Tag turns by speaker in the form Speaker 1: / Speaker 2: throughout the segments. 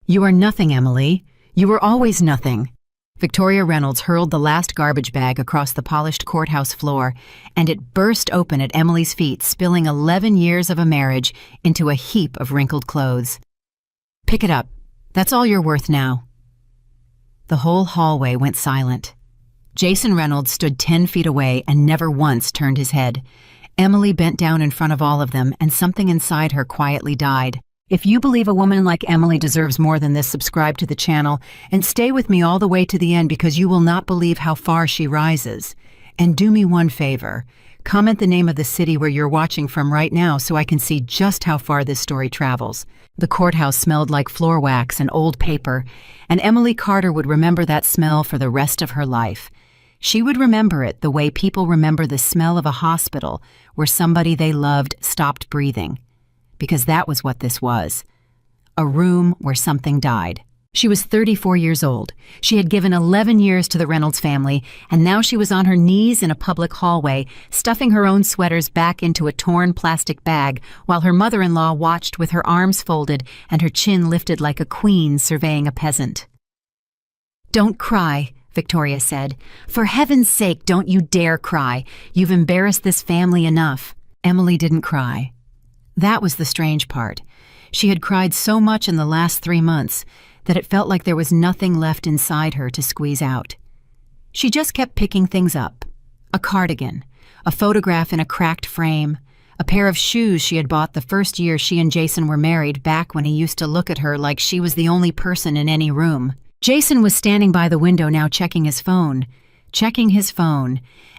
Speaker 1: "You are nothing, Emily. You were always nothing." Victoria Reynolds hurled the last garbage bag across the polished courthouse floor, and it burst open at Emily's feet, spilling 11 years of a marriage into a heap of wrinkled clothes. "Pick it up. That's all you're worth now." The whole hallway went silent. Jason Reynolds stood 10 feet away and never once turned his head. Emily bent down in front of all of them, and something inside her quietly died. If you believe a woman like Emily deserves more than this, subscribe to the channel and stay with me all the way to the end, because you will not believe how far she rises. And do me one favor. Comment the name of the city where you're watching from right now so I can see just how far this story travels. The courthouse smelled like floor wax and old paper, and Emily Carter would remember that smell for the rest of her life. She would remember it the way people remember the smell of a hospital where somebody they loved stopped breathing. Because that was what this was. A room where something died. She was 34 years old. She had given 11 years to the Reynolds family, and now she was on her knees in a public hallway, stuffing her own sweaters back into a torn plastic bag, while her mother-in-law watched with her arms folded and her chin lifted like a queen surveying a peasant. "Don't cry," Victoria said. "For heaven's sake, don't you dare cry. You've embarrassed this family enough." Emily didn't cry. That was the strange part. She had cried so much in the last 3 months that it felt like there was nothing left inside her to squeeze out. She just kept picking things up. A cardigan, a photograph in a cracked frame, a pair of shoes she had bought the first year she and Jason were married, back when he used to look at her like she was the only person in any room. Jason was standing by the window now, checking his phone,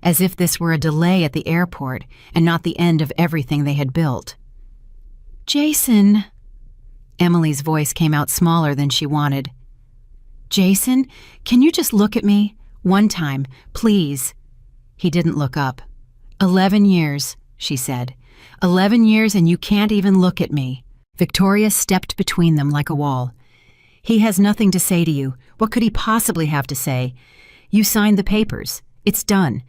Speaker 1: as if this were a delay at the airport and not the end of everything they had built. "Jason," Emily's voice came out smaller than she wanted. "Jason, can you just look at me? One time, please." He didn't look up. 11 years, she said. 11 years and you can't even look at me." Victoria stepped between them like a wall. "He has nothing to say to you. What could he possibly have to say? You signed the papers. It's done.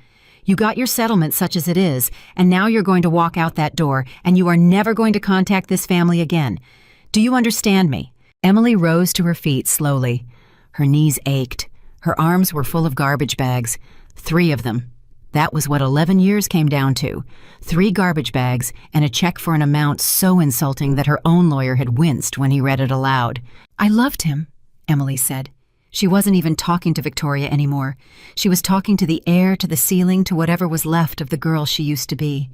Speaker 1: You got your settlement, such as it is, and now you're going to walk out that door, and you are never going to contact this family again. Do you understand me?" Emily rose to her feet slowly. Her knees ached. Her arms were full of garbage bags. 3 of them. That was what 11 years came down to. 3 garbage bags and a check for an amount so insulting that her own lawyer had winced when he read it aloud. "I loved him," Emily said. She wasn't even talking to Victoria anymore. She was talking to the air, to the ceiling, to whatever was left of the girl she used to be.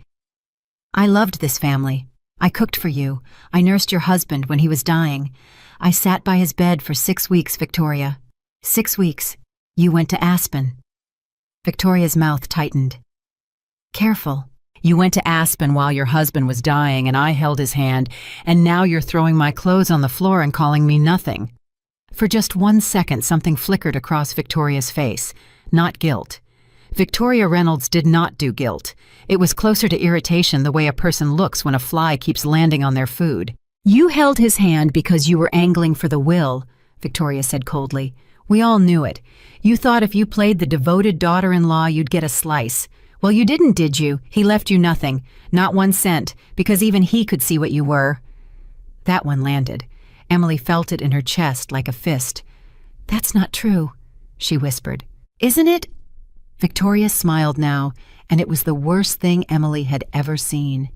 Speaker 1: "I loved this family. I cooked for you. I nursed your husband when he was dying. I sat by his bed for 6 weeks, Victoria. 6 weeks. You went to Aspen." Victoria's mouth tightened. "Careful. You went to Aspen while your husband was dying, and I held his hand, and now you're throwing my clothes on the floor and calling me nothing." For just 1 second, something flickered across Victoria's face. Not guilt. Victoria Reynolds did not do guilt. It was closer to irritation, the way a person looks when a fly keeps landing on their food. "You held his hand because you were angling for the will," Victoria said coldly. "We all knew it. You thought if you played the devoted daughter-in-law, you'd get a slice. Well, you didn't, did you? He left you nothing. Not 1 cent, because even he could see what you were." That one landed. Emily felt it in her chest like a fist. "That's not true," she whispered. "Isn't it?" Victoria smiled now, and it was the worst thing Emily had ever seen.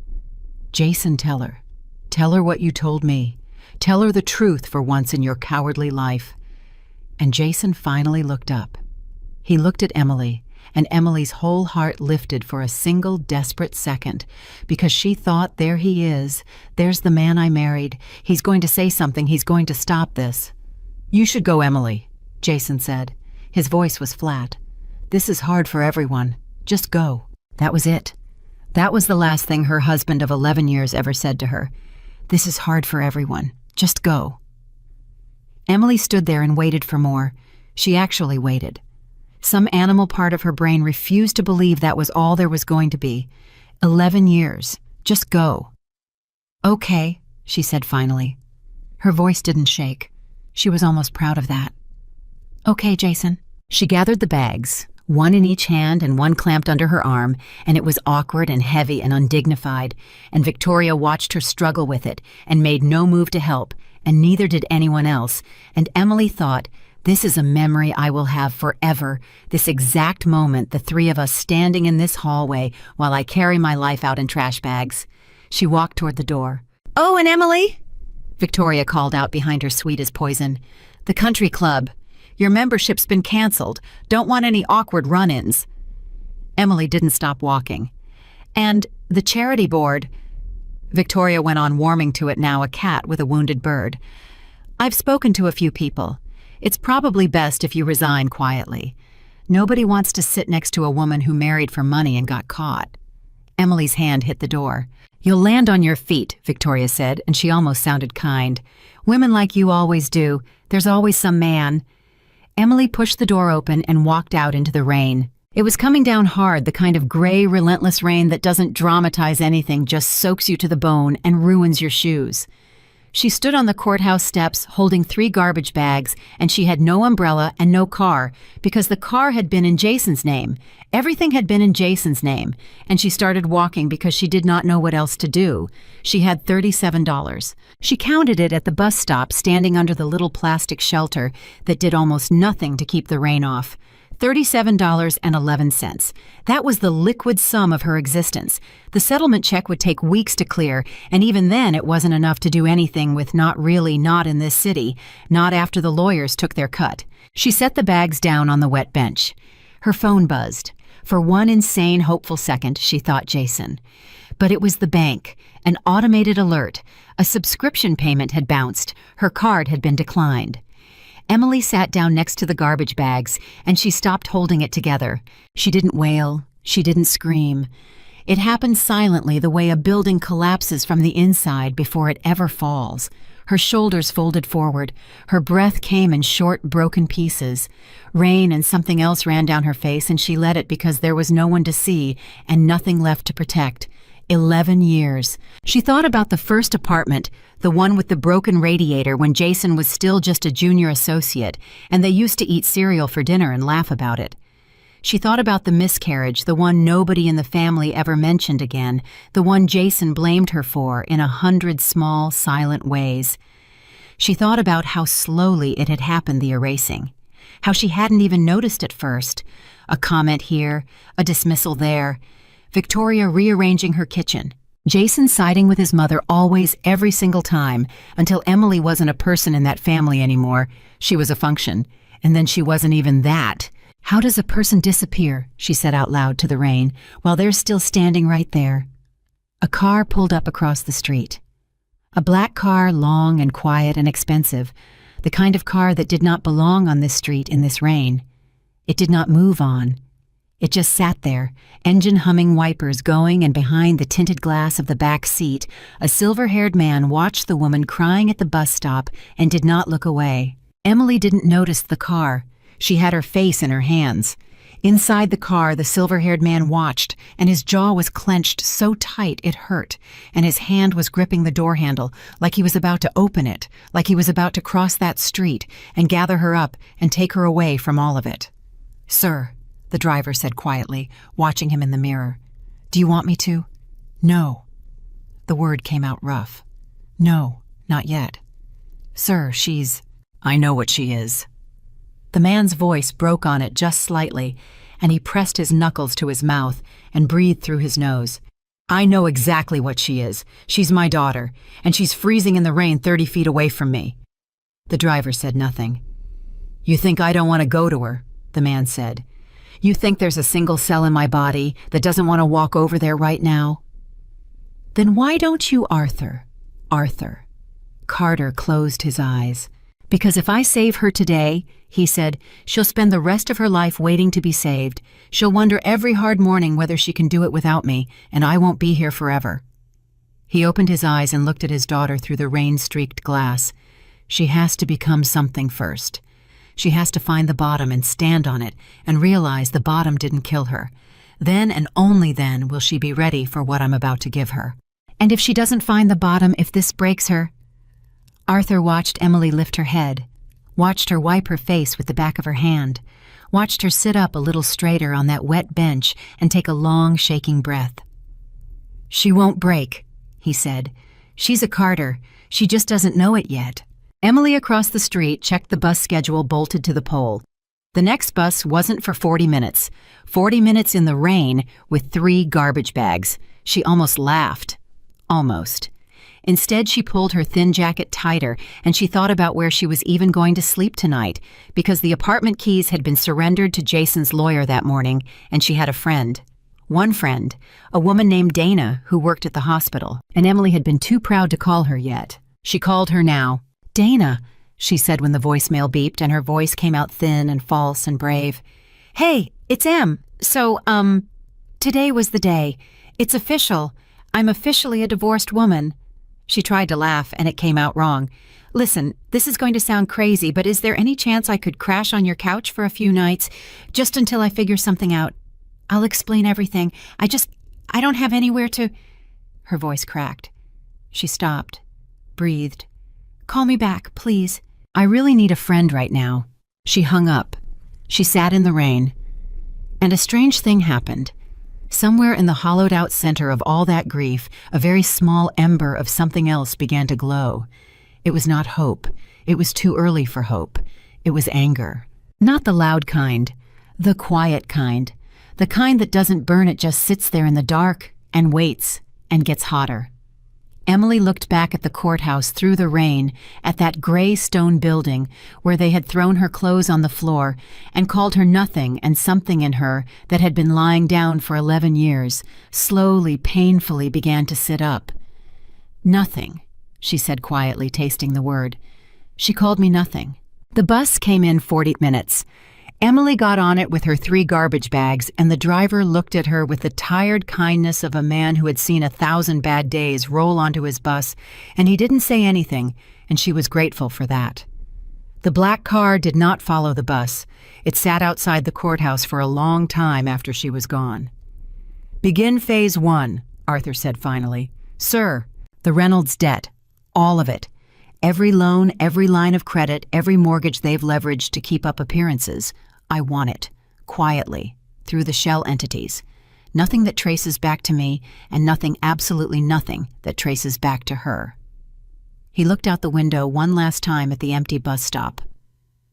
Speaker 1: "Jason, tell her. Tell her what you told me. Tell her the truth for once in your cowardly life." And Jason finally looked up. He looked at Emily, and Emily's whole heart lifted for a single desperate second, because she thought, there he is. There's the man I married. He's going to say something. He's going to stop this. "You should go, Emily," Jason said. His voice was flat. "This is hard for everyone. Just go." That was it. That was the last thing her husband of 11 years ever said to her. "This is hard for everyone. Just go." Emily stood there and waited for more. She actually waited. Some animal part of her brain refused to believe that was all there was going to be. 11 years. Just go. "Okay," she said finally. Her voice didn't shake. She was almost proud of that. "Okay, Jason." She gathered the bags, one in each hand and one clamped under her arm, and it was awkward and heavy and undignified, and Victoria watched her struggle with it and made no move to help, and neither did anyone else, and Emily thought, "This is a memory I will have forever, this exact moment, the three of us standing in this hallway while I carry my life out in trash bags." She walked toward the door. "Oh, and Emily," Victoria called out behind her, sweet as poison. "The country club. Your membership's been canceled. Don't want any awkward run-ins." Emily didn't stop walking. "And the charity board," Victoria went on, warming to it now, a cat with a wounded bird. "I've spoken to a few people. It's probably best if you resign quietly. Nobody wants to sit next to a woman who married for money and got caught." Emily's hand hit the door. "You'll land on your feet," Victoria said, and she almost sounded kind. "Women like you always do. There's always some man." Emily pushed the door open and walked out into the rain. It was coming down hard, the kind of gray, relentless rain that doesn't dramatize anything, just soaks you to the bone and ruins your shoes. She stood on the courthouse steps holding 3 garbage bags, and she had no umbrella and no car because the car had been in Jason's name. Everything had been in Jason's name, and she started walking because she did not know what else to do. She had $37. She counted it at the bus stop, standing under the little plastic shelter that did almost nothing to keep the rain off. $37.11. That was the liquid sum of her existence. The settlement check would take weeks to clear, and even then it wasn't enough to do anything with not in this city, not after the lawyers took their cut. She set the bags down on the wet bench. Her phone buzzed. For one insane, hopeful second, she thought Jason. But it was the bank, an automated alert. A subscription payment had bounced. Her card had been declined. Emily sat down next to the garbage bags, and she stopped holding it together. She didn't wail. She didn't scream. It happened silently, the way a building collapses from the inside before it ever falls. Her shoulders folded forward. Her breath came in short, broken pieces. Rain and something else ran down her face, and she let it because there was no one to see and nothing left to protect. 11 years. She thought about the first apartment, the one with the broken radiator when Jason was still just a junior associate, and they used to eat cereal for dinner and laugh about it. She thought about the miscarriage, the one nobody in the family ever mentioned again, the one Jason blamed her for in 100 small, silent ways. She thought about how slowly it had happened, the erasing, how she hadn't even noticed at first. A comment here, a dismissal there. Victoria rearranging her kitchen. Jason siding with his mother always, every single time, until Emily wasn't a person in that family anymore. She was a function. And then she wasn't even that. "How does a person disappear?" she said out loud to the rain, while they're still standing right there. A car pulled up across the street. A black car, long and quiet and expensive. The kind of car that did not belong on this street in this rain. It did not move on. It just sat there, engine humming, wipers going, and behind the tinted glass of the back seat, a silver-haired man watched the woman crying at the bus stop and did not look away. Emily didn't notice the car. She had her face in her hands. Inside the car, the silver-haired man watched, and his jaw was clenched so tight it hurt, and his hand was gripping the door handle, like he was about to open it, like he was about to cross that street and gather her up and take her away from all of it. "Sir," the driver said quietly, watching him in the mirror. "Do you want me to?" "No." The word came out rough. "No, not yet." "Sir, she's—" "I know what she is." The man's voice broke on it just slightly, and he pressed his knuckles to his mouth and breathed through his nose. "I know exactly what she is. She's my daughter, and she's freezing in the rain 30 feet away from me." The driver said nothing. "You think I don't want to go to her?" the man said. "You think there's a single cell in my body that doesn't want to walk over there right now?" "Then why don't you, Arthur?" "Arthur." Carter closed his eyes. "Because if I save her today," he said, "she'll spend the rest of her life waiting to be saved. She'll wonder every hard morning whether she can do it without me, and I won't be here forever." He opened his eyes and looked at his daughter through the rain-streaked glass. She has to become something first. She has to find the bottom and stand on it and realize the bottom didn't kill her. Then and only then will she be ready for what I'm about to give her. And if she doesn't find the bottom, if this breaks her— Arthur watched Emily lift her head, watched her wipe her face with the back of her hand, watched her sit up a little straighter on that wet bench and take a long, shaking breath. "She won't break," he said. "She's a Carter. She just doesn't know it yet." Emily across the street checked the bus schedule bolted to the pole. The next bus wasn't for 40 minutes. 40 minutes in the rain with 3 garbage bags. She almost laughed. Almost. Instead, she pulled her thin jacket tighter, and she thought about where she was even going to sleep tonight, because the apartment keys had been surrendered to Jason's lawyer that morning, and she had a friend. One friend, a woman named Dana, who worked at the hospital, and Emily had been too proud to call her yet. She called her now. "Dana," she said when the voicemail beeped, and her voice came out thin and false and brave. "Hey, it's Em. So, today was the day. It's official. I'm officially a divorced woman." She tried to laugh, and it came out wrong. "Listen, this is going to sound crazy, but is there any chance I could crash on your couch for a few nights, just until I figure something out? I'll explain everything. I don't have anywhere to—" Her voice cracked. She stopped, breathed. "Call me back, please. I really need a friend right now." She hung up. She sat in the rain. And a strange thing happened. Somewhere in the hollowed-out center of all that grief, a very small ember of something else began to glow. It was not hope. It was too early for hope. It was anger. Not the loud kind. The quiet kind. The kind that doesn't burn, it just sits there in the dark and waits and gets hotter. Emily looked back at the courthouse through the rain, at that gray stone building where they had thrown her clothes on the floor and called her nothing, and something in her that had been lying down for 11 years slowly, painfully began to sit up. "Nothing," she said quietly, tasting the word. "She called me nothing." The bus came in 40 minutes. Emily got on it with her 3 garbage bags, and the driver looked at her with the tired kindness of a man who had seen 1,000 bad days roll onto his bus, and he didn't say anything, and she was grateful for that. The black car did not follow the bus. It sat outside the courthouse for a long time after she was gone. "Begin phase 1, Arthur said finally. "Sir, the Reynolds debt. All of it. Every loan, every line of credit, every mortgage they've leveraged to keep up appearances. I want it. Quietly. Through the shell entities. Nothing that traces back to me, and nothing, absolutely nothing, that traces back to her." He looked out the window one last time at the empty bus stop.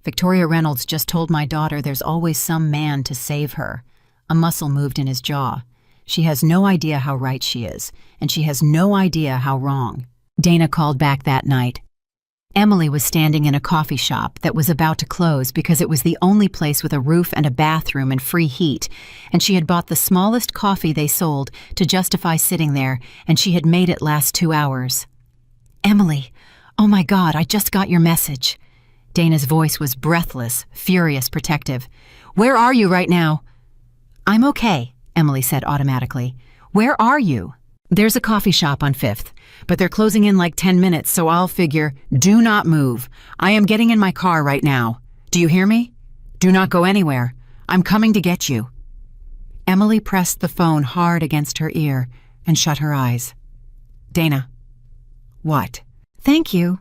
Speaker 1: "Victoria Reynolds just told my daughter there's always some man to save her." A muscle moved in his jaw. "She has no idea how right she is, and she has no idea how wrong." Dana called back that night. Emily was standing in a coffee shop that was about to close because it was the only place with a roof and a bathroom and free heat, and she had bought the smallest coffee they sold to justify sitting there, and she had made it last 2 hours. "Emily, oh my God, I just got your message." Dana's voice was breathless, furious, protective. "Where are you right now?" "I'm okay," Emily said automatically. "Where are you?" "There's a coffee shop on 5th, but they're closing in like 10 minutes, so I'll figure, do not move. I am getting in my car right now. Do you hear me? Do not go anywhere. I'm coming to get you." Emily pressed the phone hard against her ear and shut her eyes. "Dana." "What?" "Thank you."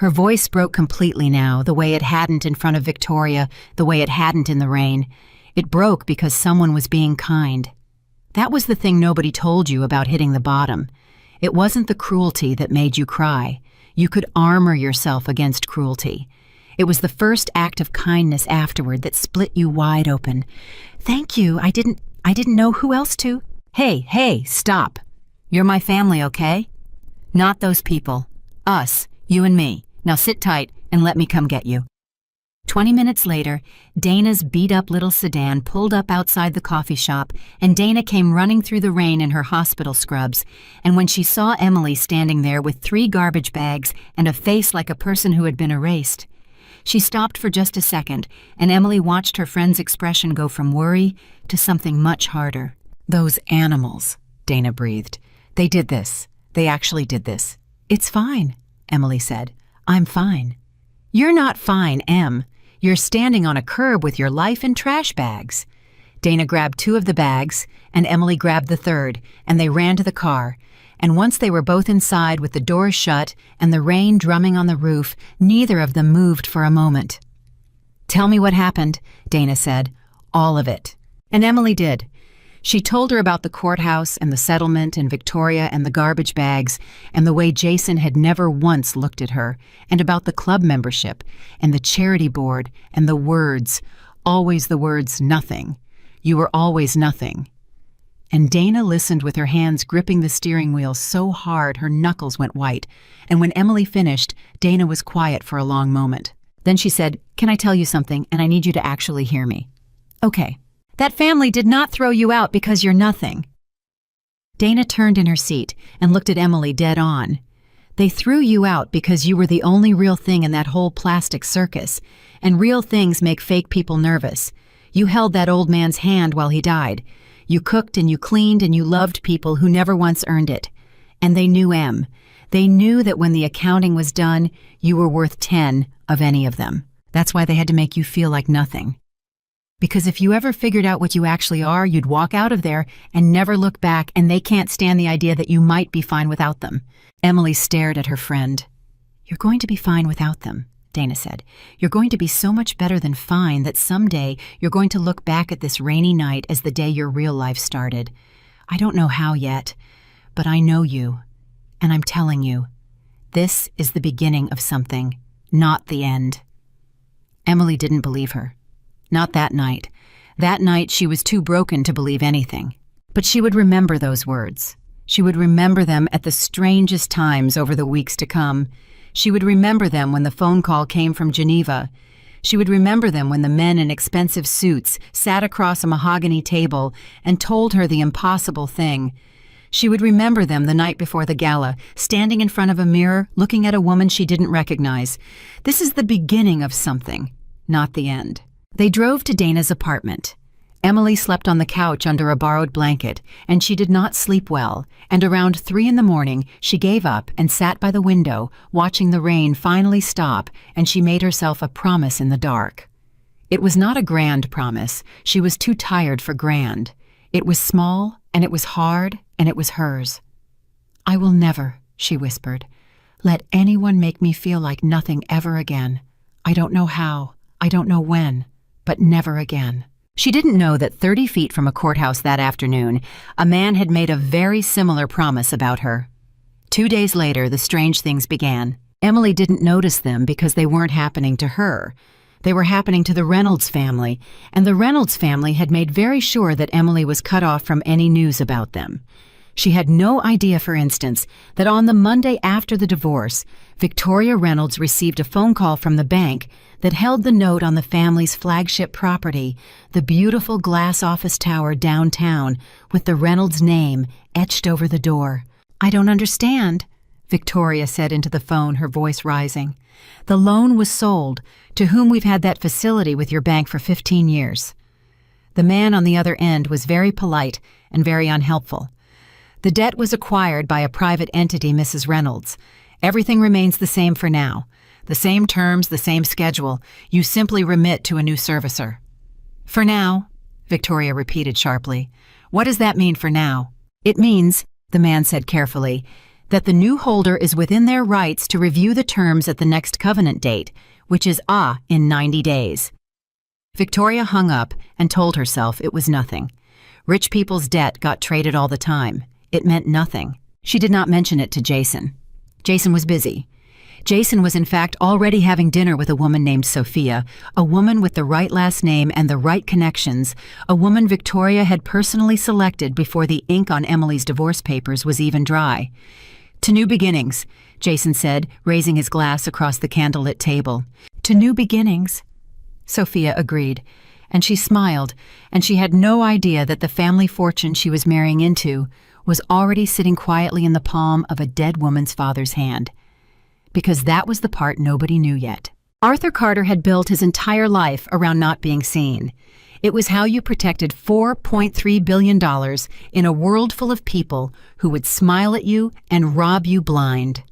Speaker 1: Her voice broke completely now, the way it hadn't in front of Victoria, the way it hadn't in the rain. It broke because someone was being kind. That was the thing nobody told you about hitting the bottom. It wasn't the cruelty that made you cry. You could armor yourself against cruelty. It was the first act of kindness afterward that split you wide open. "Thank you. I didn't know who else to." Hey, stop. You're my family, okay? Not those people. Us, you and me. Now sit tight and let me come get you." 20 minutes later, Dana's beat-up little sedan pulled up outside the coffee shop, and Dana came running through the rain in her hospital scrubs, and when she saw Emily standing there with 3 garbage bags and a face like a person who had been erased, she stopped for just a second, and Emily watched her friend's expression go from worry to something much harder. "Those animals," Dana breathed. "They did this. They actually did this." "It's fine," Emily said. "I'm fine." "You're not fine, Em. You're standing on a curb with your life in trash bags." Dana grabbed 2 of the bags, and Emily grabbed the 3rd, and they ran to the car. And once they were both inside with the doors shut and the rain drumming on the roof, neither of them moved for a moment. "Tell me what happened," Dana said. "All of it." And Emily did. She told her about the courthouse and the settlement and Victoria and the garbage bags and the way Jason had never once looked at her, and about the club membership and the charity board and the words, always the words, nothing. You were always nothing. And Dana listened with her hands gripping the steering wheel so hard her knuckles went white, and when Emily finished, Dana was quiet for a long moment. Then she said, "Can I tell you something, and I need you to actually hear me?" "Okay. That family did not throw you out because you're nothing." Dana turned in her seat and looked at Emily dead on. "They threw you out because you were the only real thing in that whole plastic circus, and real things make fake people nervous. You held that old man's hand while he died. You cooked and you cleaned and you loved people who never once earned it. And they knew Em. They knew that when the accounting was done, you were worth 10 of any of them. That's why they had to make you feel like nothing. Because if you ever figured out what you actually are, you'd walk out of there and never look back, and they can't stand the idea that you might be fine without them." Emily stared at her friend. "You're going to be fine without them," Dana said. "You're going to be so much better than fine that someday you're going to look back at this rainy night as the day your real life started. I don't know how yet, but I know you, and I'm telling you, this is the beginning of something, not the end." Emily didn't believe her. Not that night. That night she was too broken to believe anything. But she would remember those words. She would remember them at the strangest times over the weeks to come. She would remember them when the phone call came from Geneva. She would remember them when the men in expensive suits sat across a mahogany table and told her the impossible thing. She would remember them the night before the gala, standing in front of a mirror, looking at a woman she didn't recognize. This is the beginning of something, not the end. They drove to Dana's apartment. Emily slept on the couch under a borrowed blanket, and she did not sleep well, and around 3 a.m, she gave up and sat by the window, watching the rain finally stop, and she made herself a promise in the dark. It was not a grand promise. She was too tired for grand. It was small, and it was hard, and it was hers. "I will never," she whispered, "let anyone make me feel like nothing ever again. I don't know how, I don't know when, but never again." She didn't know that 30 feet from a courthouse that afternoon, a man had made a very similar promise about her. 2 days later, the strange things began. Emily didn't notice them because they weren't happening to her. They were happening to the Reynolds family, and the Reynolds family had made very sure that Emily was cut off from any news about them. She had no idea, for instance, that on the Monday after the divorce, Victoria Reynolds received a phone call from the bank that held the note on the family's flagship property, the beautiful glass office tower downtown with the Reynolds name etched over the door. "I don't understand," Victoria said into the phone, her voice rising. "The loan was sold to whom we've had that facility with your bank for 15 years. The man on the other end was very polite and very unhelpful. The debt was acquired by a private entity, Mrs. Reynolds. Everything remains the same for now. The same terms, the same schedule. You simply remit to a new servicer." "For now," Victoria repeated sharply. "What does that mean for now?" "It means," the man said carefully, "that the new holder is within their rights to review the terms at the next covenant date, which is in 90 days. Victoria hung up and told herself it was nothing. Rich people's debt got traded all the time. It meant nothing. She did not mention it to Jason. Jason was busy. Jason was in fact already having dinner with a woman named Sophia, a woman with the right last name and the right connections, a woman Victoria had personally selected before the ink on Emily's divorce papers was even dry. "To new beginnings," Jason said, raising his glass across the candlelit table. "To new beginnings," Sophia agreed, and she smiled, and she had no idea that the family fortune she was marrying into was already sitting quietly in the palm of a dead woman's father's hand. Because that was the part nobody knew yet. Arthur Carter had built his entire life around not being seen. It was how you protected $4.3 billion in a world full of people who would smile at you and rob you blind.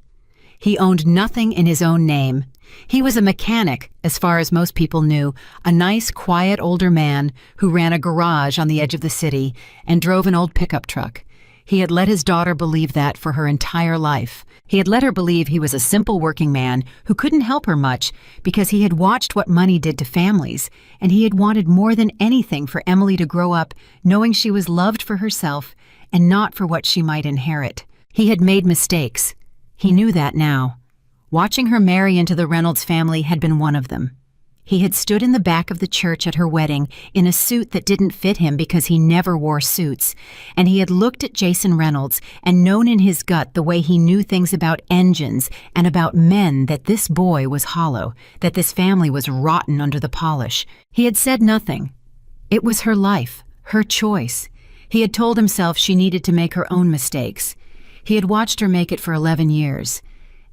Speaker 1: He owned nothing in his own name. He was a mechanic, as far as most people knew, a nice, quiet older man who ran a garage on the edge of the city and drove an old pickup truck. He had let his daughter believe that for her entire life. He had let her believe he was a simple working man who couldn't help her much because he had watched what money did to families, and he had wanted more than anything for Emily to grow up knowing she was loved for herself and not for what she might inherit. He had made mistakes. He knew that now. Watching her marry into the Reynolds family had been one of them. He had stood in the back of the church at her wedding in a suit that didn't fit him because he never wore suits, and he had looked at Jason Reynolds and known in his gut the way he knew things about engines and about men that this boy was hollow, that this family was rotten under the polish. He had said nothing. It was her life, her choice. He had told himself she needed to make her own mistakes. He had watched her make it for 11 years,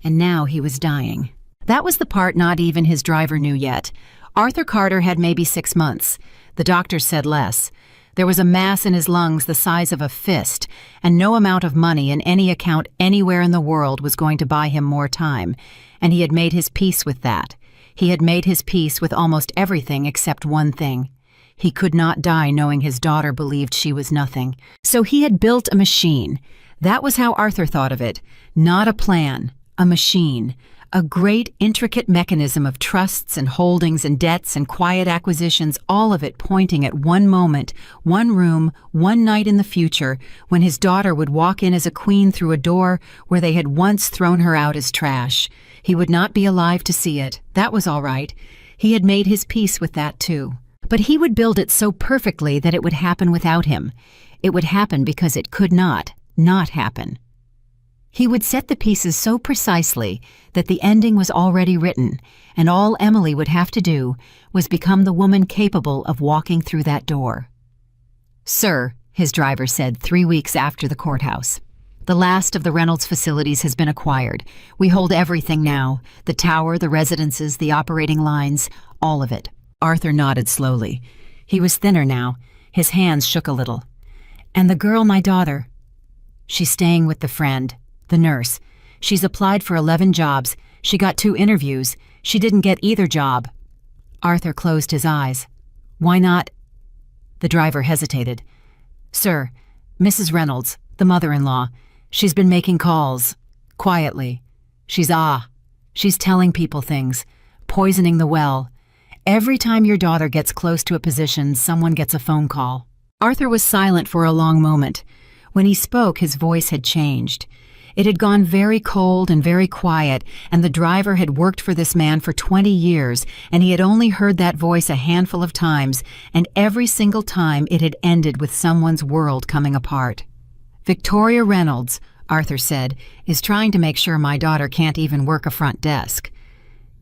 Speaker 1: and now he was dying. That was the part not even his driver knew yet. Arthur Carter had maybe 6 months. The doctors said less. There was a mass in his lungs the size of a fist, and no amount of money in any account anywhere in the world was going to buy him more time, and he had made his peace with that. He had made his peace with almost everything except one thing. He could not die knowing his daughter believed she was nothing. So he had built a machine. That was how Arthur thought of it. Not a plan, a machine. A great, intricate mechanism of trusts and holdings and debts and quiet acquisitions, all of it pointing at one moment, one room, one night in the future, when his daughter would walk in as a queen through a door where they had once thrown her out as trash. He would not be alive to see it. That was all right. He had made his peace with that too. But he would build it so perfectly that it would happen without him. It would happen because it could not happen. He would set the pieces so precisely that the ending was already written, and all Emily would have to do was become the woman capable of walking through that door. "Sir," his driver said 3 weeks after the courthouse, "the last of the Reynolds facilities has been acquired. We hold everything now, the tower, the residences, the operating lines, all of it." Arthur nodded slowly. He was thinner now. His hands shook a little. "And the girl, my daughter?" "She's staying with the friend. The nurse. She's applied for 11 jobs. She got 2 interviews. She didn't get either job." Arthur closed his eyes. "Why not?" The driver hesitated. "Sir, Mrs. Reynolds, the mother-in-law, she's been making calls. Quietly. She's telling people things. Poisoning the well. Every time your daughter gets close to a position, someone gets a phone call." Arthur was silent for a long moment. When he spoke, his voice had changed. It had gone very cold and very quiet, and the driver had worked for this man for 20 years, and he had only heard that voice a handful of times, and every single time it had ended with someone's world coming apart. "Victoria Reynolds," Arthur said, "is trying to make sure my daughter can't even work a front desk."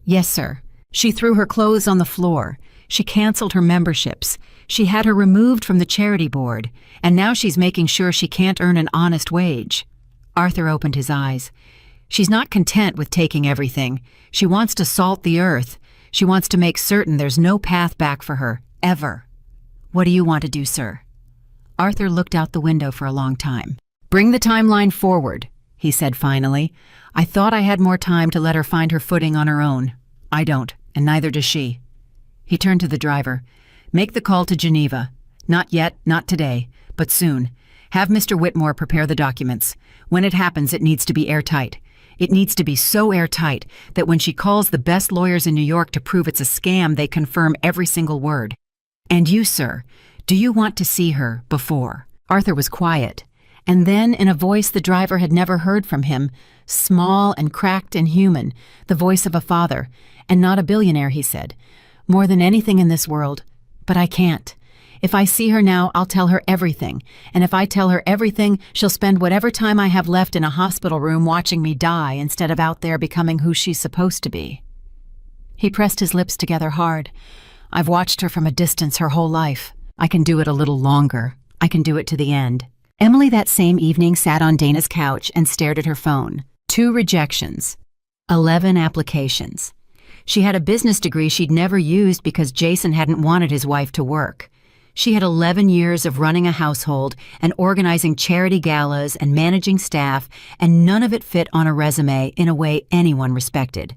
Speaker 1: "Yes, sir. She threw her clothes on the floor. She canceled her memberships. She had her removed from the charity board, and now she's making sure she can't earn an honest wage." Arthur opened his eyes. "She's not content with taking everything. She wants to salt the earth. She wants to make certain there's no path back for her, ever." "What do you want to do, sir?" Arthur looked out the window for a long time. "Bring the timeline forward," he said finally. "I thought I had more time to let her find her footing on her own. I don't, and neither does she." He turned to the driver. "Make the call to Geneva. Not yet, not today, but soon. Have Mr. Whitmore prepare the documents. When it happens, it needs to be airtight. It needs to be so airtight that when she calls the best lawyers in New York to prove it's a scam, they confirm every single word. And you, sir, do you want to see her before?" Arthur was quiet, and then in a voice the driver had never heard from him, small and cracked and human, the voice of a father, and not a billionaire, he said, "More than anything in this world, but I can't. If I see her now, I'll tell her everything, and if I tell her everything, she'll spend whatever time I have left in a hospital room watching me die instead of out there becoming who she's supposed to be." He pressed his lips together hard. "I've watched her from a distance her whole life. I can do it a little longer. I can do it to the end." Emily that same evening sat on Dana's couch and stared at her phone. 2 rejections. 11 applications. She had a business degree she'd never used because Jason hadn't wanted his wife to work. She had 11 years of running a household and organizing charity galas and managing staff, and none of it fit on a resume in a way anyone respected.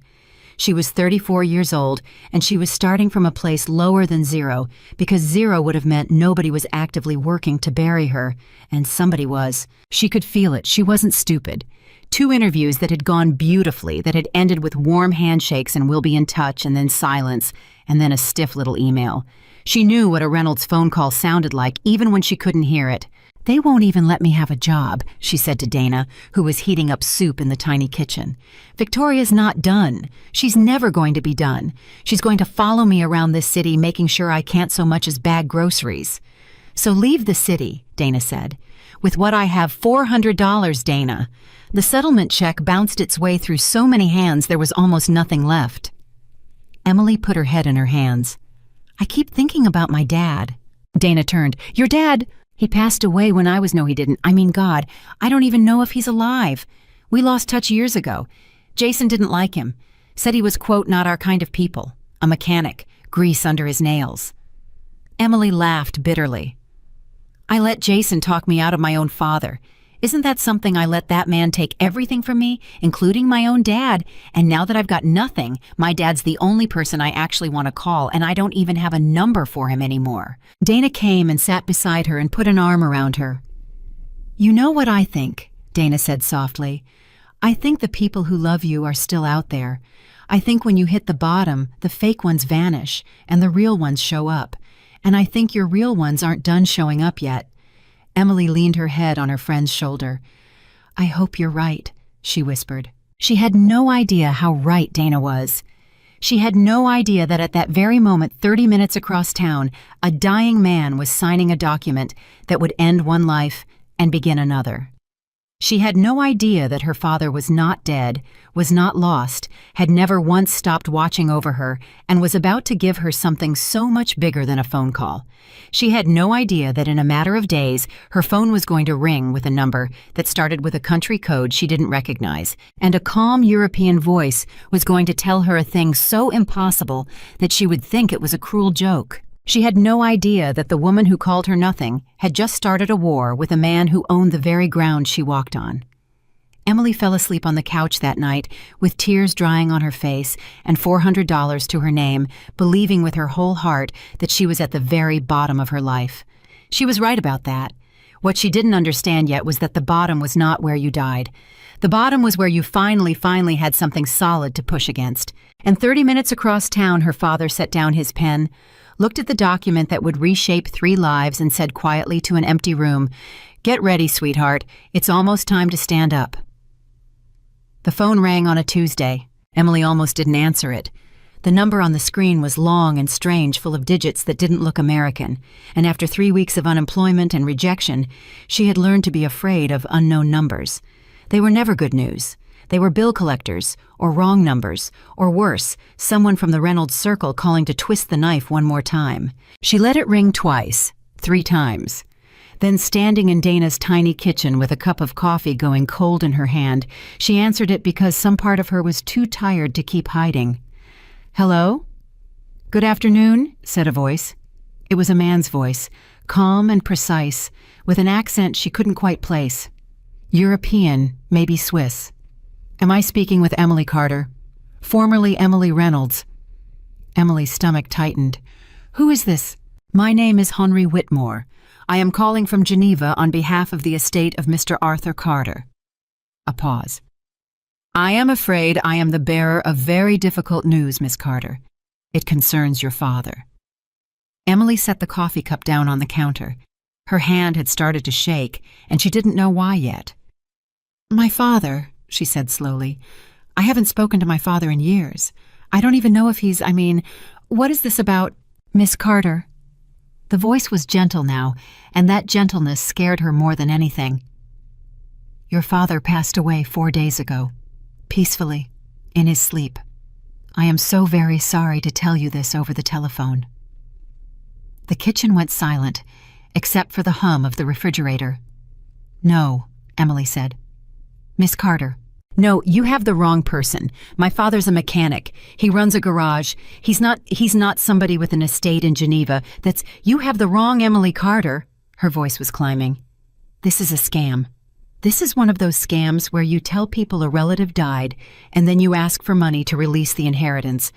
Speaker 1: She was 34 years old, and she was starting from a place lower than zero, because zero would have meant nobody was actively working to bury her, and somebody was. She could feel it. She wasn't stupid. 2 interviews that had gone beautifully, that had ended with warm handshakes and we'll be in touch, and then silence, and then a stiff little email. She knew what a Reynolds phone call sounded like, even when she couldn't hear it. "They won't even let me have a job," she said to Dana, who was heating up soup in the tiny kitchen. "Victoria's not done. She's never going to be done. She's going to follow me around this city, making sure I can't so much as bag groceries." "So leave the city," Dana said. "With what I have, $400, Dana." The settlement check bounced its way through so many hands there was almost nothing left. Emily put her head in her hands. "I keep thinking about my dad." Dana turned. "Your dad? He passed away when I was—" "No, he didn't. I mean, God, I don't even know if he's alive. We lost touch years ago. Jason didn't like him. Said he was, quote, not our kind of people. A mechanic, grease under his nails." Emily laughed bitterly. "I let Jason talk me out of my own father. Isn't that something? I let that man take everything from me, including my own dad, and now that I've got nothing, my dad's the only person I actually want to call, and I don't even have a number for him anymore." Dana came and sat beside her and put an arm around her. "You know what I think," Dana said softly. "I think the people who love you are still out there. I think when you hit the bottom, the fake ones vanish, and the real ones show up. And I think your real ones aren't done showing up yet." Emily leaned her head on her friend's shoulder. "I hope you're right," she whispered. She had no idea how right Dana was. She had no idea that at that very moment, 30 minutes across town, a dying man was signing a document that would end one life and begin another. She had no idea that her father was not dead, was not lost, had never once stopped watching over her, and was about to give her something so much bigger than a phone call. She had no idea that in a matter of days, her phone was going to ring with a number that started with a country code she didn't recognize, and a calm European voice was going to tell her a thing so impossible that she would think it was a cruel joke. She had no idea that the woman who called her nothing had just started a war with a man who owned the very ground she walked on. Emily fell asleep on the couch that night with tears drying on her face and $400 to her name, believing with her whole heart that she was at the very bottom of her life. She was right about that. What she didn't understand yet was that the bottom was not where you died. The bottom was where you finally had something solid to push against. And 30 minutes across town, her father set down his pen, looked at the document that would reshape 3 lives, and said quietly to an empty room, "Get ready, sweetheart. It's almost time to stand up." The phone rang on a Tuesday. Emily almost didn't answer it. The number on the screen was long and strange, full of digits that didn't look American, and after 3 weeks of unemployment and rejection, she had learned to be afraid of unknown numbers. They were never good news. They were bill collectors, or wrong numbers, or worse, someone from the Reynolds circle calling to twist the knife one more time. She let it ring twice, 3 times. Then, standing in Dana's tiny kitchen with a cup of coffee going cold in her hand, she answered it because some part of her was too tired to keep hiding. "Hello?" "Good afternoon," said a voice. It was a man's voice, calm and precise, with an accent she couldn't quite place. European, maybe Swiss. "Am I speaking with Emily Carter?" "Formerly Emily Reynolds." Emily's stomach tightened. "Who is this?" "My name is Henry Whitmore. I am calling from Geneva on behalf of the estate of Mr. Arthur Carter." A pause. "I am afraid I am the bearer of very difficult news, Miss Carter. It concerns your father." Emily set the coffee cup down on the counter. Her hand had started to shake, and she didn't know why yet. "My father," she said slowly. "I haven't spoken to my father in years. I don't even know if what is this about, Miss Carter?" The voice was gentle now, and that gentleness scared her more than anything. "Your father passed away 4 days ago, peacefully, in his sleep. I am so very sorry to tell you this over the telephone." The kitchen went silent, except for the hum of the refrigerator. "No," Emily said. "Miss Carter." "No, you have the wrong person. My father's a mechanic. He runs a garage. He's not somebody with an estate in Geneva. You have the wrong Emily Carter." Her voice was climbing. "This is a scam. This is one of those scams where you tell people a relative died and then you ask for money to release the inheritance.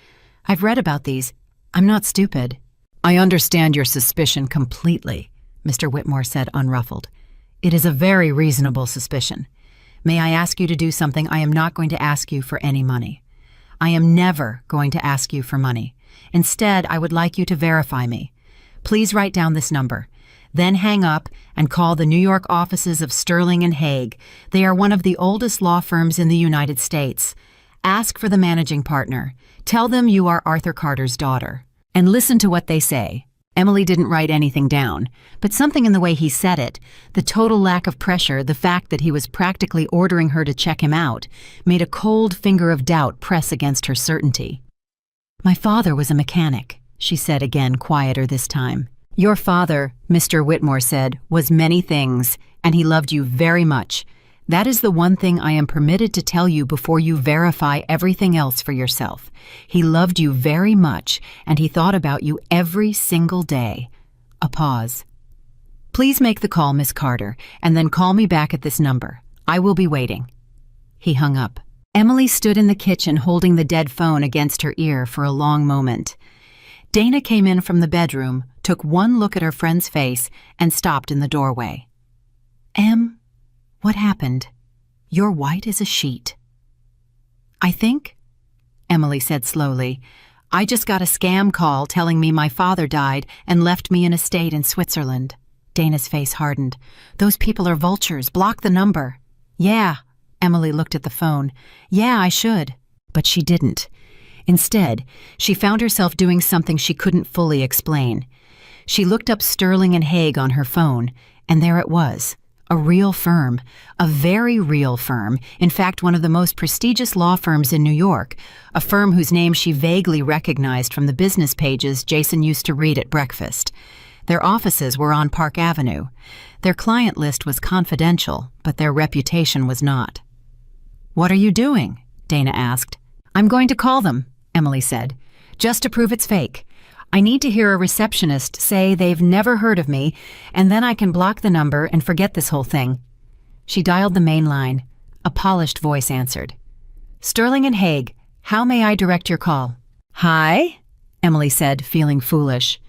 Speaker 1: I've read about these. I'm not stupid. I understand your suspicion completely, Mr. Whitmore said, unruffled. It is a very reasonable suspicion. May I ask you to do something? I am not going to ask you for any money. I am never going to ask you for money. Instead, I would like you to verify me. Please write down this number. Then hang up and call the New York offices of Sterling and Hague. They are one of the oldest law firms in the United States. Ask for the managing partner. Tell them you are Arthur Carter's daughter. And listen to what they say. Emily didn't write anything down, but something in the way he said it, the total lack of pressure, the fact that he was practically ordering her to check him out, made a cold finger of doubt press against her certainty. My father was a mechanic, she said again, quieter this time. Your father, Mr. Whitmore said, was many things, and he loved you very much. That is the one thing I am permitted to tell you before you verify everything else for yourself. He loved you very much, and he thought about you every single day. A pause. Please make the call, Miss Carter, and then call me back at this number. I will be waiting. He hung up. Emily stood in the kitchen holding the dead phone against her ear for a long moment. Dana came in from the bedroom, took one look at her friend's face, and stopped in the doorway. Em, what happened? You're white as a sheet. I think, Emily said slowly, I just got a scam call telling me my father died and left me an estate in Switzerland. Dana's face hardened. Those people are vultures. Block the number. Yeah, Emily looked at the phone. Yeah, I should. But she didn't. Instead, she found herself doing something she couldn't fully explain. She looked up Sterling and Hague on her phone, and there it was. A real firm. A very real firm. In fact, one of the most prestigious law firms in New York. A firm whose name she vaguely recognized from the business pages Jason used to read at breakfast. Their offices were on Park Avenue. Their client list was confidential, but their reputation was not. What are you doing? Dana asked. I'm going to call them, Emily said, just to prove it's fake. I need to hear a receptionist say they've never heard of me, and then I can block the number and forget this whole thing. She dialed the main line. A polished voice answered. Sterling and Hague, how may I direct your call? Hi, Emily said, feeling foolish.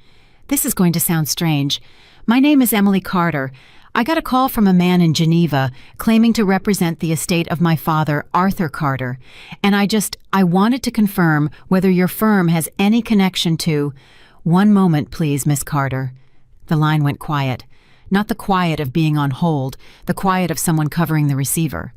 Speaker 1: This is going to sound strange. My name is Emily Carter. I got a call from a man in Geneva claiming to represent the estate of my father, Arthur Carter, and I wanted to confirm whether your firm has any connection to— One moment, please, Miss Carter. The line went quiet. Not the quiet of being on hold, the quiet of someone covering the receiver.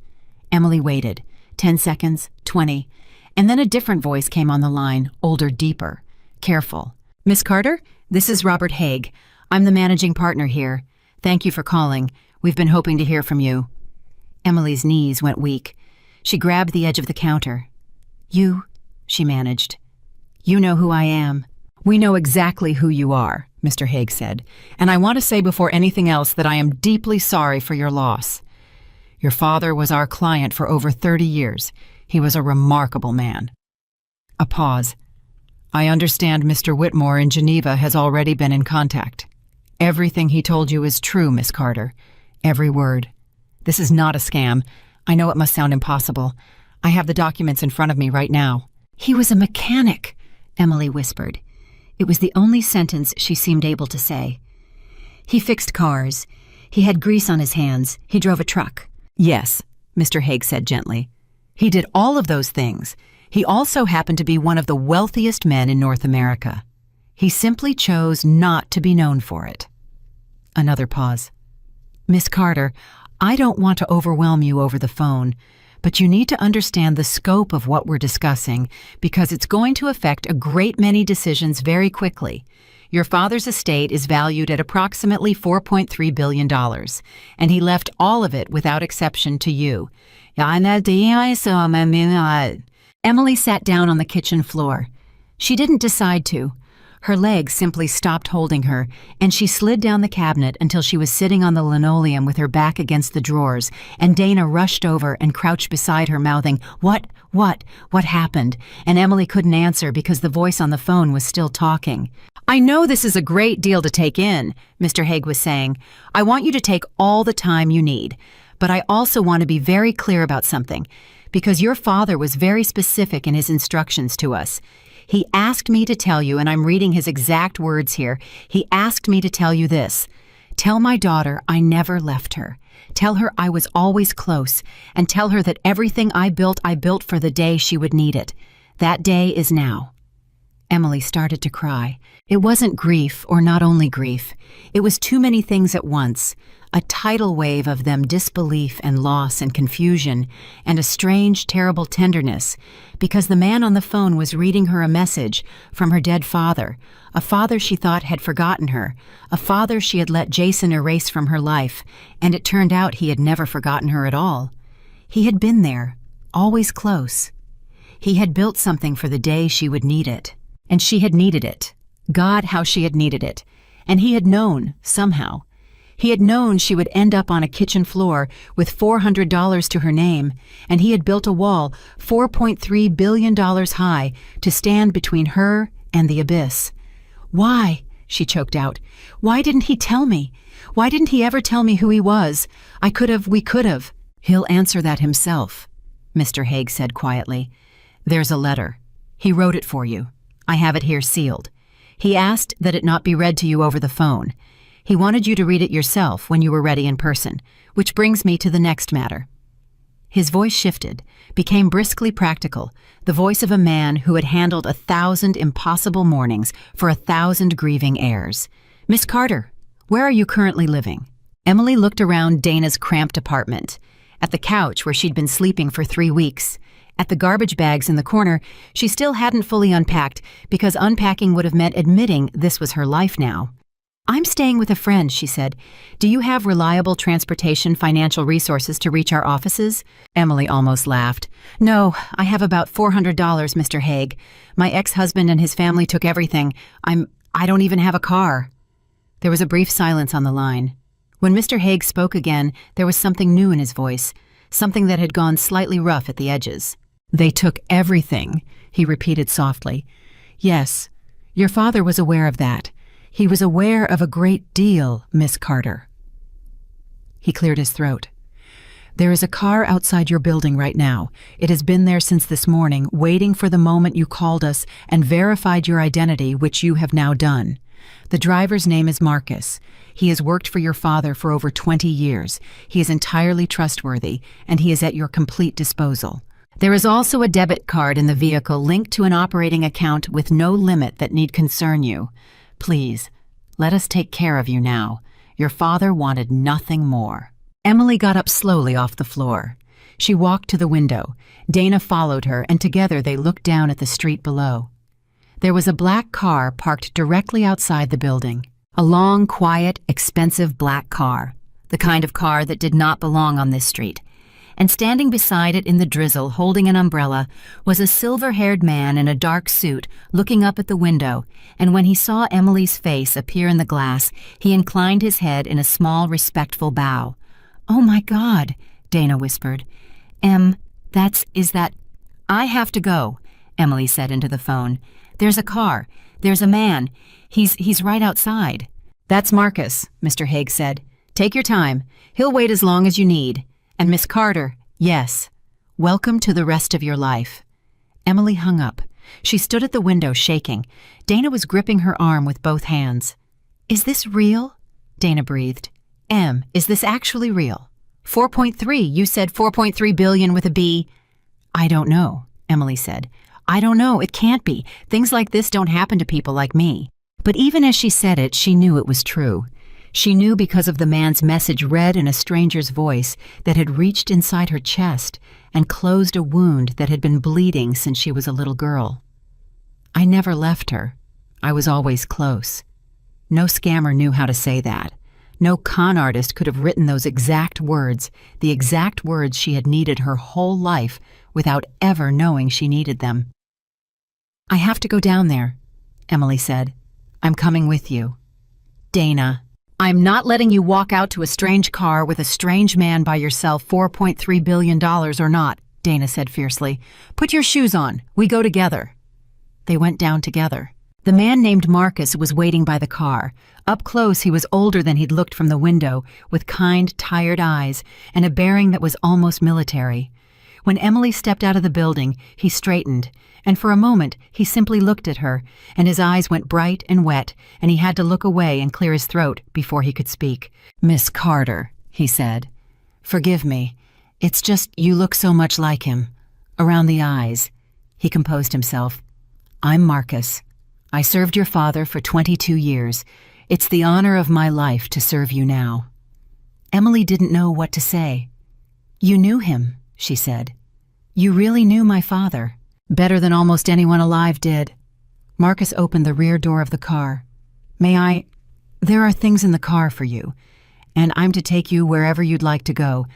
Speaker 1: Emily waited. 10 seconds, 20, and then a different voice came on the line, older, deeper. Careful. Miss Carter, this is Robert Hague. I'm the managing partner here. Thank you for calling. We've been hoping to hear from you. Emily's knees went weak. She grabbed the edge of the counter. You, she managed. You know who I am. We know exactly who you are, Mr. Hague said, and I want to say before anything else that I am deeply sorry for your loss. Your father was our client for over 30 years. He was a remarkable man. A pause. I understand Mr. Whitmore in Geneva has already been in contact. Everything he told you is true, Miss Carter. Every word. This is not a scam. I know it must sound impossible. I have the documents in front of me right now. He was a mechanic, Emily whispered. It was the only sentence she seemed able to say. He fixed cars. He had grease on his hands. He drove a truck. Yes, Mr. Hague said gently. He did all of those things. He also happened to be one of the wealthiest men in North America. He simply chose not to be known for it. Another pause. Miss Carter, I don't want to overwhelm you over the phone, but you need to understand the scope of what we're discussing because it's going to affect a great many decisions very quickly. Your father's estate is valued at approximately $4.3 billion, and he left all of it without exception to you. Emily sat down on the kitchen floor. She didn't decide to. Her legs simply stopped holding her, and she slid down the cabinet until she was sitting on the linoleum with her back against the drawers, and Dana rushed over and crouched beside her, mouthing, What happened? And Emily couldn't answer because the voice on the phone was still talking. I know this is a great deal to take in, Mr. Hague was saying. I want you to take all the time you need. But I also want to be very clear about something, because your father was very specific in his instructions to us. He asked me to tell you, and I'm reading his exact words here, he asked me to tell you this. Tell my daughter I never left her. Tell her I was always close, and tell her that everything I built for the day she would need it. That day is now. Emily started to cry. It wasn't grief, or not only grief. It was too many things at once. A tidal wave of them, disbelief and loss and confusion, and a strange, terrible tenderness, because the man on the phone was reading her a message from her dead father, a father she thought had forgotten her, a father she had let Jason erase from her life, and it turned out he had never forgotten her at all. He had been there, always close. He had built something for the day she would need it, and she had needed it. God, how she had needed it. And he had known, somehow. He had known she would end up on a kitchen floor with $400 to her name, and he had built a wall $4.3 billion high to stand between her and the abyss. Why? She choked out. Why didn't he tell me? Why didn't he ever tell me who he was? We could have. He'll answer that himself, Mr. Haig said quietly. There's a letter. He wrote it for you. I have it here sealed. He asked that it not be read to you over the phone. He wanted you to read it yourself when you were ready in person, which brings me to the next matter. His voice shifted, became briskly practical, the voice of a man who had handled 1,000 impossible mornings for 1,000 grieving heirs. Miss Carter, where are you currently living? Emily looked around Dana's cramped apartment, at the couch where she'd been sleeping for 3 weeks, at the garbage bags in the corner she still hadn't fully unpacked because unpacking would have meant admitting this was her life now. I'm staying with a friend, she said. Do you have reliable transportation financial resources to reach our offices? Emily almost laughed. No, I have about $400, Mr. Haig. My ex-husband and his family took everything. I don't even have a car. There was a brief silence on the line. When Mr. Haig spoke again, there was something new in his voice, something that had gone slightly rough at the edges. They took everything, he repeated softly. Yes, your father was aware of that. He was aware of a great deal, Miss Carter. He cleared his throat. There is a car outside your building right now. It has been there since this morning, waiting for the moment you called us and verified your identity, which you have now done. The driver's name is Marcus. He has worked for your father for over 20 years. He is entirely trustworthy, and he is at your complete disposal. There is also a debit card in the vehicle linked to an operating account with no limit that need concern you. Please, let us take care of you now. Your father wanted nothing more. Emily got up slowly off the floor. She walked to the window. Dana followed her, and together they looked down at the street below. There was a black car parked directly outside the building. A long, quiet, expensive black car. The kind of car that did not belong on this street. And standing beside it in the drizzle, holding an umbrella, was a silver-haired man in a dark suit looking up at the window, and when he saw Emily's face appear in the glass, he inclined his head in a small, respectful bow. "Oh, my God," Dana whispered. Is that... I have to go," Emily said into the phone. "There's a car. There's a man. He's right outside." "That's Marcus," Mr. Haig said. "Take your time. He'll wait as long as you need. And Miss Carter, yes, welcome to the rest of your life." Emily hung up. She stood at the window shaking. Dana was gripping her arm with both hands. "Is this real?" Dana breathed. "Em, is this actually real? 4.3, you said 4.3 billion with a B." "I don't know," Emily said. "I don't know, it can't be. Things like this don't happen to people like me." But even as she said it, she knew it was true. She knew because of the man's message read in a stranger's voice that had reached inside her chest and closed a wound that had been bleeding since she was a little girl. "I never left her. I was always close." No scammer knew how to say that. No con artist could have written those exact words, the exact words she had needed her whole life without ever knowing she needed them. "I have to go down there," Emily said. "I'm coming with you." "Dana, I'm not letting you walk out to a strange car with a strange man by yourself, $4.3 billion or not," Dana said fiercely. "Put your shoes on. We go together." They went down together. The man named Marcus was waiting by the car. Up close, he was older than he'd looked from the window, with kind, tired eyes and a bearing that was almost military. When Emily stepped out of the building, he straightened, and for a moment he simply looked at her, and his eyes went bright and wet, and he had to look away and clear his throat before he could speak. "Miss Carter," he said. "Forgive me. It's just you look so much like him. Around the eyes." He composed himself. "I'm Marcus. I served your father for 22 years. It's the honor of my life to serve you now." Emily didn't know what to say. "You knew him," she said. "You really knew my father. Better than almost anyone alive did." Marcus opened the rear door of the car. "May I? There are things in the car for you, and I'm to take you wherever you'd like to go.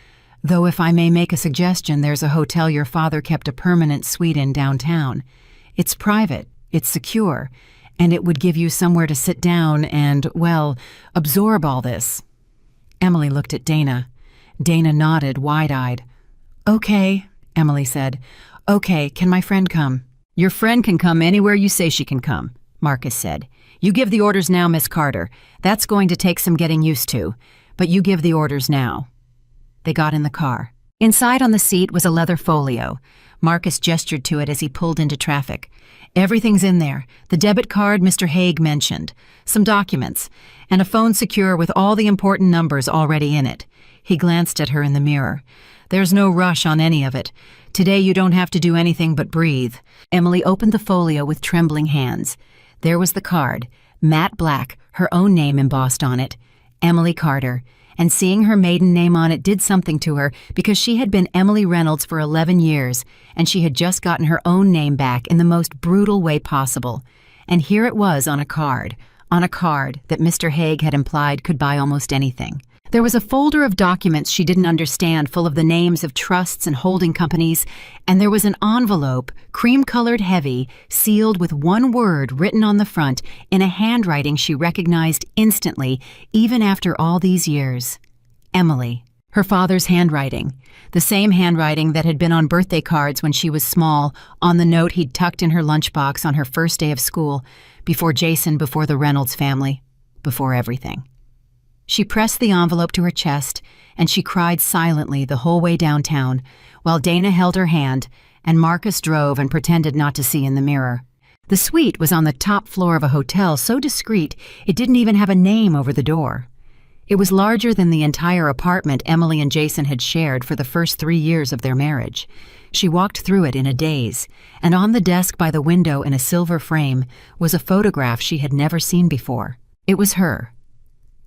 Speaker 1: Though if I may make a suggestion, there's a hotel your father kept a permanent suite in downtown. It's private, it's secure, and it would give you somewhere to sit down and, well, absorb all this." Emily looked at Dana. Dana nodded, wide-eyed. "Okay," Emily said. "Okay, can my friend come?" "Your friend can come anywhere you say she can come," Marcus said. "You give the orders now, Miss Carter. That's going to take some getting used to, but you give the orders now." They got in the car. Inside on the seat was a leather folio. Marcus gestured to it as he pulled into traffic. "Everything's in there. The debit card Mr. Haig mentioned, some documents, and a phone secure with all the important numbers already in it." He glanced at her in the mirror. "There's no rush on any of it. Today you don't have to do anything but breathe." Emily opened the folio with trembling hands. There was the card, matte black, her own name embossed on it, Emily Carter. And seeing her maiden name on it did something to her, because she had been Emily Reynolds for 11 years, and she had just gotten her own name back in the most brutal way possible. And here it was on a card that Mr. Haig had implied could buy almost anything. There was a folder of documents she didn't understand, full of the names of trusts and holding companies, and there was an envelope, cream-colored heavy, sealed with one word written on the front in a handwriting she recognized instantly, even after all these years. Emily. Her father's handwriting. The same handwriting that had been on birthday cards when she was small, on the note he'd tucked in her lunchbox on her first day of school, before Jason, before the Reynolds family, before everything. She pressed the envelope to her chest, and she cried silently the whole way downtown, while Dana held her hand, and Marcus drove and pretended not to see in the mirror. The suite was on the top floor of a hotel so discreet it didn't even have a name over the door. It was larger than the entire apartment Emily and Jason had shared for the first 3 years of their marriage. She walked through it in a daze, and on the desk by the window in a silver frame was a photograph she had never seen before. It was her.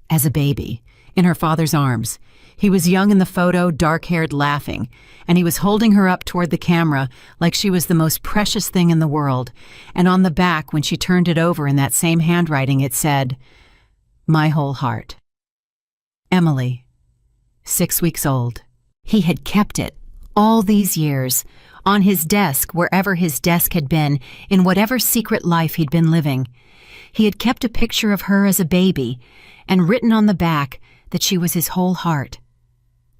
Speaker 1: As a baby, in her father's arms. He was young in the photo, dark-haired, laughing, and he was holding her up toward the camera like she was the most precious thing in the world. And on the back, when she turned it over in that same handwriting, it said, "My whole heart." Emily, 6 weeks old. He had kept it all these years, on his desk, wherever his desk had been, in whatever secret life he'd been living. He had kept a picture of her as a baby, and written on the back that she was his whole heart.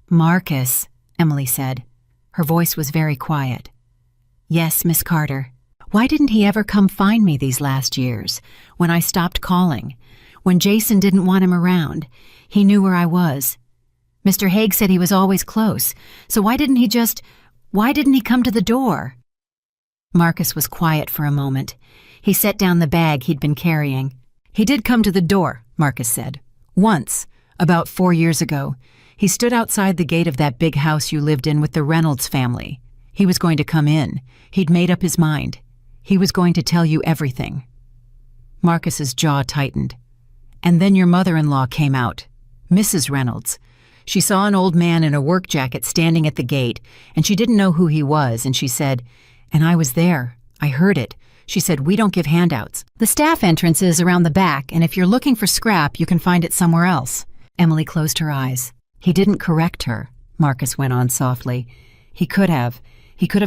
Speaker 1: "Marcus," Emily said. Her voice was very quiet. "Yes, Miss Carter. Why didn't he ever come find me these last years, when I stopped calling, when Jason didn't want him around? He knew where I was. Mr. Haig said he was always close, so why didn't he come to the door?" Marcus was quiet for a moment. He set down the bag he'd been carrying. "He did come to the door," Marcus said. "Once, about 4 years ago. He stood outside the gate of that big house you lived in with the Reynolds family. He was going to come in. He'd made up his mind. He was going to tell you everything." Marcus's jaw tightened. "And then your mother-in-law came out, Mrs. Reynolds. She saw an old man in a work jacket standing at the gate, and she didn't know who he was, and she said, and I was there. I heard it. She said, 'We don't give handouts. The staff entrance is around the back, and if you're looking for scrap, you can find it somewhere else.'" Emily closed her eyes. "He didn't correct her," Marcus went on softly. He could have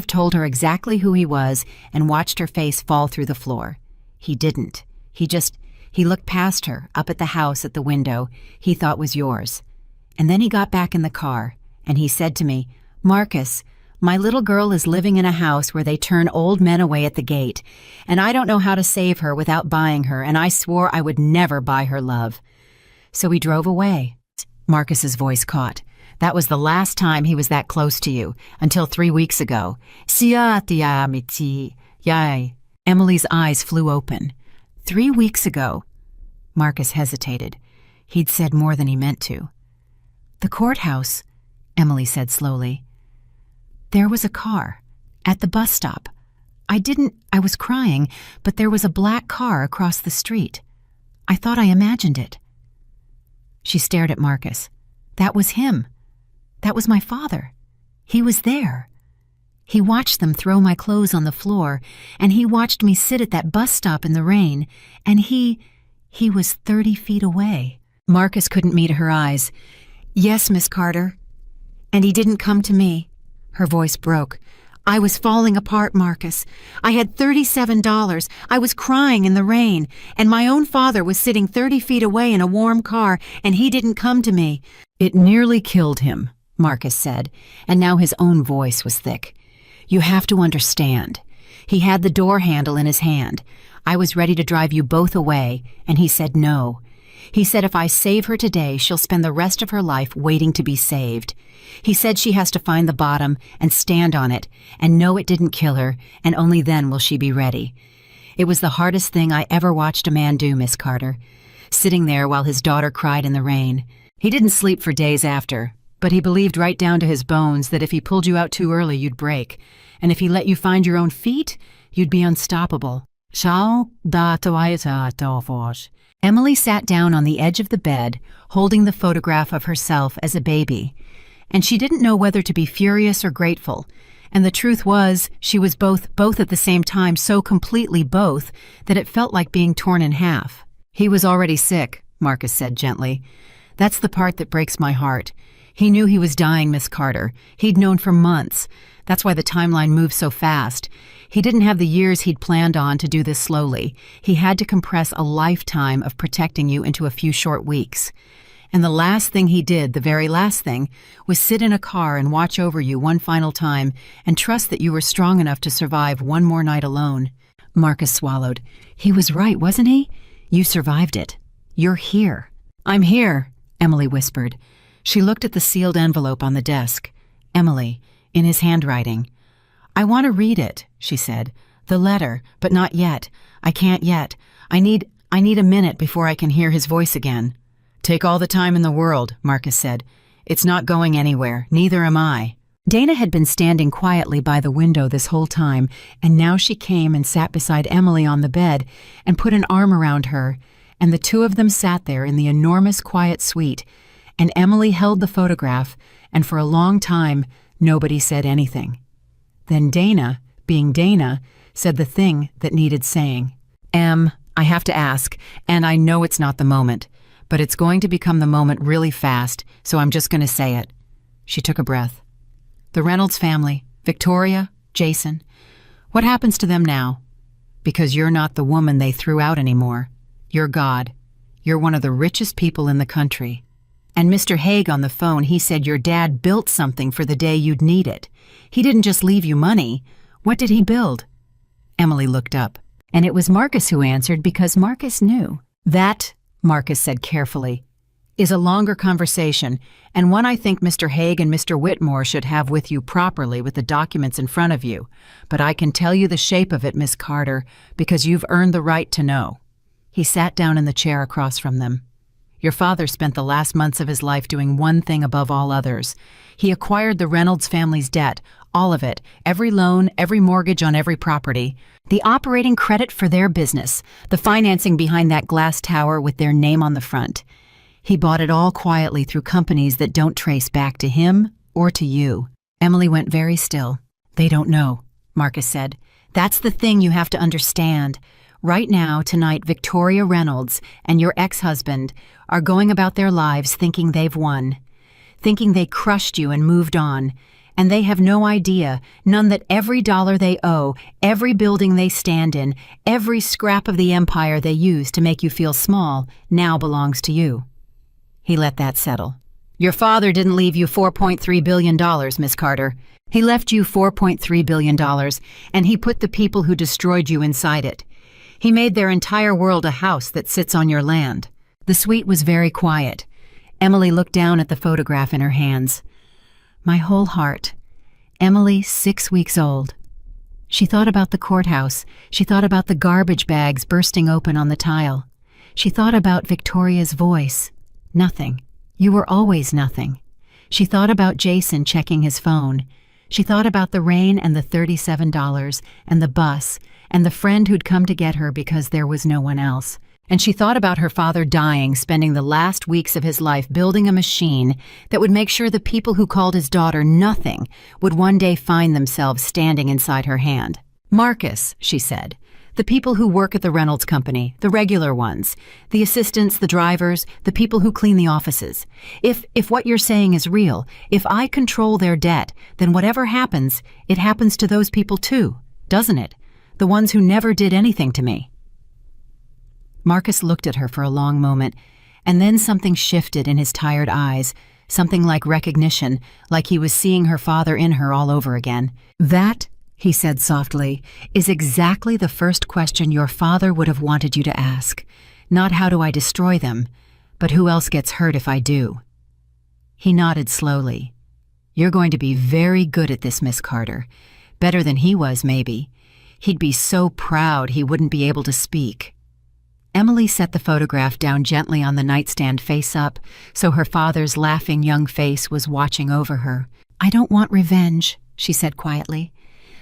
Speaker 1: told her exactly who he was and watched her face fall through the floor. He didn't. He looked past her, up at the house at the window he thought was yours. And then he got back in the car, and he said to me, 'Marcus, My little girl is living in a house where they turn old men away at the gate, and I don't know how to save her without buying her, and I swore I would never buy her love. So we drove away. Marcus's voice caught. That was the last time he was that close to you, until 3 weeks ago. Yay. Emily's eyes flew open. 3 weeks ago. Marcus hesitated. He'd said more than he meant to. The courthouse, Emily said slowly. There was a car at the bus stop. I was crying, but there was a black car across the street. I thought I imagined it. She stared at Marcus. That was him. That was my father. He was there. He watched them throw my clothes on the floor, and he watched me sit at that bus stop in the rain, and he was 30 feet away. Marcus couldn't meet her eyes. Yes, Miss Carter. And he didn't come to me. Her voice broke. I was falling apart, Marcus. I had $37. I was crying in the rain, and my own father was sitting 30 feet away in a warm car, and he didn't come to me. It nearly killed him, Marcus said, and now his own voice was thick. You have to understand. He had the door handle in his hand. I was ready to drive you both away, and he said no. He said if I save her today, she'll spend the rest of her life waiting to be saved. He said she has to find the bottom and stand on it and know it didn't kill her, and only then will she be ready. It was the hardest thing I ever watched a man do, Miss Carter, sitting there while his daughter cried in the rain. He didn't sleep for days after, but he believed right down to his bones that if he pulled you out too early, you'd break, and if he let you find your own feet, you'd be unstoppable. Emily sat down on the edge of the bed, holding the photograph of herself as a baby, and she didn't know whether to be furious or grateful, and the truth was she was both at the same time, so completely both that it felt like being torn in half. He was already sick, Marcus said gently. That's the part that breaks my heart. He knew he was dying, Miss Carter. He'd known for months. That's why the timeline moved so fast. He didn't have the years he'd planned on to do this slowly. He had to compress a lifetime of protecting you into a few short weeks. And the last thing he did, the very last thing, was sit in a car and watch over you one final time and trust that you were strong enough to survive one more night alone. Marcus swallowed. He was right, wasn't he? You survived it. You're here. I'm here, Emily whispered. She looked at the sealed envelope on the desk. Emily, in his handwriting. I want to read it, she said. The letter, but not yet. I can't yet. I need a minute before I can hear his voice again. Take all the time in the world, Marcus said. It's not going anywhere. Neither am I. Dana had been standing quietly by the window this whole time, and now she came and sat beside Emily on the bed and put an arm around her, and the two of them sat there in the enormous quiet suite, and Emily held the photograph, and for a long time, nobody said anything. Then Dana, being Dana, said the thing that needed saying. I have to ask, and I know it's not the moment, but it's going to become the moment really fast, so I'm just going to say it. She took a breath. The Reynolds family, Victoria, Jason, what happens to them now? Because you're not the woman they threw out anymore. You're God. You're one of the richest people in the country. And Mr. Haig on the phone, he said your dad built something for the day you'd need it. He didn't just leave you money. What did he build? Emily looked up, and it was Marcus who answered because Marcus knew. That, Marcus said carefully, is a longer conversation, and one I think Mr. Haig and Mr. Whitmore should have with you properly with the documents in front of you. But I can tell you the shape of it, Miss Carter, because you've earned the right to know. He sat down in the chair across from them. Your father spent the last months of his life doing one thing above all others. He acquired the Reynolds family's debt, all of it, every loan, every mortgage on every property, the operating credit for their business, the financing behind that glass tower with their name on the front. He bought it all quietly through companies that don't trace back to him or to you. Emily went very still. They don't know, Marcus said. That's the thing you have to understand. Right now, tonight, Victoria Reynolds and your ex-husband are going about their lives thinking they've won, thinking they crushed you and moved on, and they have no idea, none that every dollar they owe, every building they stand in, every scrap of the empire they use to make you feel small now belongs to you. He let that settle. Your father didn't leave you $4.3 billion, Miss Carter. He left you $4.3 billion, and he put the people who destroyed you inside it. He made their entire world a house that sits on your land. The suite was very quiet. Emily looked down at the photograph in her hands. My whole heart. Emily, 6 weeks old. She thought about the courthouse. She thought about the garbage bags bursting open on the tile. She thought about Victoria's voice. Nothing. You were always nothing. She thought about Jason checking his phone. She thought about the rain and the $37 and the bus and the friend who'd come to get her because there was no one else. And she thought about her father dying, spending the last weeks of his life building a machine that would make sure the people who called his daughter nothing would one day find themselves standing inside her hand. Marcus, she said. The people who work at the Reynolds Company, the regular ones, the assistants, the drivers, the people who clean the offices. If what you're saying is real, if I control their debt, then whatever happens, it happens to those people too, doesn't it? The ones who never did anything to me. Marcus looked at her for a long moment, and then something shifted in his tired eyes, something like recognition, like he was seeing her father in her all over again. That, he said softly, is exactly the first question your father would have wanted you to ask. Not how do I destroy them, but who else gets hurt if I do? He nodded slowly. You're going to be very good at this, Miss Carter. Better than he was, maybe. He'd be so proud he wouldn't be able to speak. Emily set the photograph down gently on the nightstand face up, so her father's laughing young face was watching over her. I don't want revenge, she said quietly.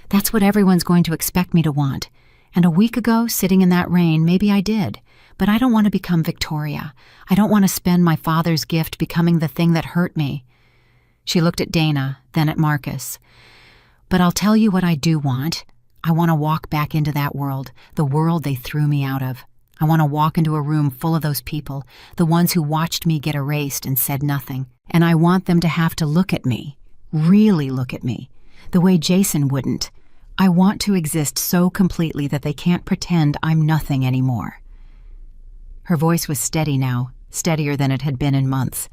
Speaker 1: That's what everyone's going to expect me to want. And a week ago, sitting in that rain, maybe I did. But I don't want to become Victoria. I don't want to spend my father's gift becoming the thing that hurt me. She looked at Dana, then at Marcus. But I'll tell you what I do want. I want to walk back into that world, the world they threw me out of. I want to walk into a room full of those people, the ones who watched me get erased and said nothing. And I want them to have to look at me, really look at me, the way Jason wouldn't. I want to exist so completely that they can't pretend I'm nothing anymore. Her voice was steady now, steadier than it had been in months.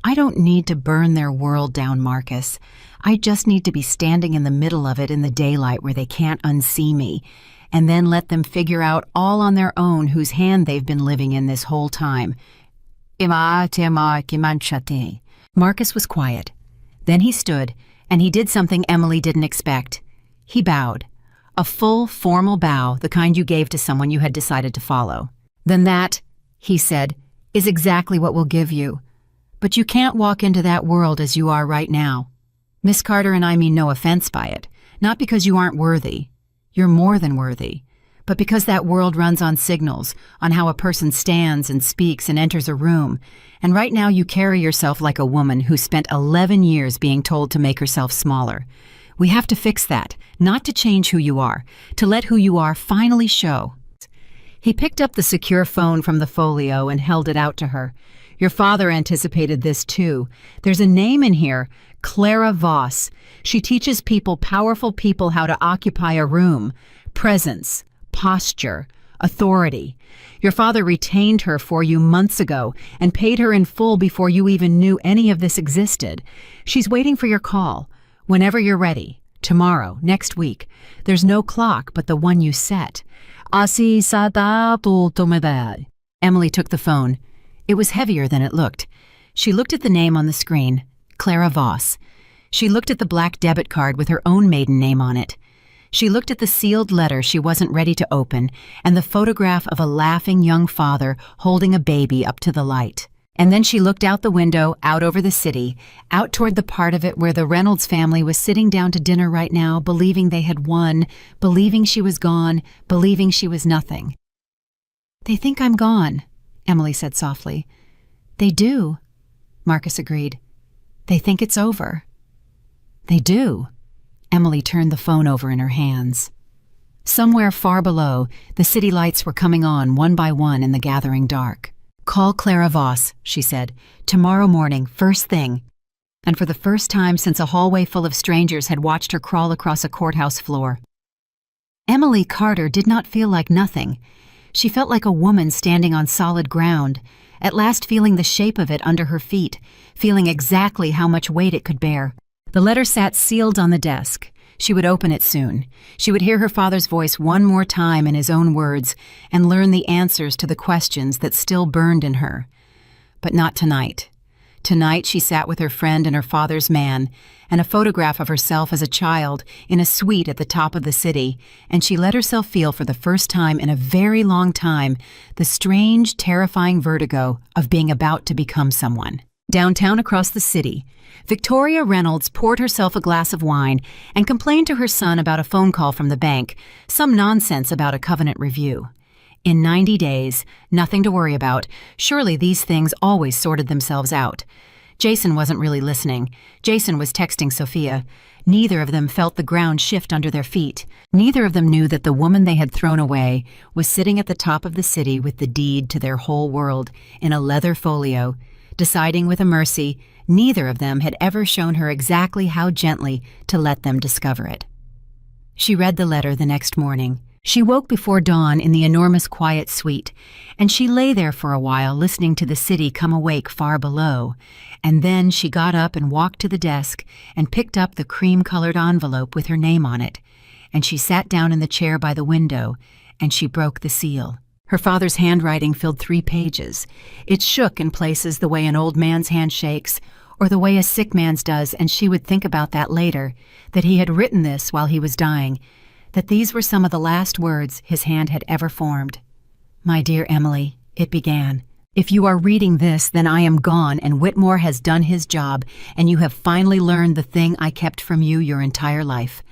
Speaker 1: I don't need to burn their world down, Marcus. I just need to be standing in the middle of it in the daylight where they can't unsee me, and then let them figure out all on their own whose hand they've been living in this whole time. Marcus was quiet. Then he stood, and he did something Emily didn't expect. He bowed. A full, formal bow, the kind you gave to someone you had decided to follow. Then that, he said, is exactly what we'll give you. But you can't walk into that world as you are right now. Miss Carter and I mean no offense by it, not because you aren't worthy. You're more than worthy, but because that world runs on signals, on how a person stands and speaks and enters a room, and right now you carry yourself like a woman who spent 11 years being told to make herself smaller. We have to fix that, not to change who you are, to let who you are finally show. He picked up the secure phone from the folio and held it out to her. Your father anticipated this too. There's a name in here, Clara Voss. She teaches powerful people how to occupy a room, presence, posture, authority. Your father retained her for you months ago and paid her in full before you even knew any of this existed. She's waiting for your call. Whenever you're ready. Tomorrow, next week. There's no clock but the one you set. Emily took the phone. It was heavier than it looked. She looked at the name on the screen, Clara Voss. She looked at the black debit card with her own maiden name on it. She looked at the sealed letter she wasn't ready to open and the photograph of a laughing young father holding a baby up to the light. And then she looked out the window, out over the city, out toward the part of it where the Reynolds family was sitting down to dinner right now, believing they had won, believing she was gone, believing she was nothing. They think I'm gone, Emily said softly. They do, Marcus agreed. They think it's over. They do. Emily turned the phone over in her hands. Somewhere far below, the city lights were coming on one by one in the gathering dark. Call Clara Voss, she said, tomorrow morning, first thing. And for the first time since a hallway full of strangers had watched her crawl across a courthouse floor. Emily Carter did not feel like nothing. She felt like a woman standing on solid ground, at last feeling the shape of it under her feet, feeling exactly how much weight it could bear. The letter sat sealed on the desk. She would open it soon. She would hear her father's voice one more time in his own words and learn the answers to the questions that still burned in her. But not tonight. Tonight she sat with her friend and her father's man, and a photograph of herself as a child in a suite at the top of the city, and she let herself feel for the first time in a very long time the strange, terrifying vertigo of being about to become someone. Downtown across the city, Victoria Reynolds poured herself a glass of wine and complained to her son about a phone call from the bank, some nonsense about a covenant review. In 90 days, nothing to worry about. Surely these things always sorted themselves out. Jason wasn't really listening. Jason was texting Sophia. Neither of them felt the ground shift under their feet. Neither of them knew that the woman they had thrown away was sitting at the top of the city with the deed to their whole world in a leather folio, deciding with a mercy neither of them had ever shown her exactly how gently to let them discover it. She read the letter the next morning. She woke before dawn in the enormous quiet suite, and she lay there for a while listening to the city come awake far below, and then she got up and walked to the desk and picked up the cream-colored envelope with her name on it, and she sat down in the chair by the window, and she broke the seal. Her father's handwriting filled 3 pages. It shook in places the way an old man's hand shakes, or the way a sick man's does, and she would think about that later, that he had written this while he was dying, that these were some of the last words his hand had ever formed. "My dear Emily," it began, "if you are reading this, then I am gone and Whitmore has done his job and you have finally learned the thing I kept from you your entire life.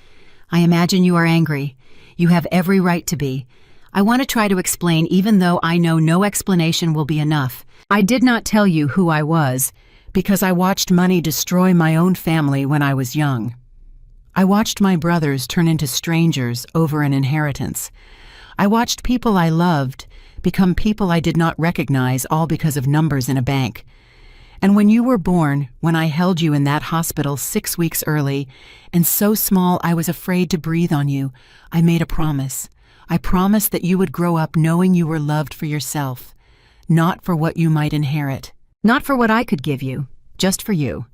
Speaker 1: I imagine you are angry. You have every right to be. I want to try to explain even though I know no explanation will be enough. I did not tell you who I was because I watched money destroy my own family when I was young. I watched my brothers turn into strangers over an inheritance. I watched people I loved become people I did not recognize, all because of numbers in a bank. And when you were born, when I held you in that hospital 6 weeks early, and so small I was afraid to breathe on you, I made a promise. I promised that you would grow up knowing you were loved for yourself, not for what you might inherit, not for what I could give you, just for you.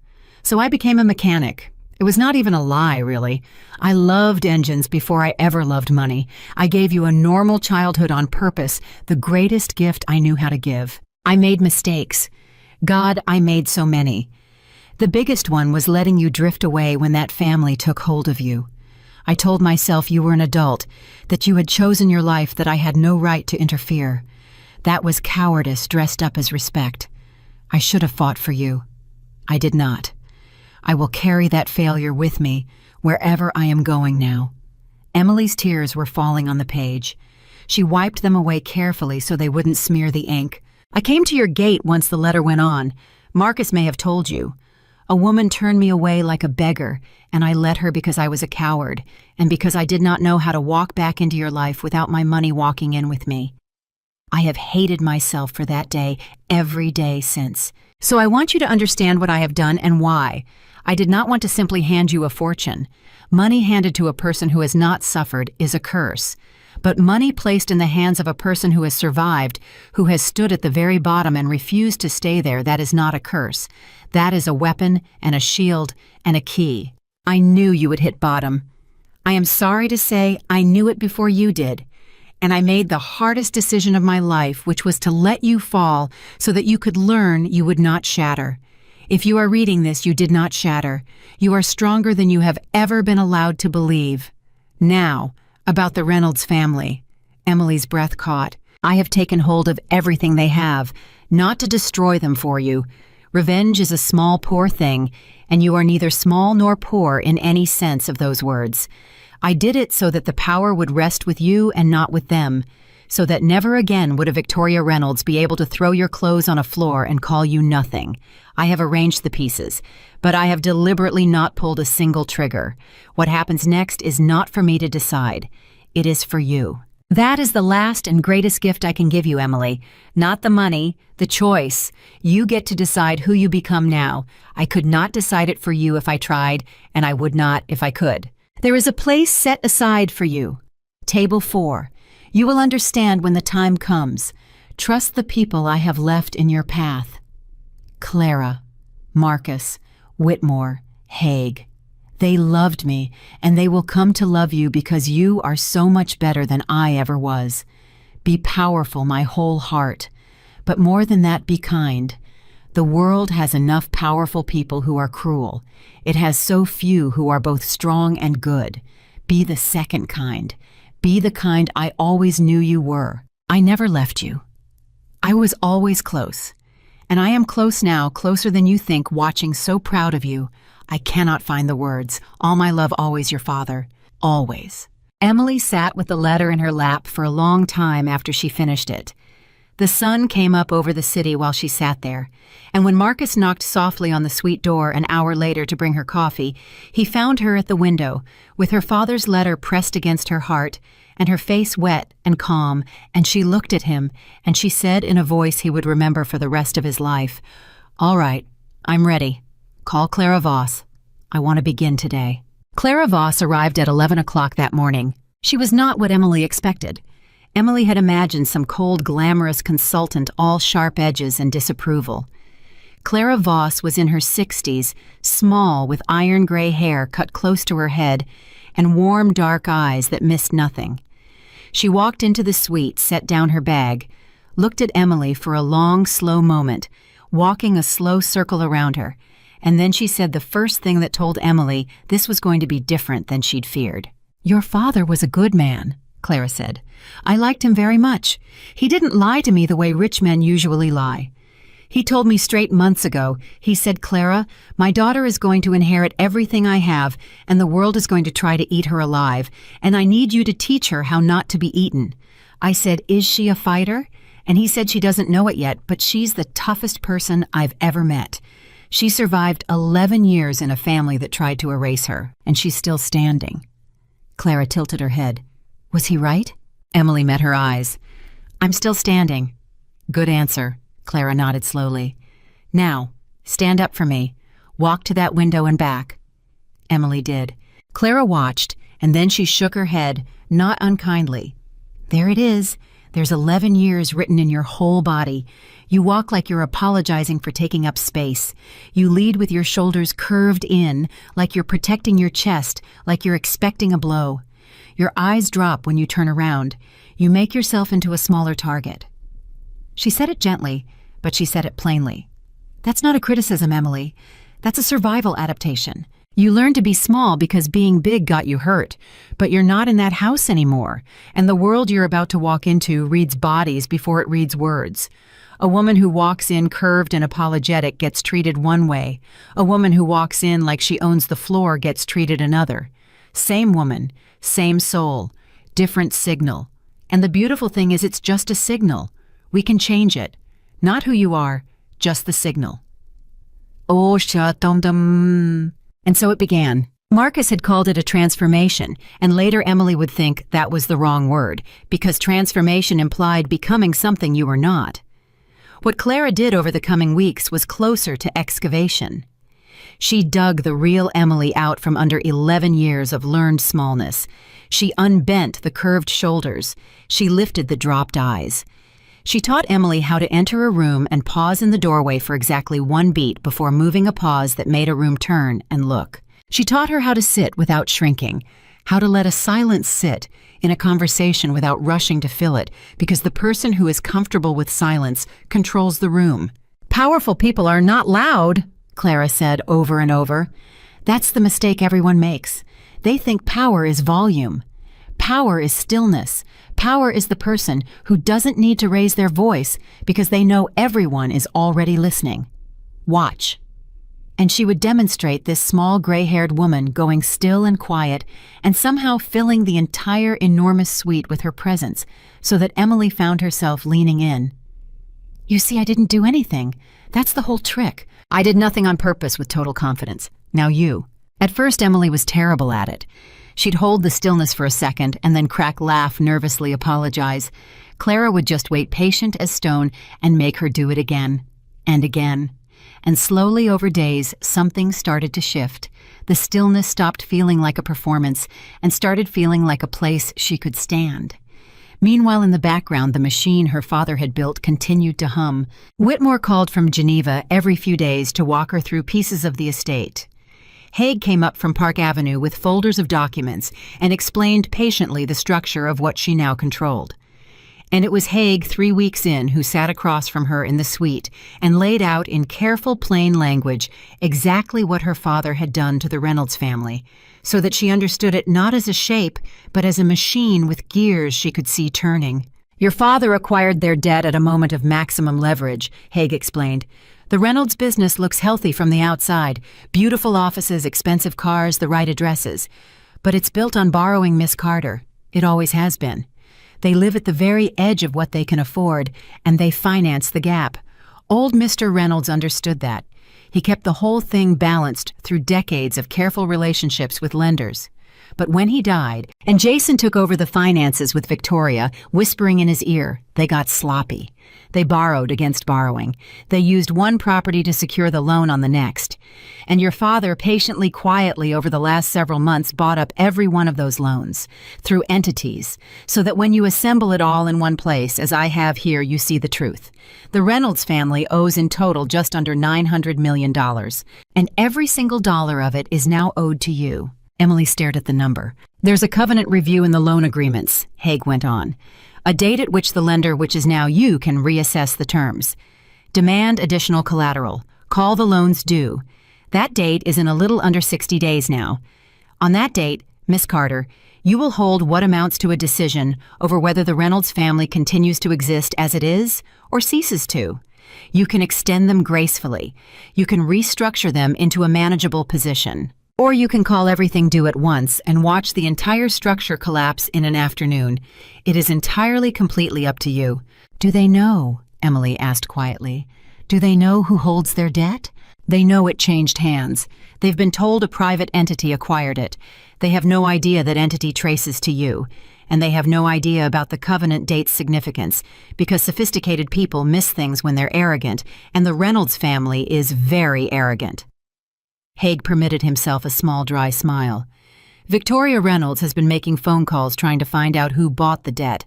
Speaker 1: So I became a mechanic. It was not even a lie, really. I loved engines before I ever loved money. I gave you a normal childhood on purpose, the greatest gift I knew how to give. I made mistakes. God, I made so many. The biggest one was letting you drift away when that family took hold of you. I told myself you were an adult, that you had chosen your life, that I had no right to interfere. That was cowardice dressed up as respect. I should have fought for you. I did not. I will carry that failure with me wherever I am going now." Emily's tears were falling on the page. She wiped them away carefully so they wouldn't smear the ink. "I came to your gate once the letter went on. Marcus may have told you. A woman turned me away like a beggar, and I let her because I was a coward, and because I did not know how to walk back into your life without my money walking in with me. I have hated myself for that day every day since. So I want you to understand what I have done and why. I did not want to simply hand you a fortune. Money handed to a person who has not suffered is a curse. But money placed in the hands of a person who has survived, who has stood at the very bottom and refused to stay there, that is not a curse. That is a weapon and a shield and a key. I knew you would hit bottom. I am sorry to say I knew it before you did. And I made the hardest decision of my life, which was to let you fall so that you could learn you would not shatter. If you are reading this, you did not shatter. You are stronger than you have ever been allowed to believe. Now, about the Reynolds family." Emily's breath caught. "I have taken hold of everything they have, not to destroy them for you. Revenge is a small, poor thing, and you are neither small nor poor in any sense of those words. I did it so that the power would rest with you and not with them, so that never again would a Victoria Reynolds be able to throw your clothes on a floor and call you nothing. I have arranged the pieces, but I have deliberately not pulled a single trigger. What happens next is not for me to decide. It is for you. That is the last and greatest gift I can give you, Emily. Not the money, the choice. You get to decide who you become now. I could not decide it for you if I tried, and I would not if I could. There is a place set aside for you. Table 4. You will understand when the time comes. Trust the people I have left in your path. Clara, Marcus, Whitmore, Haig. They loved me, and they will come to love you because you are so much better than I ever was. Be powerful, my whole heart. But more than that, be kind. The world has enough powerful people who are cruel. It has so few who are both strong and good. Be the second kind. Be the kind I always knew you were. I never left you. I was always close. And I am close now, closer than you think, watching, so proud of you. I cannot find the words. All my love, always, your father. Always. Emily sat with the letter in her lap for a long time after she finished it. The sun came up over the city while she sat there, and when Marcus knocked softly on the suite door an hour later to bring her coffee, he found her at the window, with her father's letter pressed against her heart, and her face wet and calm, and she looked at him, and she said in a voice he would remember for the rest of his life, "All right, I'm ready. Call Clara Voss. I want to begin today." Clara Voss arrived at 11 o'clock that morning. She was not what Emily expected. Emily had imagined some cold, glamorous consultant, all sharp edges and disapproval. Clara Voss was in her 60s, small, with iron gray hair cut close to her head, and warm, dark eyes that missed nothing. She walked into the suite, set down her bag, looked at Emily for a long, slow moment, walking a slow circle around her, and then she said the first thing that told Emily this was going to be different than she'd feared. "Your father was a good man," Clara said. "I liked him very much. He didn't lie to me the way rich men usually lie. He told me straight months ago. He said, 'Clara, my daughter is going to inherit everything I have, and the world is going to try to eat her alive, and I need you to teach her how not to be eaten.' I said, 'Is she a fighter?' And he said she doesn't know it yet, but she's the toughest person I've ever met. She survived 11 years in a family that tried to erase her, and she's still standing." Clara tilted her head. "Was he right?" Emily met her eyes. "I'm still standing." "Good answer," Clara nodded slowly. "Now, stand up for me. Walk to that window and back." Emily did. Clara watched, and then she shook her head, not unkindly. "There it is. There's 11 years written in your whole body. You walk like you're apologizing for taking up space. You lead with your shoulders curved in, like you're protecting your chest, like you're expecting a blow. Your eyes drop when you turn around. You make yourself into a smaller target." She said it gently, but she said it plainly. "That's not a criticism, Emily. That's a survival adaptation. You learned to be small because being big got you hurt, but you're not in that house anymore, and the world you're about to walk into reads bodies before it reads words. A woman who walks in curved and apologetic gets treated one way. A woman who walks in like she owns the floor gets treated another. Same woman, same soul, different signal. And the beautiful thing is it's just a signal. We can change it. Not who you are, just the signal." "Oh, dum-dum." And so it began. Marcus had called it a transformation, and later Emily would think that was the wrong word, because transformation implied becoming something you were not. What Clara did over the coming weeks was closer to excavation. She dug the real Emily out from under 11 years of learned smallness. She unbent the curved shoulders. She lifted the dropped eyes. She taught Emily how to enter a room and pause in the doorway for exactly one beat before moving a pause that made a room turn and look. She taught her how to sit without shrinking, how to let a silence sit in a conversation without rushing to fill it, because the person who is comfortable with silence controls the room. "Powerful people are not loud," Clara said over and over. "That's the mistake everyone makes. They think power is volume. Power is stillness. Power is the person who doesn't need to raise their voice because they know everyone is already listening. Watch." And she would demonstrate this small gray-haired woman going still and quiet and somehow filling the entire enormous suite with her presence so that Emily found herself leaning in. "You see, I didn't do anything. That's the whole trick. I did nothing on purpose with total confidence. Now you." At first, Emily was terrible at it. She'd hold the stillness for a second and then crack laugh, nervously apologize. Clara would just wait patient as stone and make her do it again and again. And slowly over days, something started to shift. The stillness stopped feeling like a performance and started feeling like a place she could stand. Meanwhile, in the background, the machine her father had built continued to hum. Whitmore called from Geneva every few days to walk her through pieces of the estate. Haig came up from Park Avenue with folders of documents and explained patiently the structure of what she now controlled. And it was Haig 3 weeks in who sat across from her in the suite and laid out in careful, plain language exactly what her father had done to the Reynolds family, so that she understood it not as a shape, but as a machine with gears she could see turning. "Your father acquired their debt at a moment of maximum leverage," Haig explained. "The Reynolds business looks healthy from the outside, beautiful offices, expensive cars, the right addresses. But it's built on borrowing, Miss Carter. It always has been. They live at the very edge of what they can afford, and they finance the gap. Old Mr. Reynolds understood that. He kept the whole thing balanced through decades of careful relationships with lenders. But when he died, and Jason took over the finances with Victoria, whispering in his ear, they got sloppy. They borrowed against borrowing. They used one property to secure the loan on the next. And your father patiently, quietly over the last several months bought up every one of those loans, through entities, so that when you assemble it all in one place, as I have here, you see the truth. The Reynolds family owes in total just under $900 million, and every single dollar of it is now owed to you." Emily stared at the number. "There's a covenant review in the loan agreements," Haig went on. "A date at which the lender, which is now you, can reassess the terms. Demand additional collateral. Call the loans due. That date is in a little under 60 days now. On that date, Miss Carter, you will hold what amounts to a decision over whether the Reynolds family continues to exist as it is or ceases to. You can extend them gracefully. You can restructure them into a manageable position. Or you can call everything due at once and watch the entire structure collapse in an afternoon. It is entirely, completely up to you." "Do they know?" Emily asked quietly. "Do they know who holds their debt?" "They know it changed hands. They've been told a private entity acquired it. They have no idea that entity traces to you. And they have no idea about the covenant date's significance, because sophisticated people miss things when they're arrogant, and the Reynolds family is very arrogant." Haig permitted himself a small, dry smile. "Victoria Reynolds has been making phone calls trying to find out who bought the debt.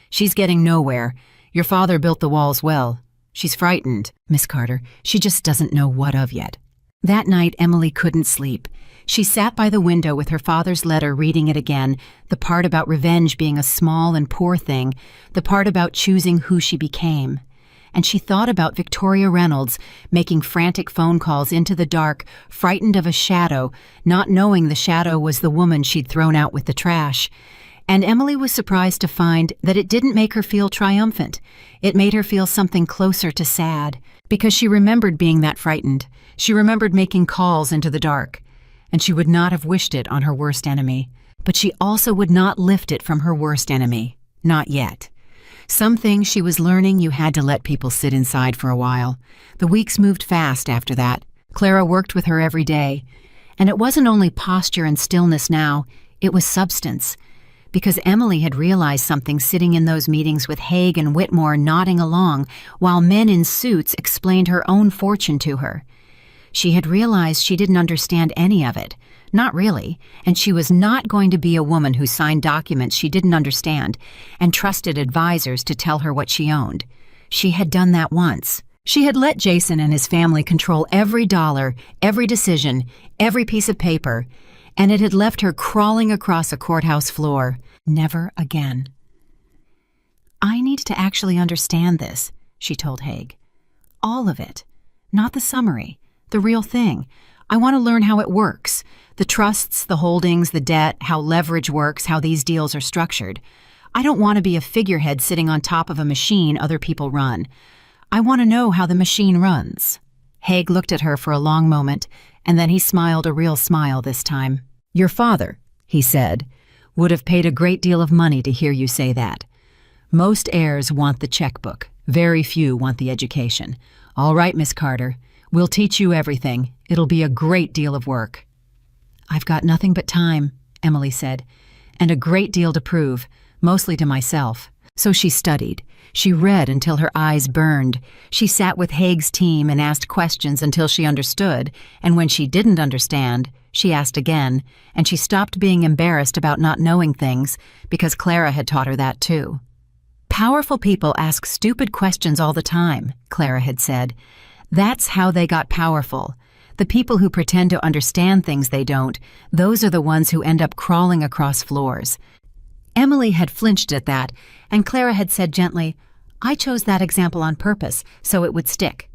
Speaker 1: She's getting nowhere. Your father built the walls well. She's frightened, Miss Carter. She just doesn't know what of yet." That night, Emily couldn't sleep. She sat by the window with her father's letter, reading it again, the part about revenge being a small and poor thing, the part about choosing who she became. And she thought about Victoria Reynolds making frantic phone calls into the dark, frightened of a shadow, not knowing the shadow was the woman she'd thrown out with the trash. And Emily was surprised to find that it didn't make her feel triumphant. It made her feel something closer to sad, because she remembered being that frightened. She remembered making calls into the dark. And she would not have wished it on her worst enemy. But she also would not lift it from her worst enemy. Not yet. Some things she was learning you had to let people sit inside for a while. The weeks moved fast after that. Clara worked with her every day. And it wasn't only posture and stillness now, it was substance. Because Emily had realized something sitting in those meetings with Haig and Whitmore nodding along, while men in suits explained her own fortune to her. She had realized she didn't understand any of it. Not really, and she was not going to be a woman who signed documents she didn't understand and trusted advisors to tell her what she owned. She had done that once. She had let Jason and his family control every dollar, every decision, every piece of paper, and it had left her crawling across a courthouse floor. Never again. "I need to actually understand this," she told Haig. "All of it. Not the summary. The real thing. I want to learn how it works. The trusts, the holdings, the debt, how leverage works, how these deals are structured. I don't want to be a figurehead sitting on top of a machine other people run. I want to know how the machine runs." Haig looked at her for a long moment, and then he smiled, a real smile this time. "Your father," he said, "would have paid a great deal of money to hear you say that. Most heirs want the checkbook. Very few want the education. All right, Miss Carter. We'll teach you everything. It'll be a great deal of work." "I've got nothing but time," Emily said, "and a great deal to prove, mostly to myself." So she studied. She read until her eyes burned. She sat with Haig's team and asked questions until she understood, and when she didn't understand, she asked again, and she stopped being embarrassed about not knowing things because Clara had taught her that too. Powerful people ask stupid questions all the time, Clara had said. That's how they got powerful. The people who pretend to understand things they don't, those are the ones who end up crawling across floors. Emily had flinched at that, and Clara had said gently, I chose that example on purpose, so it would stick.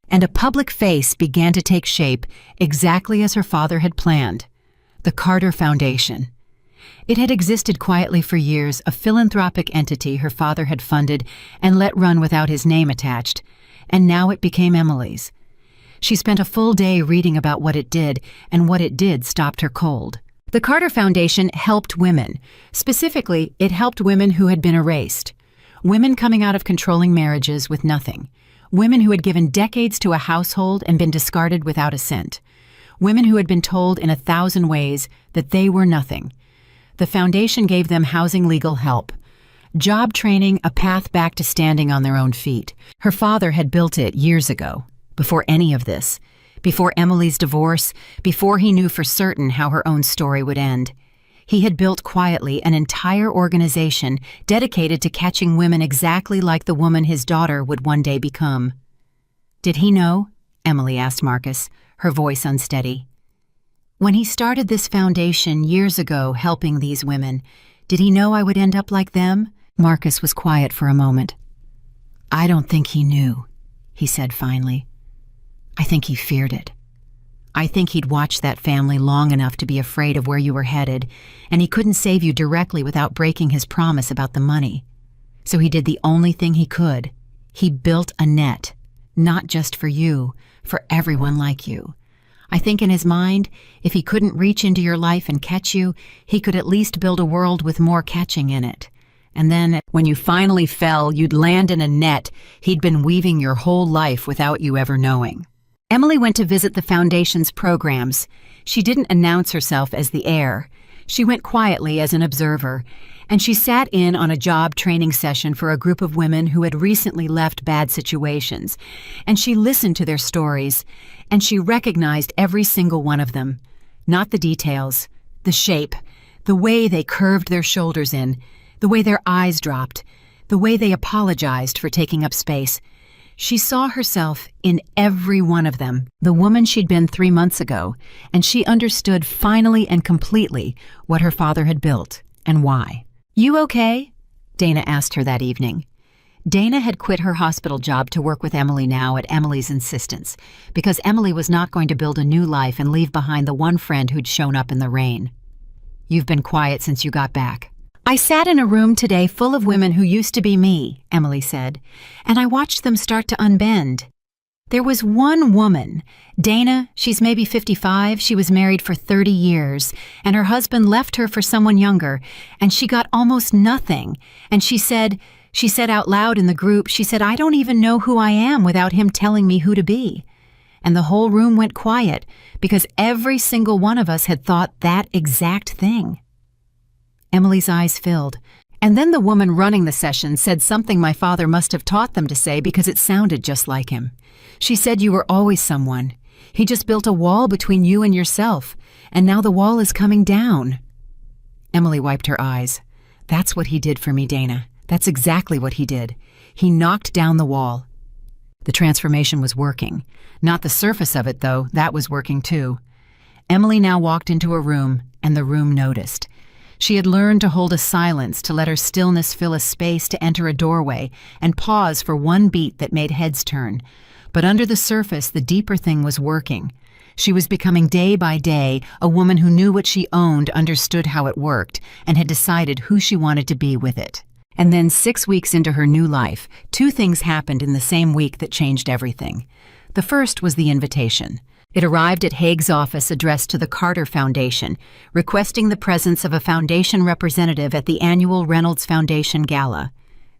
Speaker 1: And a public face began to take shape exactly as her father had planned. The Carter Foundation. It had existed quietly for years, a philanthropic entity her father had funded and let run without his name attached, and now it became Emily's. She spent a full day reading about what it did, and what it did stopped her cold. The Carter Foundation helped women. Specifically, it helped women who had been erased. Women coming out of controlling marriages with nothing. Women who had given decades to a household and been discarded without a cent. Women who had been told in 1,000 ways that they were nothing. The foundation gave them housing, legal help, job training, a path back to standing on their own feet. Her father had built it years ago, before any of this, before Emily's divorce, before he knew for certain how her own story would end. He had built quietly an entire organization dedicated to catching women exactly like the woman his daughter would one day become. Did he know? Emily asked Marcus, her voice unsteady. When he started this foundation years ago helping these women, did he know I would end up like them? Marcus was quiet for a moment. I don't think he knew, he said finally. I think he feared it. I think he'd watched that family long enough to be afraid of where you were headed, and he couldn't save you directly without breaking his promise about the money. So he did the only thing he could. He built a net, not just for you, for everyone like you. I think in his mind, if he couldn't reach into your life and catch you, he could at least build a world with more catching in it. And then, when you finally fell, you'd land in a net he'd been weaving your whole life without you ever knowing. Emily went to visit the foundation's programs. She didn't announce herself as the heir. She went quietly as an observer, and she sat in on a job training session for a group of women who had recently left bad situations, and she listened to their stories, and she recognized every single one of them. Not the details, the shape, the way they curved their shoulders in, the way their eyes dropped, the way they apologized for taking up space. She saw herself in every one of them, the woman she'd been 3 months ago, and she understood finally and completely what her father had built and why. You okay? Dana asked her that evening. Dana had quit her hospital job to work with Emily now at Emily's insistence, because Emily was not going to build a new life and leave behind the one friend who'd shown up in the rain. You've been quiet since you got back. I sat in a room today full of women who used to be me, Emily said, and I watched them start to unbend. There was one woman, Dana, she's maybe 55, she was married for 30 years, and her husband left her for someone younger, and she got almost nothing. And she said out loud in the group, she said, I don't even know who I am without him telling me who to be. And the whole room went quiet, because every single one of us had thought that exact thing. Emily's eyes filled. And then the woman running the session said something my father must have taught them to say because it sounded just like him. She said you were always someone. He just built a wall between you and yourself, and now the wall is coming down. Emily wiped her eyes. That's what he did for me, Dana. That's exactly what he did. He knocked down the wall. The transformation was working. Not the surface of it, though. That was working, too. Emily now walked into a room, and the room noticed. She had learned to hold a silence, to let her stillness fill a space to enter a doorway and pause for one beat that made heads turn. But under the surface, the deeper thing was working. She was becoming day by day a woman who knew what she owned, understood how it worked, and had decided who she wanted to be with it. And then 6 weeks into her new life, 2 things happened in the same week that changed everything. The first was the invitation. It arrived at Haig's office addressed to the Carter Foundation, requesting the presence of a foundation representative at the annual Reynolds Foundation Gala.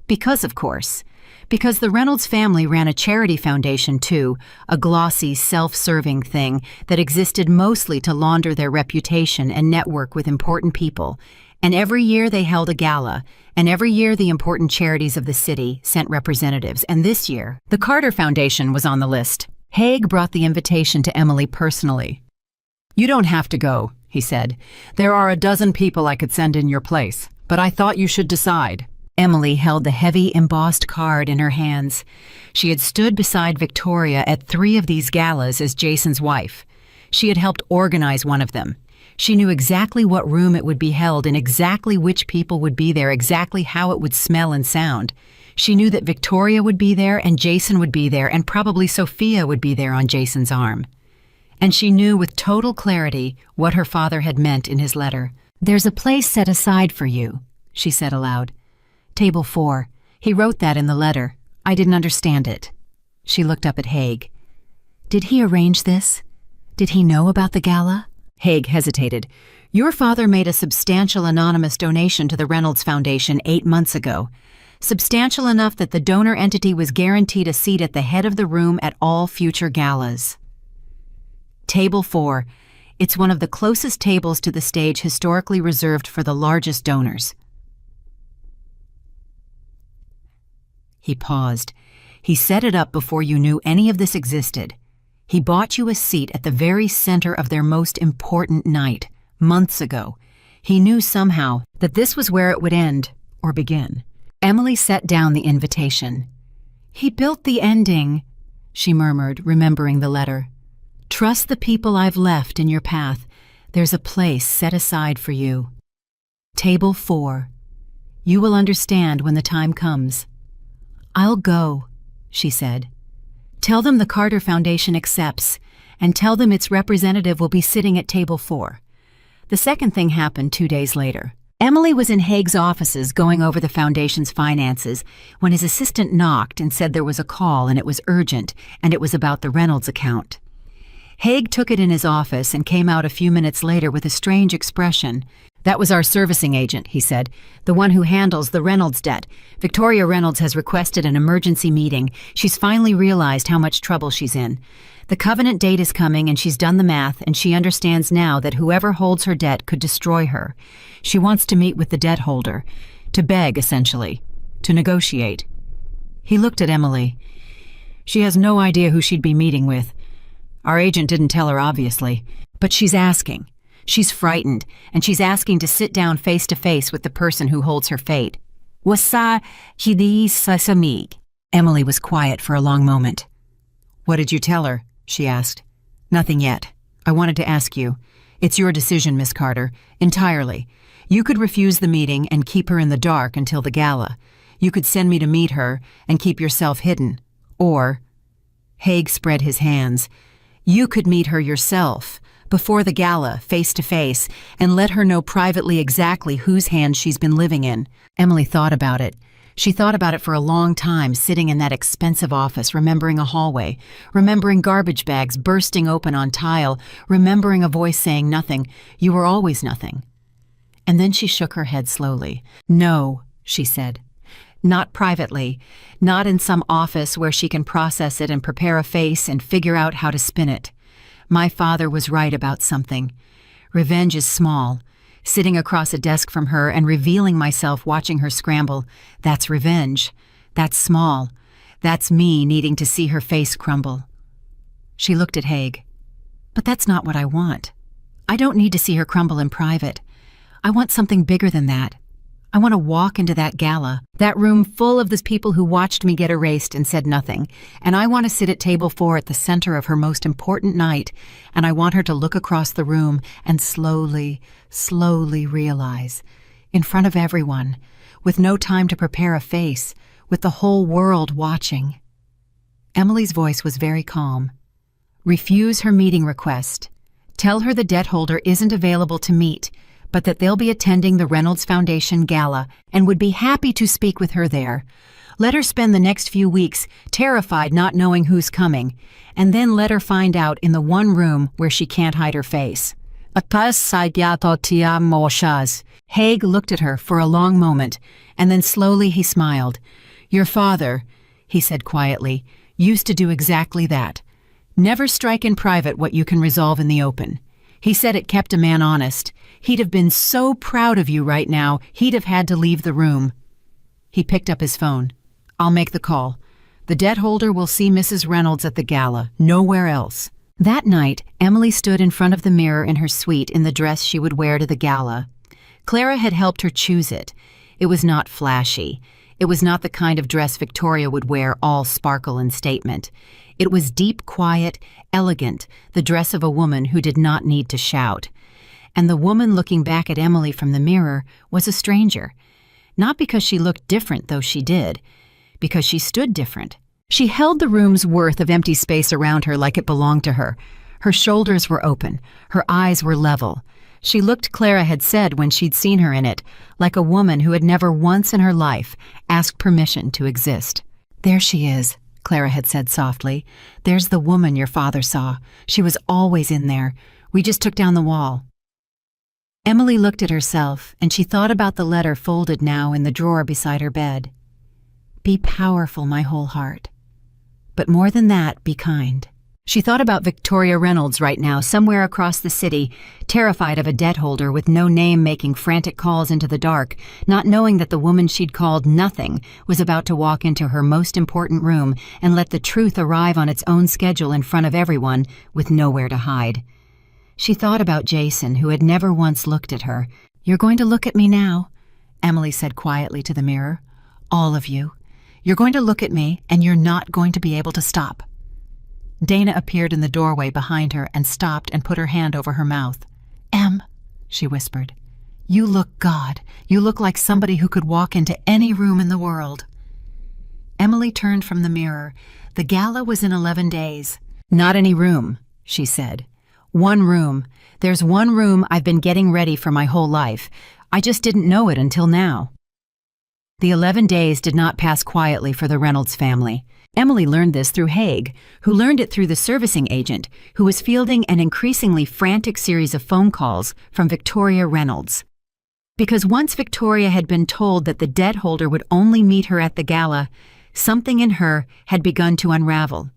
Speaker 1: Because, of course. Because the Reynolds family ran a charity foundation too, a glossy, self-serving thing that existed mostly to launder their reputation and network with important people. And every year they held a gala, and every year the important charities of the city sent representatives, and this year, the Carter Foundation was on the list. Haig brought the invitation to Emily personally. You don't have to go, he said. There are a dozen people I could send in your place,
Speaker 2: but I thought you should decide.
Speaker 1: Emily held the heavy, embossed card in her hands. She had stood beside Victoria at 3 of these galas as Jason's wife. She had helped organize one of them. She knew exactly what room it would be held and exactly which people would be there, exactly how it would smell and sound. She knew that Victoria would be there and Jason would be there and probably Sophia would be there on Jason's arm. And she knew with total clarity what her father had meant in his letter. "There's a place set aside for you," she said aloud. "Table 4. He wrote that in the letter. I didn't understand it." She looked up at Haig. "Did he arrange this? Did he know about the gala?" Haig hesitated. "Your father made a substantial anonymous donation to the Reynolds Foundation 8 months ago. Substantial enough that the donor entity was guaranteed a seat at the head of the room at all future galas. Table 4. It's one of the closest tables to the stage historically reserved for the largest donors." He paused. "He set it up before you knew any of this existed. He bought you a seat at the very center of their most important night, months ago. He knew somehow that this was where it would end, or begin." Emily set down the invitation. "He built the ending," she murmured, remembering the letter. "Trust the people I've left in your path. There's a place set aside for you. Table 4. You will understand when the time comes." "I'll go," she said. "Tell them the Carter Foundation accepts, and tell them its representative will be sitting at table 4. The second thing happened 2 days later. Emily was in Haig's offices going over the foundation's finances when his assistant knocked and said there was a call and it was urgent, and it was about the Reynolds account. Haig took it in his office and came out a few minutes later with a strange expression. "That was our servicing agent," he said, "the one who handles the Reynolds debt. Victoria Reynolds has requested an emergency meeting. She's finally realized how much trouble she's in. The covenant date is coming and she's done the math and she understands now that whoever holds her debt could destroy her. She wants to meet with the debt holder, to beg, essentially, to negotiate." He looked at Emily. "She has no idea who she'd be meeting with. Our agent didn't tell her, obviously, but she's asking. She's frightened, and she's asking to sit down face to face with the person who holds her fate." "Wasa hidi sasamig." Emily was quiet for a long moment. "What did you tell her?" she asked. "Nothing yet. I wanted to ask you. It's your decision, Miss Carter, entirely. You could refuse the meeting and keep her in the dark until the gala. You could send me to meet her and keep yourself hidden. Or," Haig spread his hands, "you could meet her yourself, before the gala, face to face, and let her know privately exactly whose hands she's been living in." Emily thought about it. She thought about it for a long time, sitting in that expensive office, remembering a hallway, remembering garbage bags bursting open on tile, remembering a voice saying nothing. "You were always nothing." And then she shook her head slowly. "No," she said. "Not privately, not in some office where she can process it and prepare a face and figure out how to spin it. My father was right about something. Revenge is small. Sitting across a desk from her and revealing myself watching her scramble, that's revenge. That's small. That's me needing to see her face crumble." She looked at Haig. "But that's not what I want. I don't need to see her crumble in private. I want something bigger than that. I want to walk into that gala, that room full of those people who watched me get erased and said nothing, and I want to sit at table 4 at the center of her most important night, and I want her to look across the room and slowly, slowly realize, in front of everyone, with no time to prepare a face, with the whole world watching." Emily's voice was very calm. "Refuse her meeting request. Tell her the debt holder isn't available to meet, but that they'll be attending the Reynolds Foundation Gala and would be happy to speak with her there. Let her spend the next few weeks terrified not knowing who's coming, and then let her find out in the one room where she can't hide her face." Haig looked at her for a long moment, and then slowly he smiled. "Your father," he said quietly, "used to do exactly that. Never strike in private what you can resolve in the open. He said it kept a man honest. He'd have been so proud of you right now, he'd have had to leave the room." He picked up his phone. "I'll make the call. The debt holder will see Mrs. Reynolds at the gala, nowhere else." That night, Emily stood in front of the mirror in her suite in the dress she would wear to the gala. Clara had helped her choose it. It was not flashy. It was not the kind of dress Victoria would wear, all sparkle and statement. It was deep, quiet, elegant, the dress of a woman who did not need to shout. And the woman looking back at Emily from the mirror was a stranger. Not because she looked different, though she did, because she stood different. She held the room's worth of empty space around her like it belonged to her. Her shoulders were open. Her eyes were level. She looked, Clara had said when she'd seen her in it, like a woman who had never once in her life asked permission to exist. "There she is," Clara had said softly. "There's the woman your father saw. She was always in there. We just took down the wall." Emily looked at herself, and she thought about the letter folded now in the drawer beside her bed. "Be powerful, my whole heart. But more than that, be kind." She thought about Victoria Reynolds right now, somewhere across the city, terrified of a debt holder with no name making frantic calls into the dark, not knowing that the woman she'd called Nothing was about to walk into her most important room and let the truth arrive on its own schedule in front of everyone with nowhere to hide. She thought about Jason, who had never once looked at her. "You're going to look at me now," Emily said quietly to the mirror. "All of you. You're going to look at me, and you're not going to be able to stop." Dana appeared in the doorway behind her and stopped and put her hand over her mouth. "Em," she whispered, "you look God. You look like somebody who could walk into any room in the world." Emily turned from the mirror. The gala was in 11 days. "Not any room," she said. "One room. There's one room I've been getting ready for my whole life. I just didn't know it until now." The 11 days did not pass quietly for the Reynolds family. Emily learned this through Haig, who learned it through the servicing agent, who was fielding an increasingly frantic series of phone calls from Victoria Reynolds. Because once Victoria had been told that the debt holder would only meet her at the gala, something in her had begun to unravel.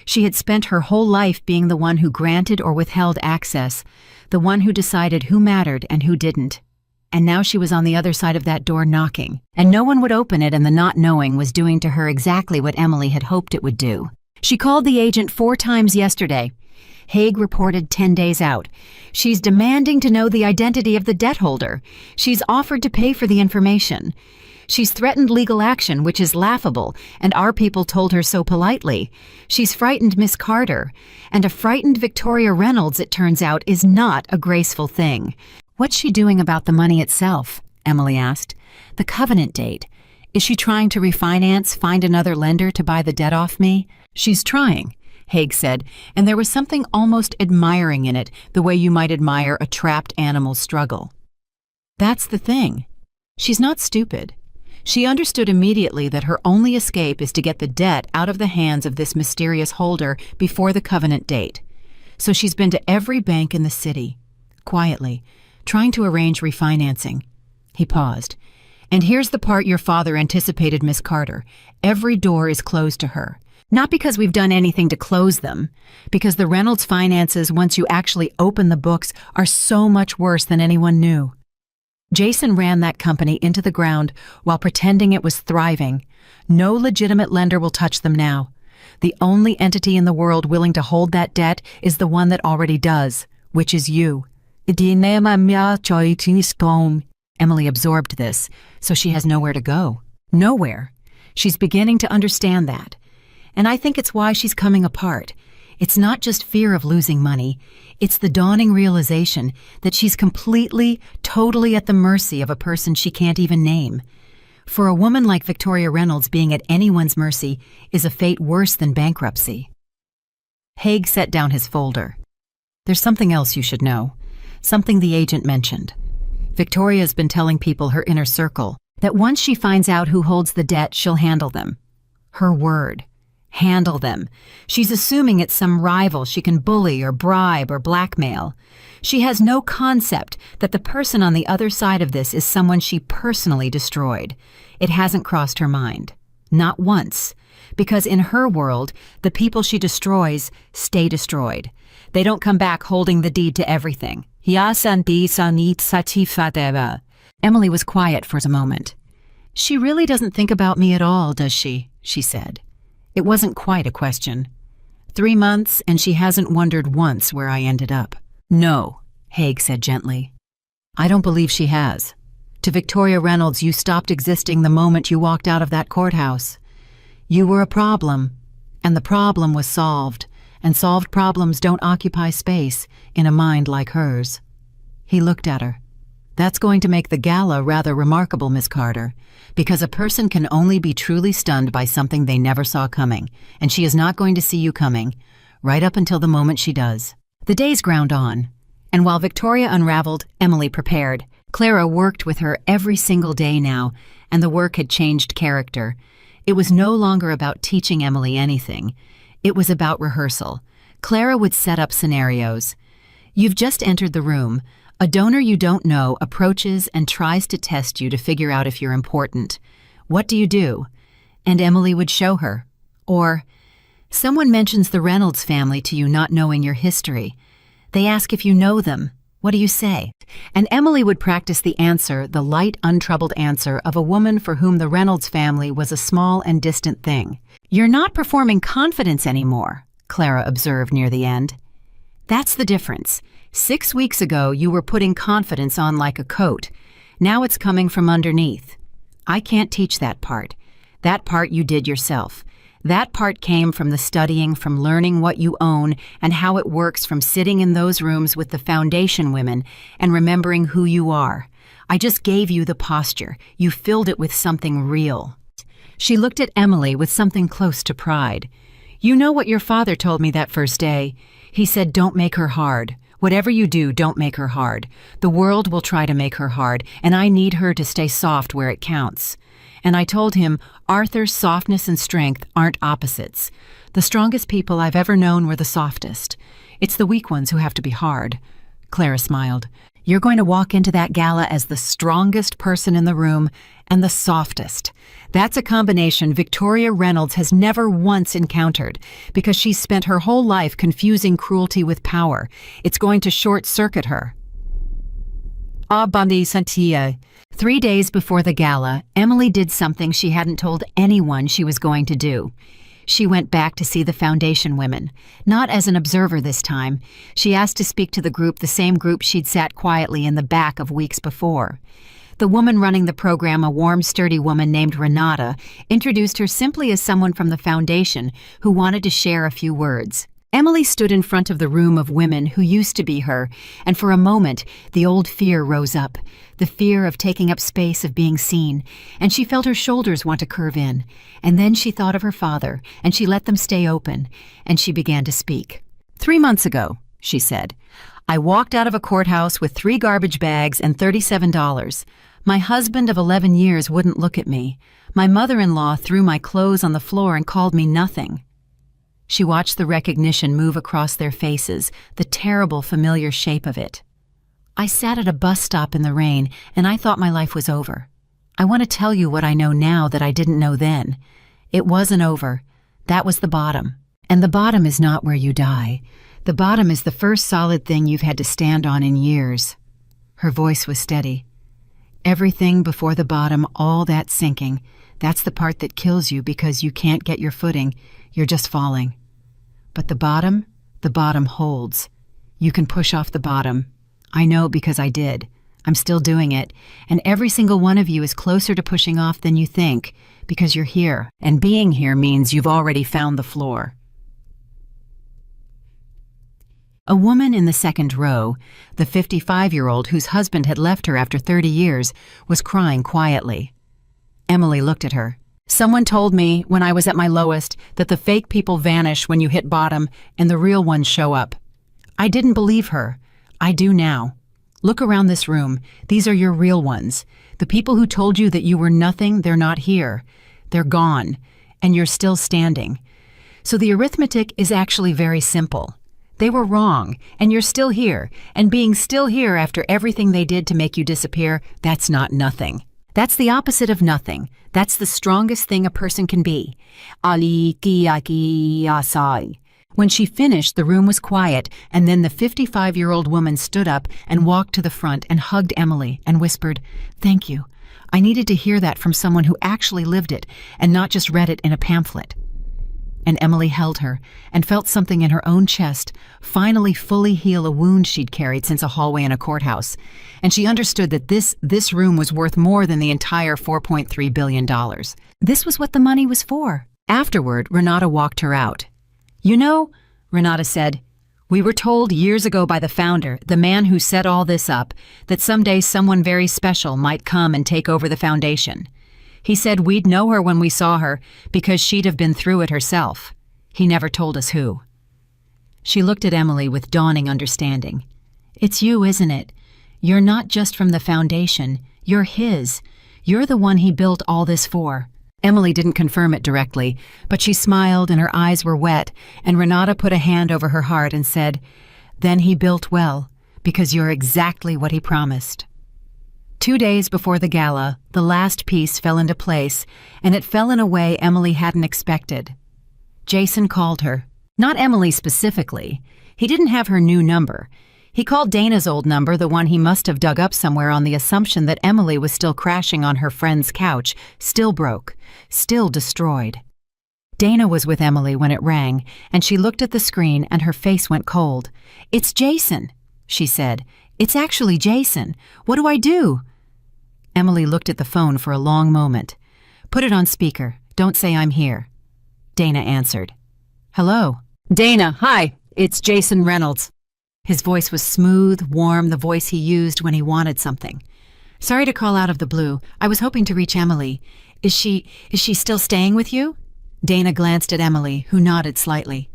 Speaker 1: She had spent her whole life being the one who granted or withheld access, the one who decided who mattered and who didn't. And now she was on the other side of that door knocking, and no one would open it, and the not knowing was doing to her exactly what Emily had hoped it would do. She called the agent 4 times yesterday. Haig reported 10 days out. She's demanding to know the identity of the debt holder. She's offered to pay for the information. She's threatened legal action, which is laughable, and our people told her so politely. She's frightened Miss Carter, and a frightened Victoria Reynolds, it turns out, is not a graceful thing. "What's she doing about the money itself?" Emily asked. "The covenant date. Is she trying to refinance, find another lender to buy the debt off me?" "She's trying," Haig said, and there was something almost admiring in it, the way you might admire a trapped animal's struggle. "That's the thing. She's not stupid. She understood immediately that her only escape is to get the debt out of the hands of this mysterious holder before the covenant date. So she's been to every bank in the city, quietly, trying to arrange refinancing." He paused. "And here's the part your father anticipated, Miss Carter. Every door is closed to her. Not because we've done anything to close them, because the Reynolds finances, once you actually open the books, are so much worse than anyone knew. Jason ran that company into the ground while pretending it was thriving. No legitimate lender will touch them now. The only entity in the world willing to hold that debt is the one that already does, which is you." Emily absorbed this, so she has nowhere to go. Nowhere. She's beginning to understand that. And I think it's why she's coming apart. It's not just fear of losing money. It's the dawning realization that she's completely, totally at the mercy of a person she can't even name. For a woman like Victoria Reynolds, being at anyone's mercy is a fate worse than bankruptcy. Haig set down his folder. "There's something else you should know. Something the agent mentioned. Victoria's been telling people her inner circle that once she finds out who holds the debt, she'll handle them. Her word. Handle them. She's assuming it's some rival she can bully or bribe or blackmail. She has no concept that the person on the other side of this is someone she personally destroyed. It hasn't crossed her mind. Not once. Because in her world, the people she destroys stay destroyed. They don't come back holding the deed to everything. Emily was quiet for a moment. "She really doesn't think about me at all, does she?" she said. It wasn't quite a question. 3 months, and she hasn't wondered once where I ended up. "No," Haig said gently. I don't believe she has. To Victoria Reynolds, you stopped existing the moment you walked out of that courthouse. You were a problem, and the problem was solved, and solved problems don't occupy space in a mind like hers. He looked at her. That's going to make the gala rather remarkable, Miss Carter, because a person can only be truly stunned by something they never saw coming, and she is not going to see you coming, right up until the moment she does. The days ground on, and while Victoria unraveled, Emily prepared. Clara worked with her every single day now, and the work had changed character. It was no longer about teaching Emily anything. It was about rehearsal. Clara would set up scenarios. You've just entered the room. A donor you don't know approaches and tries to test you to figure out if you're important. What do you do? And Emily would show her. Or, someone mentions the Reynolds family to you not knowing your history. They ask if you know them. What do you say? And Emily would practice the answer, the light, untroubled answer of a woman for whom the Reynolds family was a small and distant thing. You're not performing confidence anymore, Clara observed near the end. That's the difference. 6 weeks ago, you were putting confidence on like a coat. Now it's coming from underneath. I can't teach that part. That part you did yourself. That part came from the studying, from learning what you own and how it works, from sitting in those rooms with the foundation women and remembering who you are. I just gave you the posture. You filled it with something real. She looked at Emily with something close to pride. You know what your father told me that first day? He said, don't make her hard. Whatever you do, don't make her hard. The world will try to make her hard, and I need her to stay soft where it counts. And I told him, Arthur's softness and strength aren't opposites. The strongest people I've ever known were the softest. It's the weak ones who have to be hard. Clara smiled. You're going to walk into that gala as the strongest person in the room and the softest. That's a combination Victoria Reynolds has never once encountered because she's spent her whole life confusing cruelty with power. It's going to short-circuit her. Bandi Santia. 3 days before the gala, Emily did something she hadn't told anyone she was going to do. She went back to see the foundation women, not as an observer this time. She asked to speak to the group, the same group she'd sat quietly in the back of weeks before. The woman running the program, a warm, sturdy woman named Renata, introduced her simply as someone from the foundation who wanted to share a few words. Emily stood in front of the room of women who used to be her, and for a moment, the old fear rose up, the fear of taking up space, of being seen, and she felt her shoulders want to curve in. And then she thought of her father, and she let them stay open, and she began to speak. 3 months ago, she said, I walked out of a courthouse with 3 garbage bags and $37. My husband of 11 years wouldn't look at me. My mother-in-law threw my clothes on the floor and called me nothing. She watched the recognition move across their faces, the terrible, familiar shape of it. I sat at a bus stop in the rain, and I thought my life was over. I want to tell you what I know now that I didn't know then. It wasn't over. That was the bottom. And the bottom is not where you die. The bottom is the first solid thing you've had to stand on in years. Her voice was steady. Everything before the bottom, all that sinking, that's the part that kills you because you can't get your footing. You're just falling. But the bottom holds. You can push off the bottom. I know because I did. I'm still doing it. And every single one of you is closer to pushing off than you think because you're here. And being here means you've already found the floor. A woman in the second row, the 55-year-old whose husband had left her after 30 years, was crying quietly. Emily looked at her. Someone told me, when I was at my lowest, that the fake people vanish when you hit bottom and the real ones show up. I didn't believe her. I do now. Look around this room. These are your real ones. The people who told you that you were nothing, they're not here. They're gone. And you're still standing. So the arithmetic is actually very simple. They were wrong, and you're still here. And being still here after everything they did to make you disappear, that's not nothing. That's the opposite of nothing. That's the strongest thing a person can be. Ali ki asai. When she finished, the room was quiet, and then the 55-year-old woman stood up and walked to the front and hugged Emily and whispered, "Thank you. I needed to hear that from someone who actually lived it and not just read it in a pamphlet." and Emily held her and felt something in her own chest finally fully heal a wound she'd carried since a hallway in a courthouse, and she understood that this room was worth more than the entire $4.3 billion. This was what the money was for. Afterward, Renata walked her out. "You know," Renata said, "we were told years ago by the founder, the man who set all this up, that someday someone very special might come and take over the foundation. He said we'd know her when we saw her because she'd have been through it herself. He never told us who." She looked at Emily with dawning understanding. "It's you, isn't it? You're not just from the foundation. You're his. You're the one he built all this for." Emily didn't confirm it directly, but she smiled and her eyes were wet, and Renata put a hand over her heart and said, "Then he built well, because you're exactly what he promised." 2 days before the gala, the last piece fell into place, and it fell in a way Emily hadn't expected. Jason called her. Not Emily specifically. He didn't have her new number. He called Dana's old number, the one he must have dug up somewhere on the assumption that Emily was still crashing on her friend's couch, still broke, still destroyed. Dana was with Emily when it rang, and she looked at the screen and her face went cold. "It's Jason," she said. "It's actually Jason. What do I do?" Emily looked at the phone for a long moment. "Put it on speaker. Don't say I'm here." Dana answered. "Hello." "Dana, hi. It's Jason Reynolds." His voice was smooth, warm, the voice he used when he wanted something. "Sorry to call out of the blue. I was hoping to reach Emily. Is she still staying with you?" Dana glanced at Emily, who nodded slightly.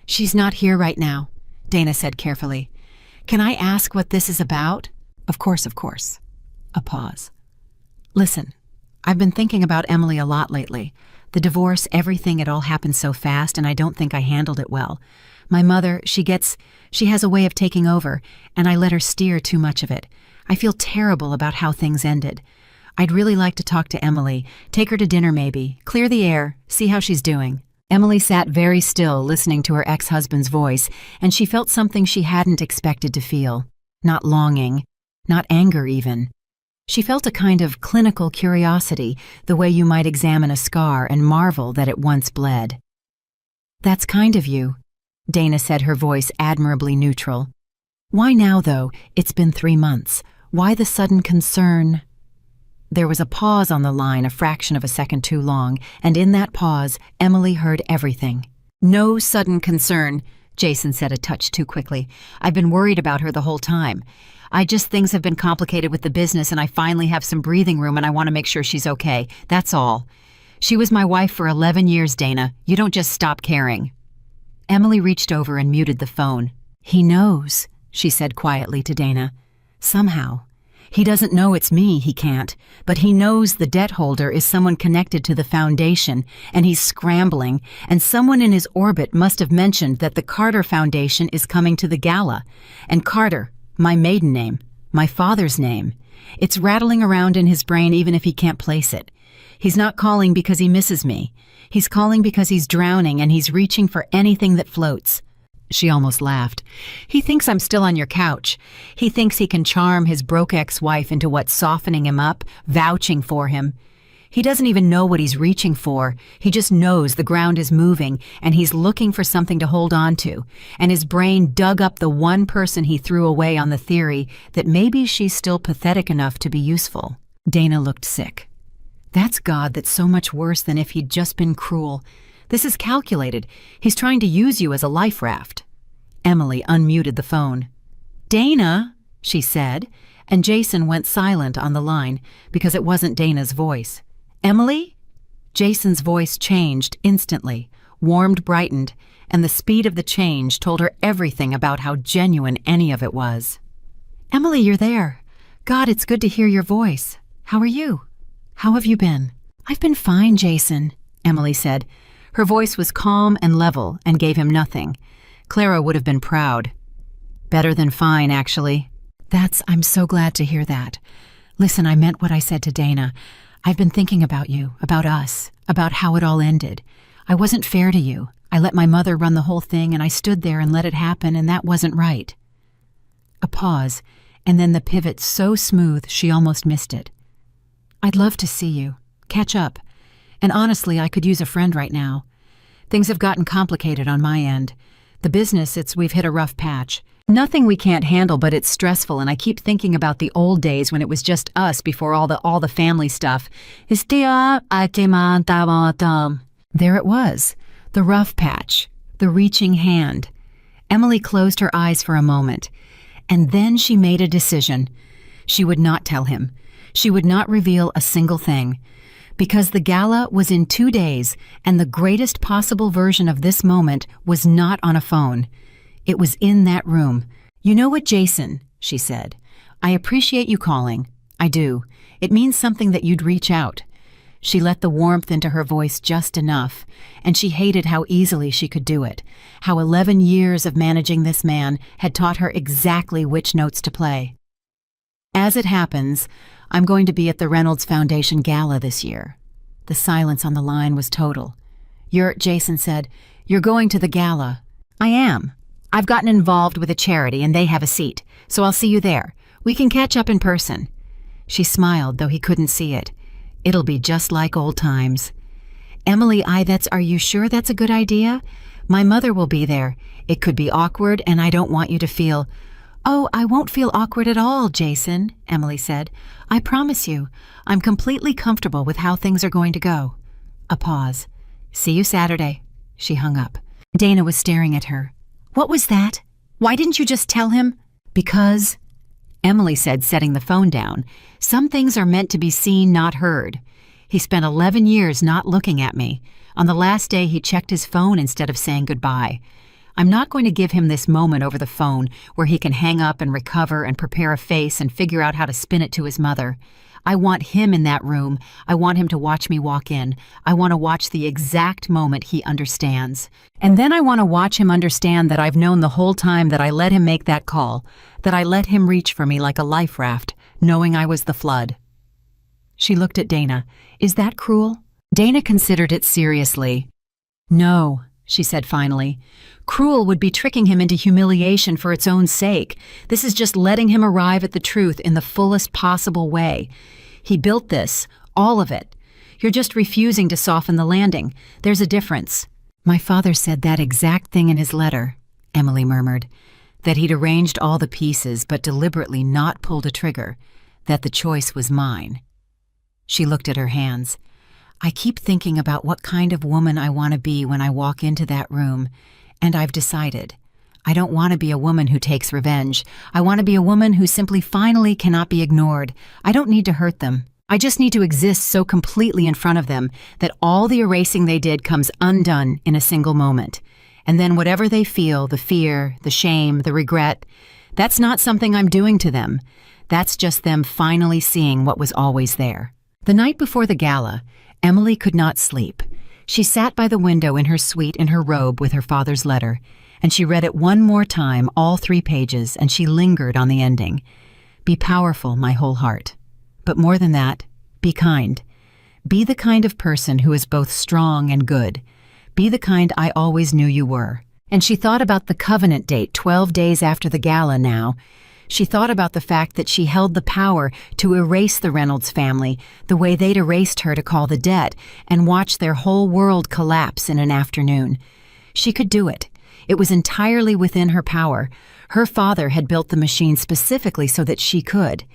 Speaker 1: "She's not here right now," Dana said carefully. "Can I ask what this is about?" Of course. A pause. "Listen, I've been thinking about Emily a lot lately. The divorce, everything, it all happened so fast, and I don't think I handled it well. My mother, she has a way of taking over, and I let her steer too much of it. I feel terrible about how things ended. I'd really like to talk to Emily, take her to dinner maybe, clear the air, see how she's doing." Emily sat very still, listening to her ex-husband's voice, and she felt something she hadn't expected to feel. Not longing, not anger even. She felt a kind of clinical curiosity, the way you might examine a scar and marvel that it once bled. "That's kind of you," Dana said, her voice admirably neutral. "Why now, though? It's been 3 months. Why the sudden concern?" There was a pause on the line, a fraction of a second too long, and in that pause, Emily heard everything. "No sudden concern," Jason said a touch too quickly. "I've been worried about her the whole time. Things have been complicated with the business, and I finally have some breathing room, and I want to make sure she's okay. That's all. She was my wife for 11 years, Dana. You don't just stop caring." Emily reached over and muted the phone. "He knows," she said quietly to Dana. "Somehow. He doesn't know it's me, he can't, but he knows the debt holder is someone connected to the foundation, and he's scrambling, and someone in his orbit must have mentioned that the Carter Foundation is coming to the gala. And Carter, my maiden name, my father's name. It's rattling around in his brain even if he can't place it. He's not calling because he misses me. He's calling because he's drowning and he's reaching for anything that floats." She almost laughed. "He thinks I'm still on your couch. He thinks he can charm his broke ex-wife into what's softening him up, vouching for him. He doesn't even know what he's reaching for. He just knows the ground is moving and he's looking for something to hold on to. And his brain dug up the one person he threw away on the theory that maybe she's still pathetic enough to be useful." Dana looked sick. "That's God that's so much worse than if he'd just been cruel. This is calculated. He's trying to use you as a life raft." Emily unmuted the phone. "Dana," she said, and Jason went silent on the line because it wasn't Dana's voice. "Emily?" Jason's voice changed instantly, warmed, brightened, and the speed of the change told her everything about how genuine any of it was. "Emily, you're there. God, it's good to hear your voice. How are you? How have you been?" "I've been fine, Jason," Emily said. Her voice was calm and level and gave him nothing. Clara would have been proud. "Better than fine, actually." I'm so glad to hear that. Listen, I meant what I said to Dana. I've been thinking about you, about us, about how it all ended. I wasn't fair to you. I let my mother run the whole thing, and I stood there and let it happen, and that wasn't right." A pause, and then the pivot so smooth she almost missed it. "I'd love to see you, catch up. And honestly, I could use a friend right now. Things have gotten complicated on my end. The business, we've hit a rough patch. Nothing we can't handle, but it's stressful, and I keep thinking about the old days when it was just us before all the family stuff. There it was, the rough patch, the reaching hand. Emily closed her eyes for a moment, and then she made a decision. She would not tell him. She would not reveal a single thing. Because the gala was in 2 days, and the greatest possible version of this moment was not on a phone. It was in that room. "You know what, Jason," she said. "I appreciate you calling. I do. It means something that you'd reach out." She let the warmth into her voice just enough, and she hated how easily she could do it, how 11 years of managing this man had taught her exactly which notes to play. "As it happens, I'm going to be at the Reynolds Foundation Gala this year." The silence on the line was total. Jason said, "You're going to the gala." "I am. I've gotten involved with a charity and they have a seat, so I'll see you there. We can catch up in person." She smiled, though he couldn't see it. "It'll be just like old times." "Emily, are you sure that's a good idea? My mother will be there. It could be awkward, and I don't want you to feel—" "Oh, I won't feel awkward at all, Jason," Emily said. "I promise you. I'm completely comfortable with how things are going to go." A pause. "See you Saturday." She hung up. Dana was staring at her. "What was that? Why didn't you just tell him?" "Because," Emily said, setting the phone down, "some things are meant to be seen, not heard. He spent 11 years not looking at me. On the last day, he checked his phone instead of saying goodbye. I'm not going to give him this moment over the phone where he can hang up and recover and prepare a face and figure out how to spin it to his mother. I want him in that room. I want him to watch me walk in. I want to watch the exact moment he understands. And then I want to watch him understand that I've known the whole time that I let him make that call, that I let him reach for me like a life raft, knowing I was the flood." She looked at Dana. "Is that cruel?" Dana considered it seriously. "No," she said finally. "Cruel would be tricking him into humiliation for its own sake. This is just letting him arrive at the truth in the fullest possible way. He built this, all of it. You're just refusing to soften the landing. There's a difference." "My father said that exact thing in his letter," Emily murmured. "That he'd arranged all the pieces but deliberately not pulled a trigger. That the choice was mine." She looked at her hands. "I keep thinking about what kind of woman I want to be when I walk into that room, and I've decided. I don't want to be a woman who takes revenge. I want to be a woman who simply finally cannot be ignored. I don't need to hurt them. I just need to exist so completely in front of them that all the erasing they did comes undone in a single moment. And then whatever they feel, the fear, the shame, the regret, that's not something I'm doing to them. That's just them finally seeing what was always there." The night before the gala, Emily could not sleep. She sat by the window in her suite in her robe with her father's letter, and she read it one more time, all 3 pages, and she lingered on the ending. "Be powerful, my whole heart. But more than that, be kind. Be the kind of person who is both strong and good. Be the kind I always knew you were." And she thought about the covenant date 12 days after the gala now. She thought about the fact that she held the power to erase the Reynolds family the way they'd erased her to call the debt and watch their whole world collapse in an afternoon. She could do it. It was entirely within her power. Her father had built the machine specifically so that she could.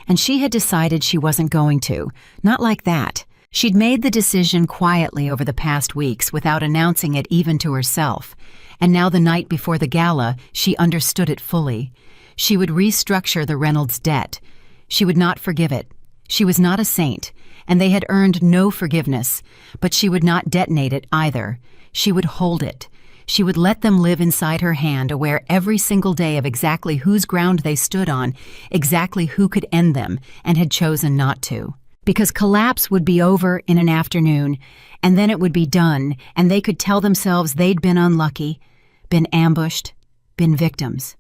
Speaker 1: And she had decided she wasn't going to. Not like that. She'd made the decision quietly over the past weeks without announcing it even to herself. And now the night before the gala, she understood it fully. She would restructure the Reynolds debt. She would not forgive it. She was not a saint, and they had earned no forgiveness, but she would not detonate it either. She would hold it. She would let them live inside her hand, aware every single day of exactly whose ground they stood on, exactly who could end them, and had chosen not to. Because collapse would be over in an afternoon, and then it would be done, and they could tell themselves they'd been unlucky, been ambushed, been victims.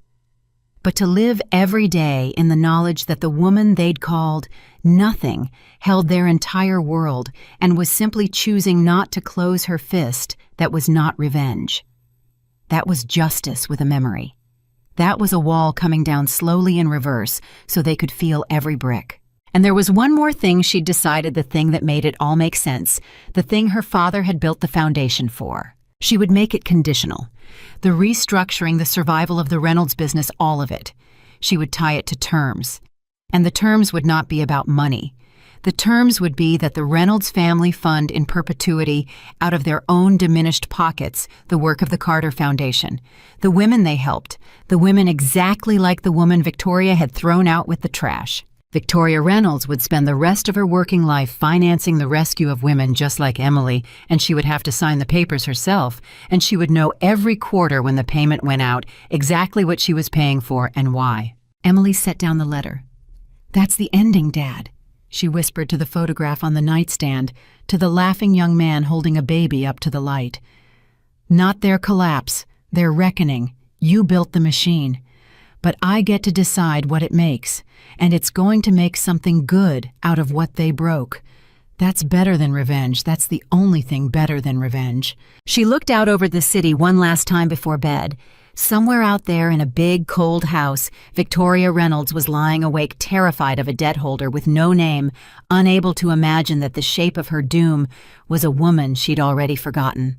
Speaker 1: But to live every day in the knowledge that the woman they'd called nothing held their entire world and was simply choosing not to close her fist, that was not revenge. That was justice with a memory. That was a wall coming down slowly in reverse so they could feel every brick. And there was one more thing she'd decided, the thing that made it all make sense, the thing her father had built the foundation for. She would make it conditional. The restructuring, the survival of the Reynolds business, all of it. She would tie it to terms. And the terms would not be about money. The terms would be that the Reynolds family fund in perpetuity, out of their own diminished pockets, the work of the Carter Foundation. The women they helped, the women exactly like the woman Victoria had thrown out with the trash. Victoria Reynolds would spend the rest of her working life financing the rescue of women just like Emily, and she would have to sign the papers herself, and she would know every quarter when the payment went out exactly what she was paying for and why. Emily set down the letter. "That's the ending, Dad," she whispered to the photograph on the nightstand, to the laughing young man holding a baby up to the light. "Not their collapse, their reckoning. You built the machine. But I get to decide what it makes, and it's going to make something good out of what they broke. That's better than revenge. That's the only thing better than revenge." She looked out over the city one last time before bed. Somewhere out there in a big, cold house, Victoria Reynolds was lying awake, terrified of a debt holder with no name, unable to imagine that the shape of her doom was a woman she'd already forgotten.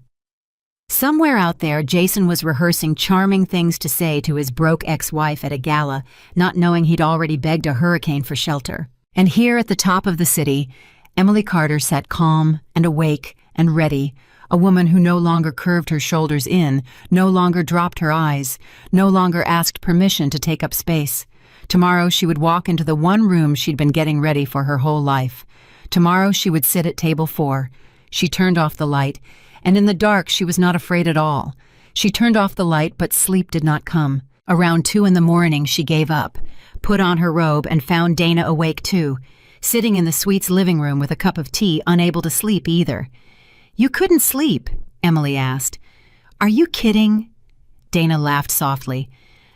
Speaker 1: Somewhere out there, Jason was rehearsing charming things to say to his broke ex-wife at a gala, not knowing he'd already begged a hurricane for shelter. And here at the top of the city, Emily Carter sat calm and awake and ready, a woman who no longer curved her shoulders in, no longer dropped her eyes, no longer asked permission to take up space. Tomorrow she would walk into the one room she'd been getting ready for her whole life. Tomorrow she would sit at table 4. She turned off the light, and in the dark she was not afraid at all. She turned off the light, but sleep did not come. Around 2 in the morning she gave up, put on her robe, and found Dana awake too, sitting in the suite's living room with a cup of tea, unable to sleep either. "You couldn't sleep?" Emily asked. "Are you kidding?" Dana laughed softly.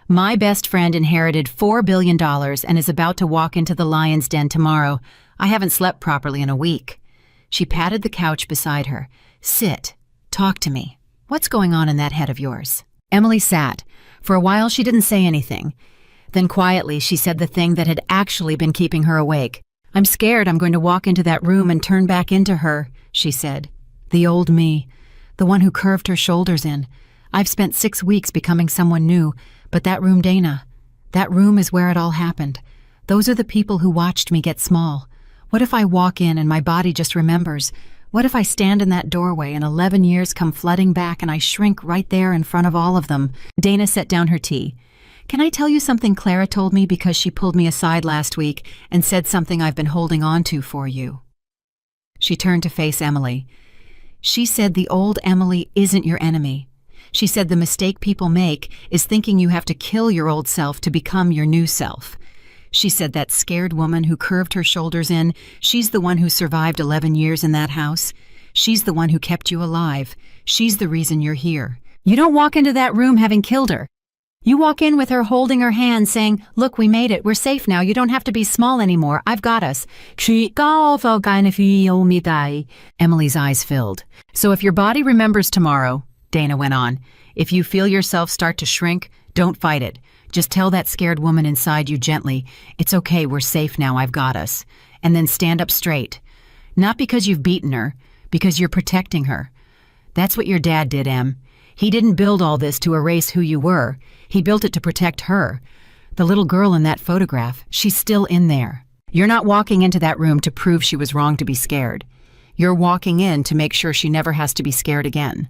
Speaker 1: "My best friend inherited $4 billion and is about to walk into the lion's den tomorrow. I haven't slept properly in a week." She patted the couch beside her. "Sit. Talk to me. What's going on in that head of yours?" Emily sat. For a while she didn't say anything. Then quietly she said the thing that had actually been keeping her awake. "I'm scared I'm going to walk into that room and turn back into her," she said. "The old me, the one who curved her shoulders in. I've spent 6 weeks becoming someone new, but that room, Dana, that room is where it all happened. Those are the people who watched me get small. What if I walk in and my body just remembers? What if I stand in that doorway and 11 years come flooding back and I shrink right there in front of all of them?" Dana set down her tea. "Can I tell you something Clara told me because she pulled me aside last week and said something I've been holding on to for you?" She turned to face Emily. "She said the old Emily isn't your enemy. She said the mistake people make is thinking you have to kill your old self to become your new self. She said that scared woman who curved her shoulders in, she's the one who survived 11 years in that house. She's the one who kept you alive. She's the reason you're here. You don't walk into that room having killed her. You walk in with her holding her hand saying, 'Look, we made it. We're safe now. You don't have to be small anymore. I've got us.'" Emily's eyes filled. "So if your body remembers tomorrow," Dana went on, "if you feel yourself start to shrink, don't fight it. Just tell that scared woman inside you gently, 'It's okay, we're safe now, I've got us.' And then stand up straight. Not because you've beaten her, because you're protecting her. That's what your dad did, Em. He didn't build all this to erase who you were. He built it to protect her. The little girl in that photograph, she's still in there. You're not walking into that room to prove she was wrong to be scared. You're walking in to make sure she never has to be scared again."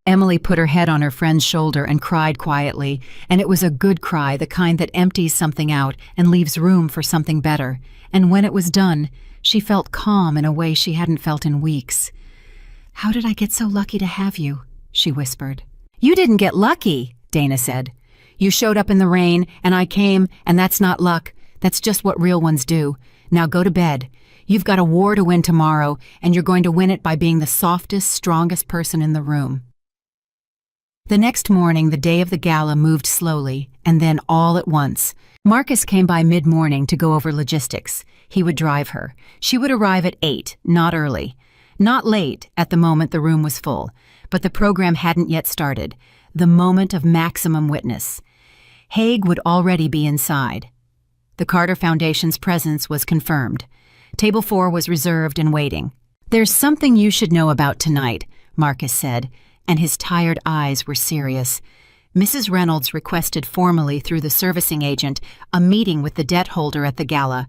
Speaker 1: Emily put her head on her friend's shoulder and cried quietly, and it was a good cry, the kind that empties something out and leaves room for something better. And when it was done, she felt calm in a way she hadn't felt in weeks. "How did I get so lucky to have you?" she whispered. "You didn't get lucky," Dana said. "You showed up in the rain, and I came, and that's not luck. That's just what real ones do. Now go to bed. You've got a war to win tomorrow, and you're going to win it by being the softest, strongest person in the room." The next morning, the day of the gala, moved slowly, and then all at once. Marcus came by mid-morning to go over logistics. He would drive her. She would arrive at 8, not early. Not late. At the moment the room was full, but the program hadn't yet started. The moment of maximum witness. Haig would already be inside. The Carter Foundation's presence was confirmed. Table 4 was reserved and waiting. "There's something you should know about tonight," Marcus said, and his tired eyes were serious. "Mrs. Reynolds requested formally through the servicing agent a meeting with the debt holder at the gala.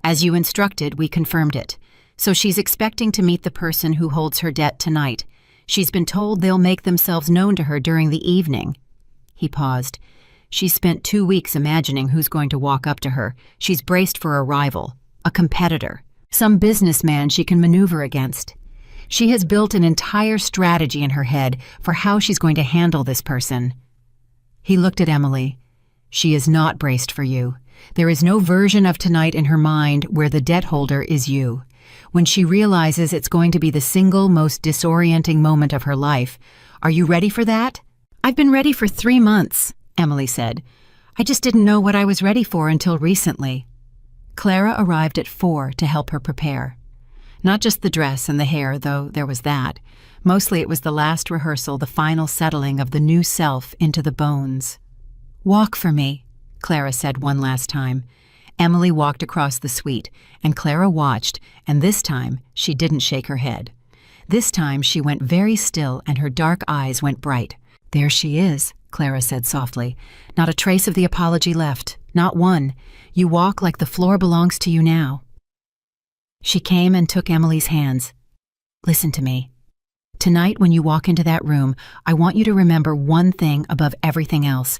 Speaker 1: As you instructed, we confirmed it. So she's expecting to meet the person who holds her debt tonight. She's been told they'll make themselves known to her during the evening." He paused. She spent 2 weeks imagining who's going to walk up to her. She's braced for a rival, a competitor, some businessman she can maneuver against. She has built an entire strategy in her head for how she's going to handle this person. He looked at Emily. "She is not braced for you. There is no version of tonight in her mind where the debt holder is you. When she realizes it's going to be the single most disorienting moment of her life, are you ready for that?" "I've been ready for 3 months," Emily said. "I just didn't know what I was ready for until recently." Clara arrived at 4 to help her prepare. Not just the dress and the hair, though there was that. Mostly it was the last rehearsal, the final settling of the new self into the bones. "Walk for me," Clara said one last time. Emily walked across the suite, and Clara watched, and this time she didn't shake her head. This time she went very still and her dark eyes went bright. "There she is," Clara said softly. "Not a trace of the apology left, not one. You walk like the floor belongs to you now." She came and took Emily's hands. "Listen to me. Tonight when you walk into that room, I want you to remember one thing above everything else.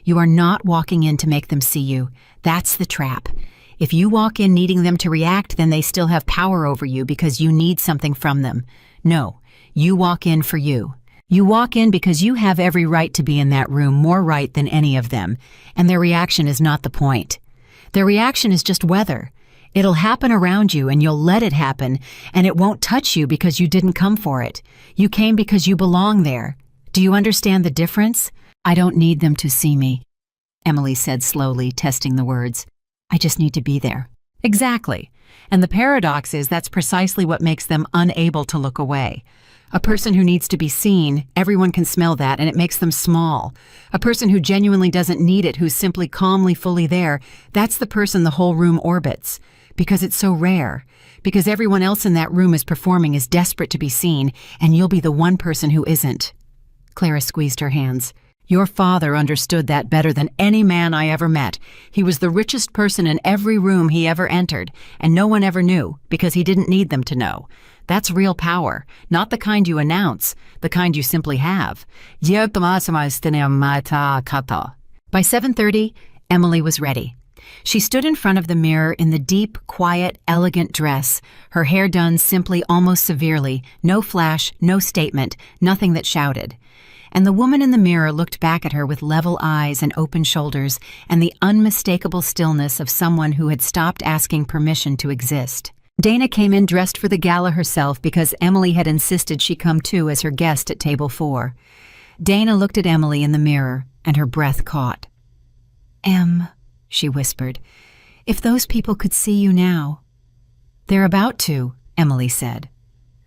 Speaker 1: You are not walking in to make them see you. That's the trap. If you walk in needing them to react, then they still have power over you because you need something from them. No, you walk in for you. You walk in because you have every right to be in that room, more right than any of them, and their reaction is not the point. Their reaction is just weather. It'll happen around you and you'll let it happen, and it won't touch you because you didn't come for it. You came because you belong there. Do you understand the difference? I don't need them to see me," Emily said slowly, testing the words. "I just need to be there." Exactly. And the paradox is that's precisely what makes them unable to look away. A person who needs to be seen, everyone can smell that, and it makes them small. A person who genuinely doesn't need it, who's simply calmly fully there, that's the person the whole room orbits. Because it's so rare. Because everyone else in that room is performing, is desperate to be seen, and you'll be the one person who isn't. Clara squeezed her hands. "Your father understood that better than any man I ever met. He was the richest person in every room he ever entered, and no one ever knew, because he didn't need them to know. That's real power, not the kind you announce, the kind you simply have." By 7:30, Emily was ready. She stood in front of the mirror in the deep, quiet, elegant dress, her hair done simply, almost severely, no flash, no statement, nothing that shouted. And the woman in the mirror looked back at her with level eyes and open shoulders and the unmistakable stillness of someone who had stopped asking permission to exist. Dana came in dressed for the gala herself because Emily had insisted she come too as her guest at table 4. Dana looked at Emily in the mirror, and her breath caught. "Em," she whispered, "if those people could see you now." "They're about to," Emily said.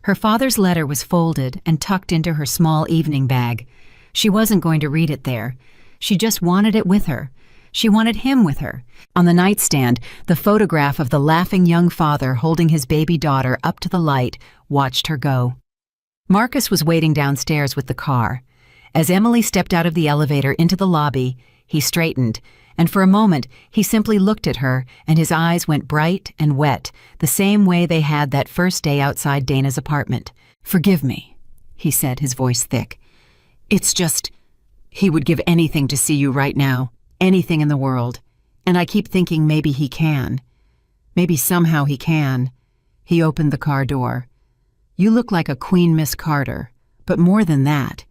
Speaker 1: Her father's letter was folded and tucked into her small evening bag. She wasn't going to read it there. She just wanted it with her. She wanted him with her. On the nightstand, the photograph of the laughing young father holding his baby daughter up to the light watched her go. Marcus was waiting downstairs with the car. As Emily stepped out of the elevator into the lobby, he straightened, and for a moment he simply looked at her, and his eyes went bright and wet, the same way they had that first day outside Dana's apartment. "Forgive me," he said, his voice thick. "It's just, he would give anything to see you right now, anything in the world, and I keep thinking maybe he can. Maybe somehow he can." He opened the car door. "You look like a Queen Miss Carter, but more than that.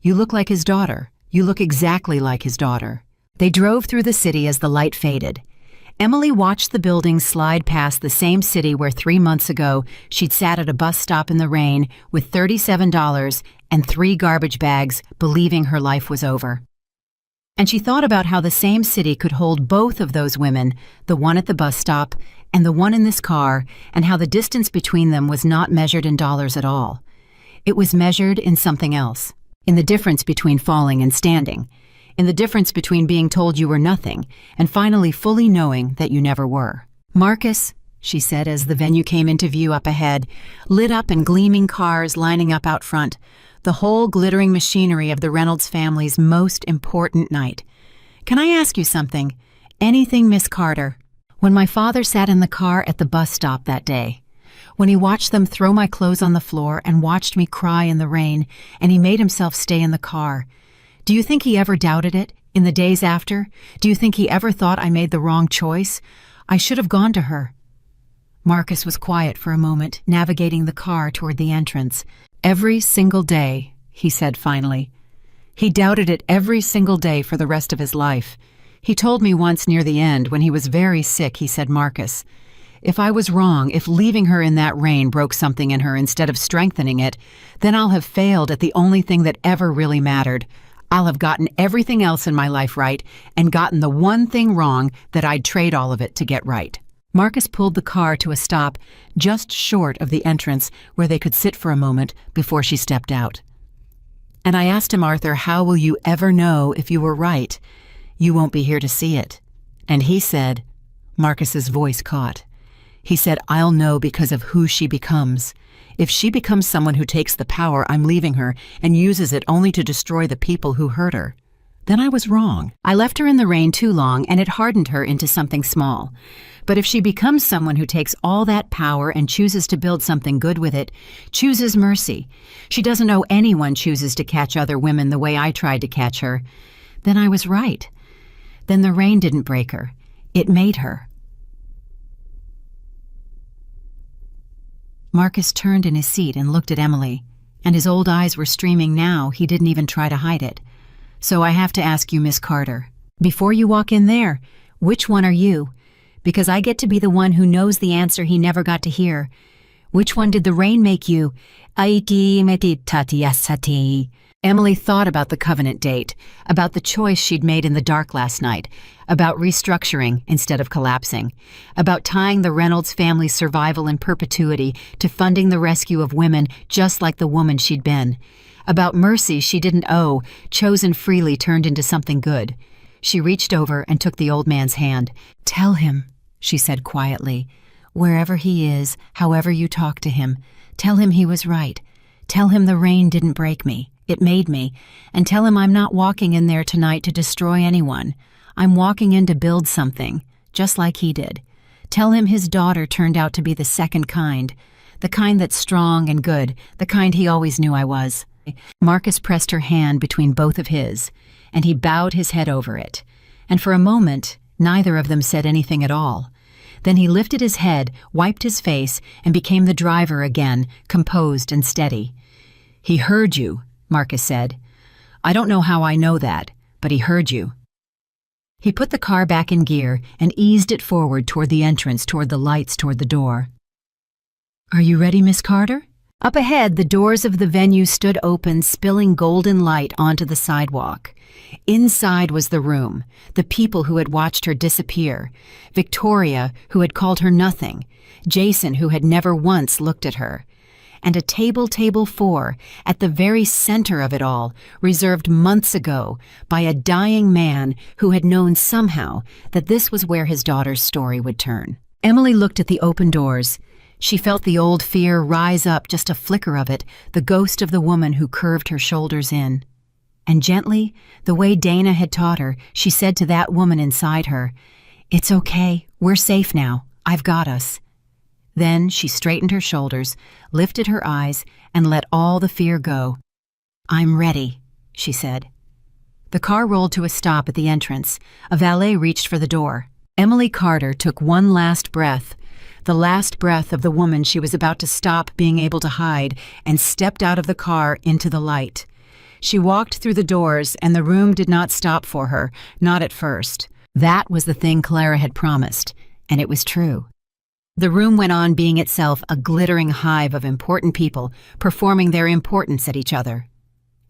Speaker 1: You look like his daughter. You look exactly like his daughter." They drove through the city as the light faded. Emily watched the buildings slide past the same city where 3 months ago she'd sat at a bus stop in the rain with $37 and 3 garbage bags, believing her life was over. And she thought about how the same city could hold both of those women, the one at the bus stop and the one in this car, and how the distance between them was not measured in dollars at all. It was measured in something else, in the difference between falling and standing, in the difference between being told you were nothing and finally fully knowing that you never were. Marcus, she said as the venue came into view up ahead, lit up and gleaming cars lining up out front, the whole glittering machinery of the Reynolds family's most important night. "Can I ask you something? Anything, Miss Carter?" When my father sat in the car at the bus stop that day, when he watched them throw my clothes on the floor and watched me cry in the rain, and he made himself stay in the car, do you think he ever doubted it? In the days after, do you think he ever thought I made the wrong choice? I should have gone to her. Marcus was quiet for a moment, navigating the car toward the entrance. "Every single day," he said finally. He doubted it every single day for the rest of his life. He told me once near the end, when he was very sick, he said, "Marcus, if I was wrong, if leaving her in that rain broke something in her instead of strengthening it, then I'll have failed at the only thing that ever really mattered. I'll have gotten everything else in my life right and gotten the one thing wrong that I'd trade all of it to get right." Marcus pulled the car to a stop just short of the entrance where they could sit for a moment before she stepped out. And I asked him, "Arthur, how will you ever know if you were right? You won't be here to see it." And he said, Marcus's voice caught. He said, "I'll know because of who she becomes. If she becomes someone who takes the power I'm leaving her and uses it only to destroy the people who hurt her, then I was wrong. I left her in the rain too long and it hardened her into something small. But if she becomes someone who takes all that power and chooses to build something good with it, chooses mercy, she doesn't know anyone chooses to catch other women the way I tried to catch her, then I was right. Then the rain didn't break her. It made her." Marcus turned in his seat and looked at Emily, and his old eyes were streaming now. He didn't even try to hide it. "So I have to ask you, Miss Carter, before you walk in there, which one are you? Because I get to be the one who knows the answer he never got to hear. Which one did the rain make you?" Emily thought about the covenant date, about the choice she'd made in the dark last night, about restructuring instead of collapsing, about tying the Reynolds family's survival in perpetuity to funding the rescue of women just like the woman she'd been, about mercy she didn't owe, chosen freely turned into something good. She reached over and took the old man's hand. "Tell him," she said quietly, "wherever he is, however you talk to him, tell him he was right. Tell him the rain didn't break me. It made me. And tell him I'm not walking in there tonight to destroy anyone. I'm walking in to build something, just like he did. Tell him his daughter turned out to be the second kind, the kind that's strong and good, the kind he always knew I was." Marcus pressed her hand between both of his, and he bowed his head over it. And for a moment, neither of them said anything at all. Then he lifted his head, wiped his face, and became the driver again, composed and steady. "He heard you," Marcus said. "I don't know how I know that, but he heard you." He put the car back in gear and eased it forward toward the entrance, toward the lights, toward the door. "Are you ready, Miss Carter?" Up ahead, the doors of the venue stood open, spilling golden light onto the sidewalk. Inside was the room, the people who had watched her disappear, Victoria, who had called her nothing, Jason, who had never once looked at her, and a table 4, at the very center of it all, reserved months ago by a dying man who had known somehow that this was where his daughter's story would turn. Emily looked at the open doors. She felt the old fear rise up, just a flicker of it, the ghost of the woman who curved her shoulders in. And gently, the way Dana had taught her, she said to that woman inside her, "It's okay, we're safe now, I've got us." Then she straightened her shoulders, lifted her eyes, and let all the fear go. "I'm ready," she said. The car rolled to a stop at the entrance. A valet reached for the door. Emily Carter took one last breath, the last breath of the woman she was about to stop being able to hide, and stepped out of the car into the light. She walked through the doors, and the room did not stop for her, not at first. That was the thing Clara had promised, and it was true. The room went on being itself a glittering hive of important people performing their importance at each other.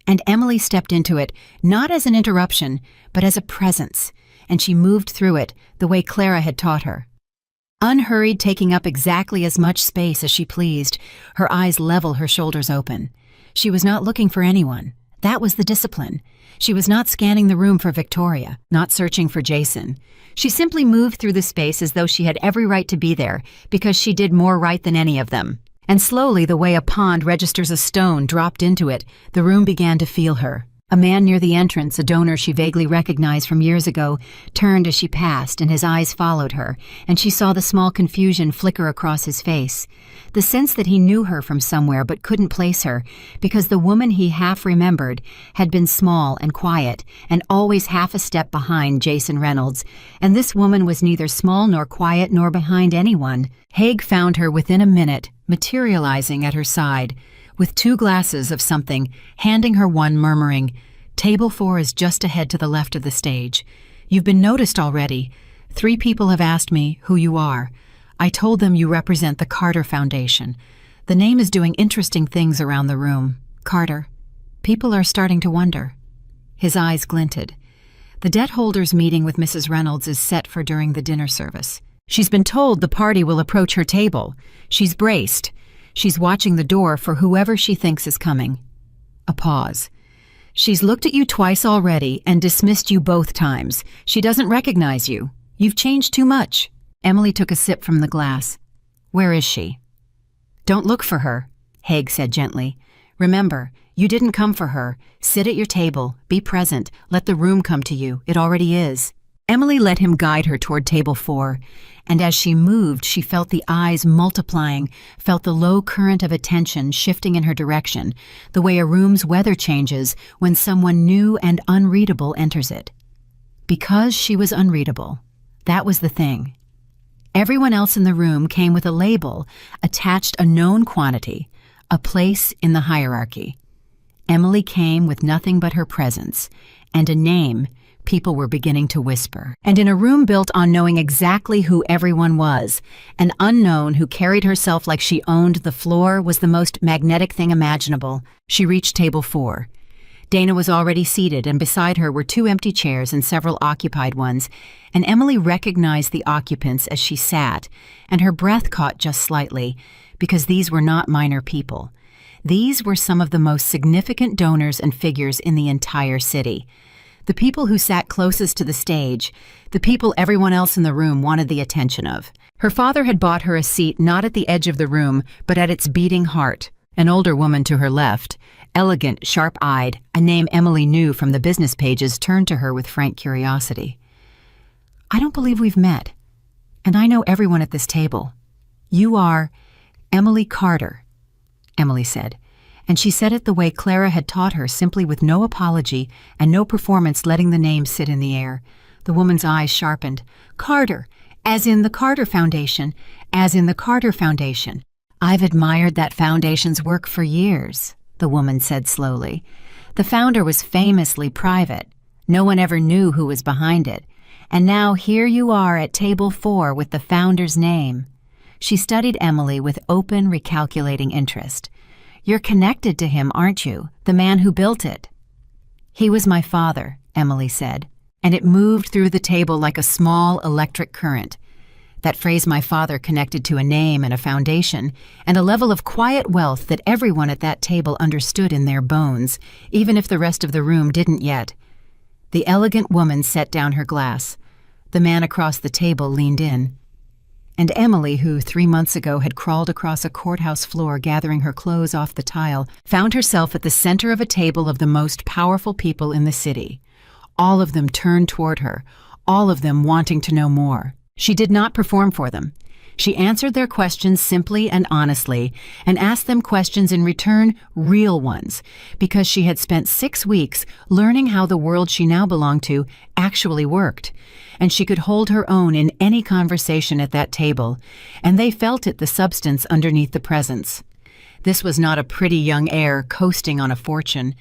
Speaker 1: And Emily stepped into it, not as an interruption, but as a presence, and she moved through it the way Clara had taught her. Unhurried, taking up exactly as much space as she pleased, her eyes level, her shoulders open. She was not looking for anyone, That was the discipline. She was not scanning the room for Victoria, not searching for Jason. She simply moved through the space as though she had every right to be there, because she did more right than any of them. And slowly, the way a pond registers a stone dropped into it, the room began to feel her. A man near the entrance, a donor she vaguely recognized from years ago, turned as she passed, and his eyes followed her, and she saw the small confusion flicker across his face. The sense that he knew her from somewhere but couldn't place her, because the woman he half remembered had been small and quiet, and always half a step behind Jason Reynolds, and this woman was neither small nor quiet nor behind anyone. Haig found her within a minute, materializing at her side, with 2 glasses of something, handing her one, murmuring, "Table 4 is just ahead to the left of the stage. You've been noticed already. 3 people have asked me who you are. I told them you represent the Carter Foundation. The name is doing interesting things around the room. Carter. People are starting to wonder." His eyes glinted. "The debt holders' meeting with Mrs. Reynolds is set for during the dinner service. She's been told the party will approach her table. She's braced. She's watching the door for whoever she thinks is coming." A pause. "She's looked at you twice already and dismissed you both times. She doesn't recognize you. You've changed too much." Emily took a sip from the glass. "Where is she?" "Don't look for her," Haig said gently. "Remember, you didn't come for her. Sit at your table. Be present. Let the room come to you. It already is." Emily let him guide her toward table 4, and as she moved, she felt the eyes multiplying, felt the low current of attention shifting in her direction, the way a room's weather changes when someone new and unreadable enters it. Because she was unreadable. That was the thing. Everyone else in the room came with a label, attached a known quantity, a place in the hierarchy. Emily came with nothing but her presence, and a name people were beginning to whisper. And in a room built on knowing exactly who everyone was, an unknown who carried herself like she owned the floor was the most magnetic thing imaginable. She reached table 4. Dana was already seated, and beside her were 2 empty chairs and several occupied ones, and Emily recognized the occupants as she sat, and her breath caught just slightly, because these were not minor people. These were some of the most significant donors and figures in the entire city. The people who sat closest to the stage, the people everyone else in the room wanted the attention of. Her father had bought her a seat not at the edge of the room, but at its beating heart. An older woman to her left, elegant, sharp-eyed, a name Emily knew from the business pages, turned to her with frank curiosity. "I don't believe we've met, and I know everyone at this table. You are Emily Carter," Emily said. And she said it the way Clara had taught her, simply with no apology and no performance, letting the name sit in the air. The woman's eyes sharpened. "Carter, as in the Carter Foundation, as in the Carter Foundation. I've admired that foundation's work for years," the woman said slowly. "The founder was famously private. No one ever knew who was behind it. And now here you are at table 4 with the founder's name." She studied Emily with open, recalculating interest. "You're connected to him, aren't you? The man who built it." "He was my father," Emily said, and it moved through the table like a small electric current. That phrase, "my father," connected to a name and a foundation, and a level of quiet wealth that everyone at that table understood in their bones, even if the rest of the room didn't yet. The elegant woman set down her glass. The man across the table leaned in. And Emily, who 3 months ago had crawled across a courthouse floor gathering her clothes off the tile, found herself at the center of a table of the most powerful people in the city. All of them turned toward her, all of them wanting to know more. She did not perform for them. She answered their questions simply and honestly, and asked them questions in return, real ones, because she had spent 6 weeks learning how the world she now belonged to actually worked, and she could hold her own in any conversation at that table, and they felt it, the substance underneath the presence. This was not a pretty young heir coasting on a fortune.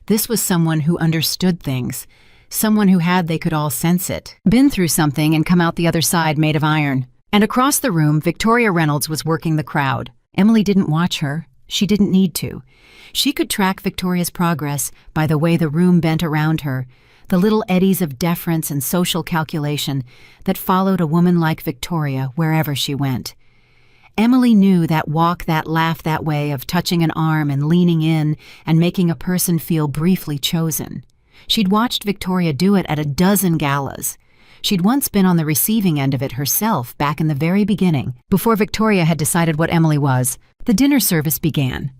Speaker 1: This was someone who understood things, someone who had, they could all sense it, been through something and come out the other side made of iron. And across the room, Victoria Reynolds was working the crowd. Emily didn't watch her. She didn't need to. She could track Victoria's progress by the way the room bent around her, the little eddies of deference and social calculation that followed a woman like Victoria wherever she went. Emily knew that walk, that laugh, that way of touching an arm and leaning in and making a person feel briefly chosen. She'd watched Victoria do it at a dozen galas. She'd once been on the receiving end of it herself back in the very beginning, before Victoria had decided what Emily was. The dinner service began,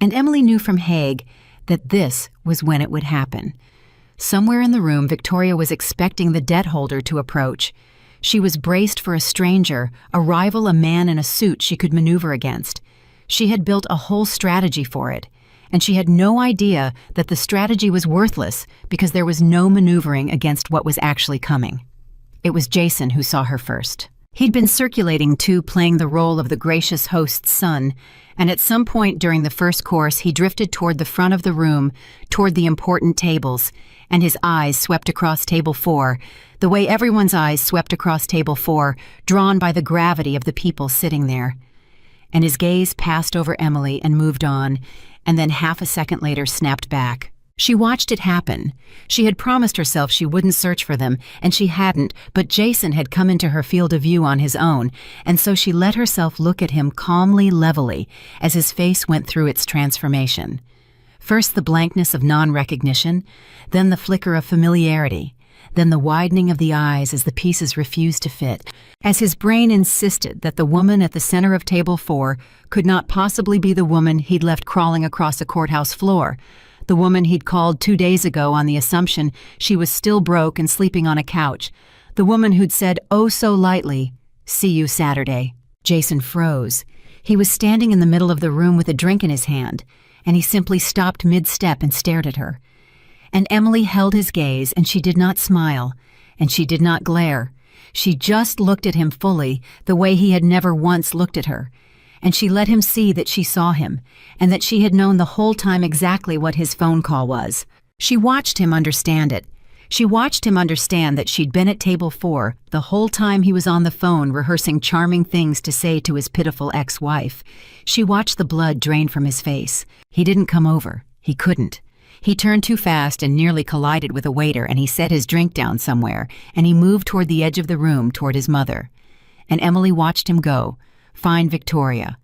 Speaker 1: and Emily knew from Haig that this was when it would happen. Somewhere in the room, Victoria was expecting the debt holder to approach. She was braced for a stranger, a rival, a man in a suit she could maneuver against. She had built a whole strategy for it, and she had no idea that the strategy was worthless because there was no maneuvering against what was actually coming. It was Jason who saw her first. He'd been circulating too, playing the role of the gracious host's son, and at some point during the first course he drifted toward the front of the room, toward the important tables, and his eyes swept across table 4, the way everyone's eyes swept across table 4, drawn by the gravity of the people sitting there. And his gaze passed over Emily and moved on, and then half a second later snapped back. She watched it happen. She had promised herself she wouldn't search for them, and she hadn't, but Jason had come into her field of view on his own, and so she let herself look at him calmly, levelly, as his face went through its transformation. First the blankness of non-recognition, then the flicker of familiarity, then the widening of the eyes as the pieces refused to fit, as his brain insisted that the woman at the center of table 4 could not possibly be the woman he'd left crawling across a courthouse floor, the woman he'd called 2 days ago on the assumption she was still broke and sleeping on a couch, the woman who'd said oh so lightly, "See you Saturday." Jason froze. He was standing in the middle of the room with a drink in his hand, and he simply stopped mid-step and stared at her. And Emily held his gaze, and she did not smile, and she did not glare. She just looked at him fully, the way he had never once looked at her. And she let him see that she saw him, and that she had known the whole time exactly what his phone call was. She watched him understand it. She watched him understand that she'd been at table 4 the whole time he was on the phone rehearsing charming things to say to his pitiful ex-wife. She watched the blood drain from his face. He didn't come over. He couldn't. He turned too fast and nearly collided with a waiter, and he set his drink down somewhere, and he moved toward the edge of the room, toward his mother. And Emily watched him go, find Victoria,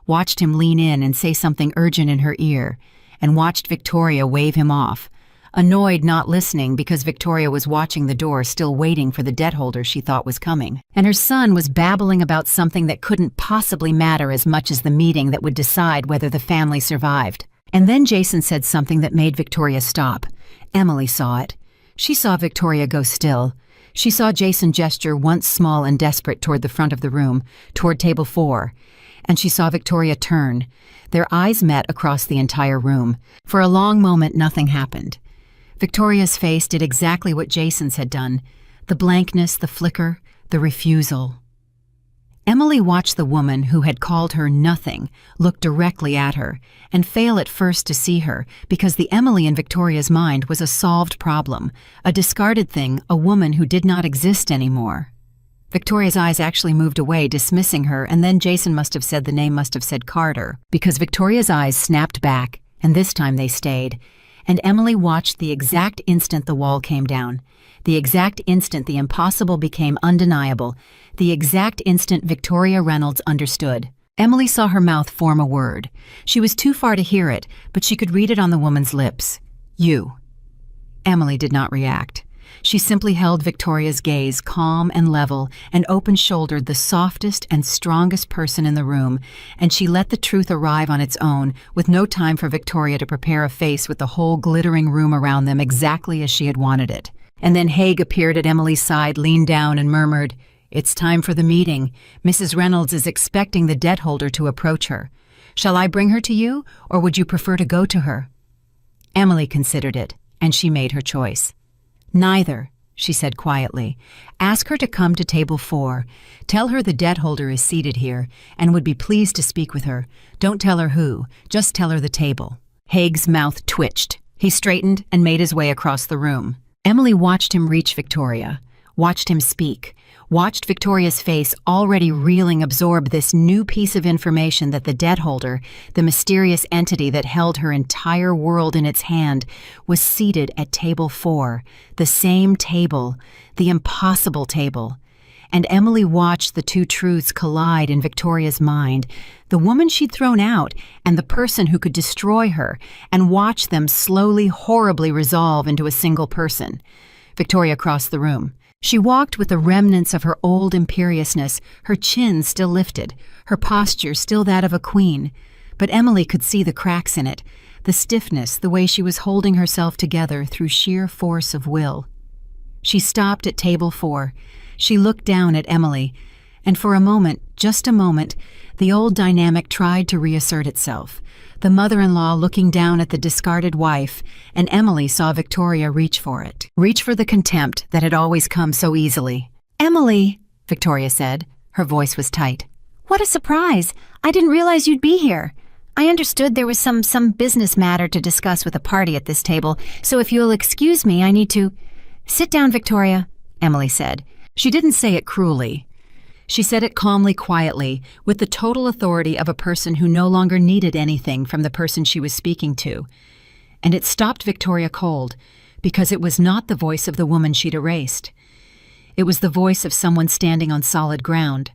Speaker 1: watched him lean in and say something urgent in her ear, and watched Victoria wave him off, annoyed not listening because Victoria was watching the door, still waiting for the debt holder she thought was coming. And her son was babbling about something that couldn't possibly matter as much as the meeting that would decide whether the family survived. And then Jason said something that made Victoria stop. Emily saw it. She saw Victoria go still. She saw Jason gesture once small and desperate toward the front of the room, toward table 4, and she saw Victoria turn. Their eyes met across the entire room. For a long moment, nothing happened. Victoria's face did exactly what Jason's had done. The blankness, the flicker, the refusal. Emily watched the woman who had called her nothing look directly at her and fail at first to see her, because the Emily in Victoria's mind was a solved problem, a discarded thing, a woman who did not exist anymore. Victoria's eyes actually moved away, dismissing her, and then Jason must have said the name, must have said Carter, because Victoria's eyes snapped back, and this time they stayed. And Emily watched the exact instant the wall came down, the exact instant the impossible became undeniable, the exact instant Victoria Reynolds understood. Emily saw her mouth form a word. She was too far to hear it, but she could read it on the woman's lips. You. Emily did not react. She simply held Victoria's gaze calm and level and open-shouldered, the softest and strongest person in the room, and she let the truth arrive on its own, with no time for Victoria to prepare a face with the whole glittering room around them exactly as she had wanted it. And then Haig appeared at Emily's side, leaned down and murmured, "It's time for the meeting. Mrs. Reynolds is expecting the debt holder to approach her. Shall I bring her to you, or would you prefer to go to her?" Emily considered it, and she made her choice. "Neither," she said quietly. "Ask her to come to table 4. Tell her the debt holder is seated here and would be pleased to speak with her. Don't tell her who, just tell her the table." Haig's mouth twitched. He straightened and made his way across the room. Emily watched him reach Victoria, watched him speak, watched Victoria's face, already reeling, absorb this new piece of information that the debt holder, the mysterious entity that held her entire world in its hand, was seated at table 4, the same table, the impossible table. and Emily watched the two truths collide in Victoria's mind, the woman she'd thrown out and the person who could destroy her, and watched them slowly, horribly resolve into a single person. Victoria crossed the room. She walked with the remnants of her old imperiousness, her chin still lifted, her posture still that of a queen. But Emily could see the cracks in it, the stiffness, the way she was holding herself together through sheer force of will. She stopped at table 4. She looked down at Emily, and for a moment, just a moment, the old dynamic tried to reassert itself. The mother-in-law looking down at the discarded wife, and Emily saw Victoria reach for it. Reach for the contempt that had always come so easily. "Emily," Victoria said. Her voice was tight. "What a surprise! I didn't realize you'd be here. I understood there was some business matter to discuss with a party at this table, so if you'll excuse me, I need to—" "Sit down, Victoria," Emily said. She didn't say it cruelly. She said it calmly, quietly, with the total authority of a person who no longer needed anything from the person she was speaking to. And it stopped Victoria cold, because it was not the voice of the woman she'd erased. It was the voice of someone standing on solid ground.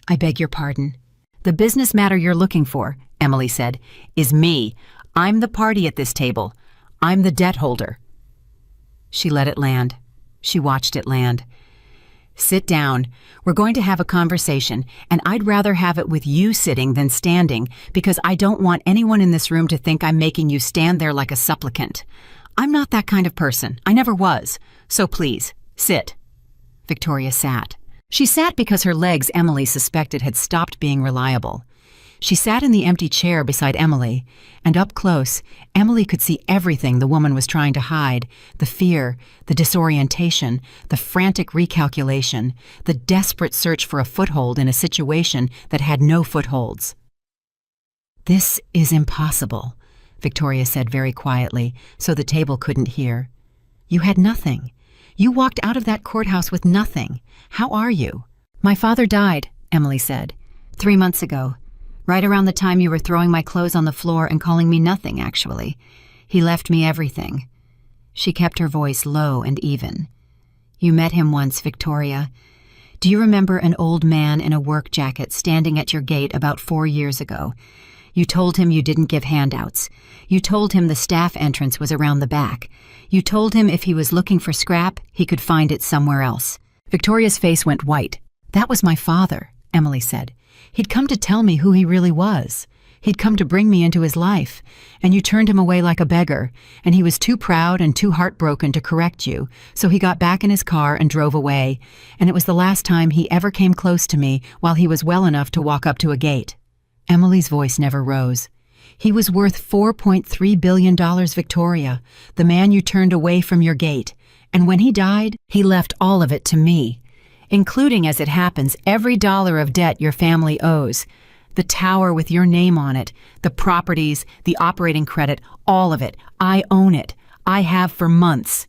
Speaker 1: "I beg your pardon. The business matter you're looking for," Emily said, "is me. I'm the party at this table. I'm the debt holder." She let it land. She watched it land. "Sit down. We're going to have a conversation, and I'd rather have it with you sitting than standing, because I don't want anyone in this room to think I'm making you stand there like a supplicant. I'm not that kind of person. I never was. So please, sit." Victoria sat. She sat because her legs, Emily suspected, had stopped being reliable. She sat in the empty chair beside Emily, and up close, Emily could see everything the woman was trying to hide, the fear, the disorientation, the frantic recalculation, the desperate search for a foothold in a situation that had no footholds. "This is impossible," Victoria said very quietly, so the table couldn't hear. "You had nothing. You walked out of that courthouse with nothing. How are you?" "My father died," Emily said, 3 months ago. Right around the time you were throwing my clothes on the floor and calling me nothing, actually. He left me everything." She kept her voice low and even. "You met him once, Victoria. Do you remember an old man in a work jacket standing at your gate about 4 years ago? You told him you didn't give handouts. You told him the staff entrance was around the back. You told him if he was looking for scrap, he could find it somewhere else." Victoria's face went white. "That was my father," Emily said. "He'd come to tell me who he really was. He'd come to bring me into his life, and you turned him away like a beggar, and he was too proud and too heartbroken to correct you, so he got back in his car and drove away, and it was the last time he ever came close to me while he was well enough to walk up to a gate." Emily's voice never rose. "He was worth $4.3 billion, Victoria, the man you turned away from your gate, and when he died, he left all of it to me. Including, as it happens, every dollar of debt your family owes. The tower with your name on it, the properties, the operating credit, all of it. I own it. I have for months.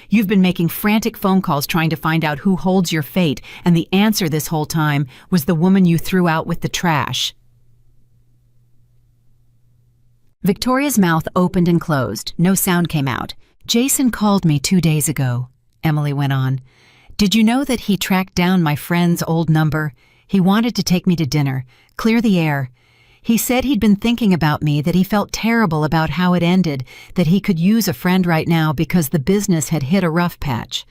Speaker 1: You've been making frantic phone calls trying to find out who holds your fate, and the answer this whole time was the woman you threw out with the trash." Victoria's mouth opened and closed. No sound came out. "Jason called me 2 days ago," Emily went on. "Did you know that he tracked down my friend's old number? He wanted to take me to dinner, clear the air. He said he'd been thinking about me, that he felt terrible about how it ended, that he could use a friend right now because the business had hit a rough patch."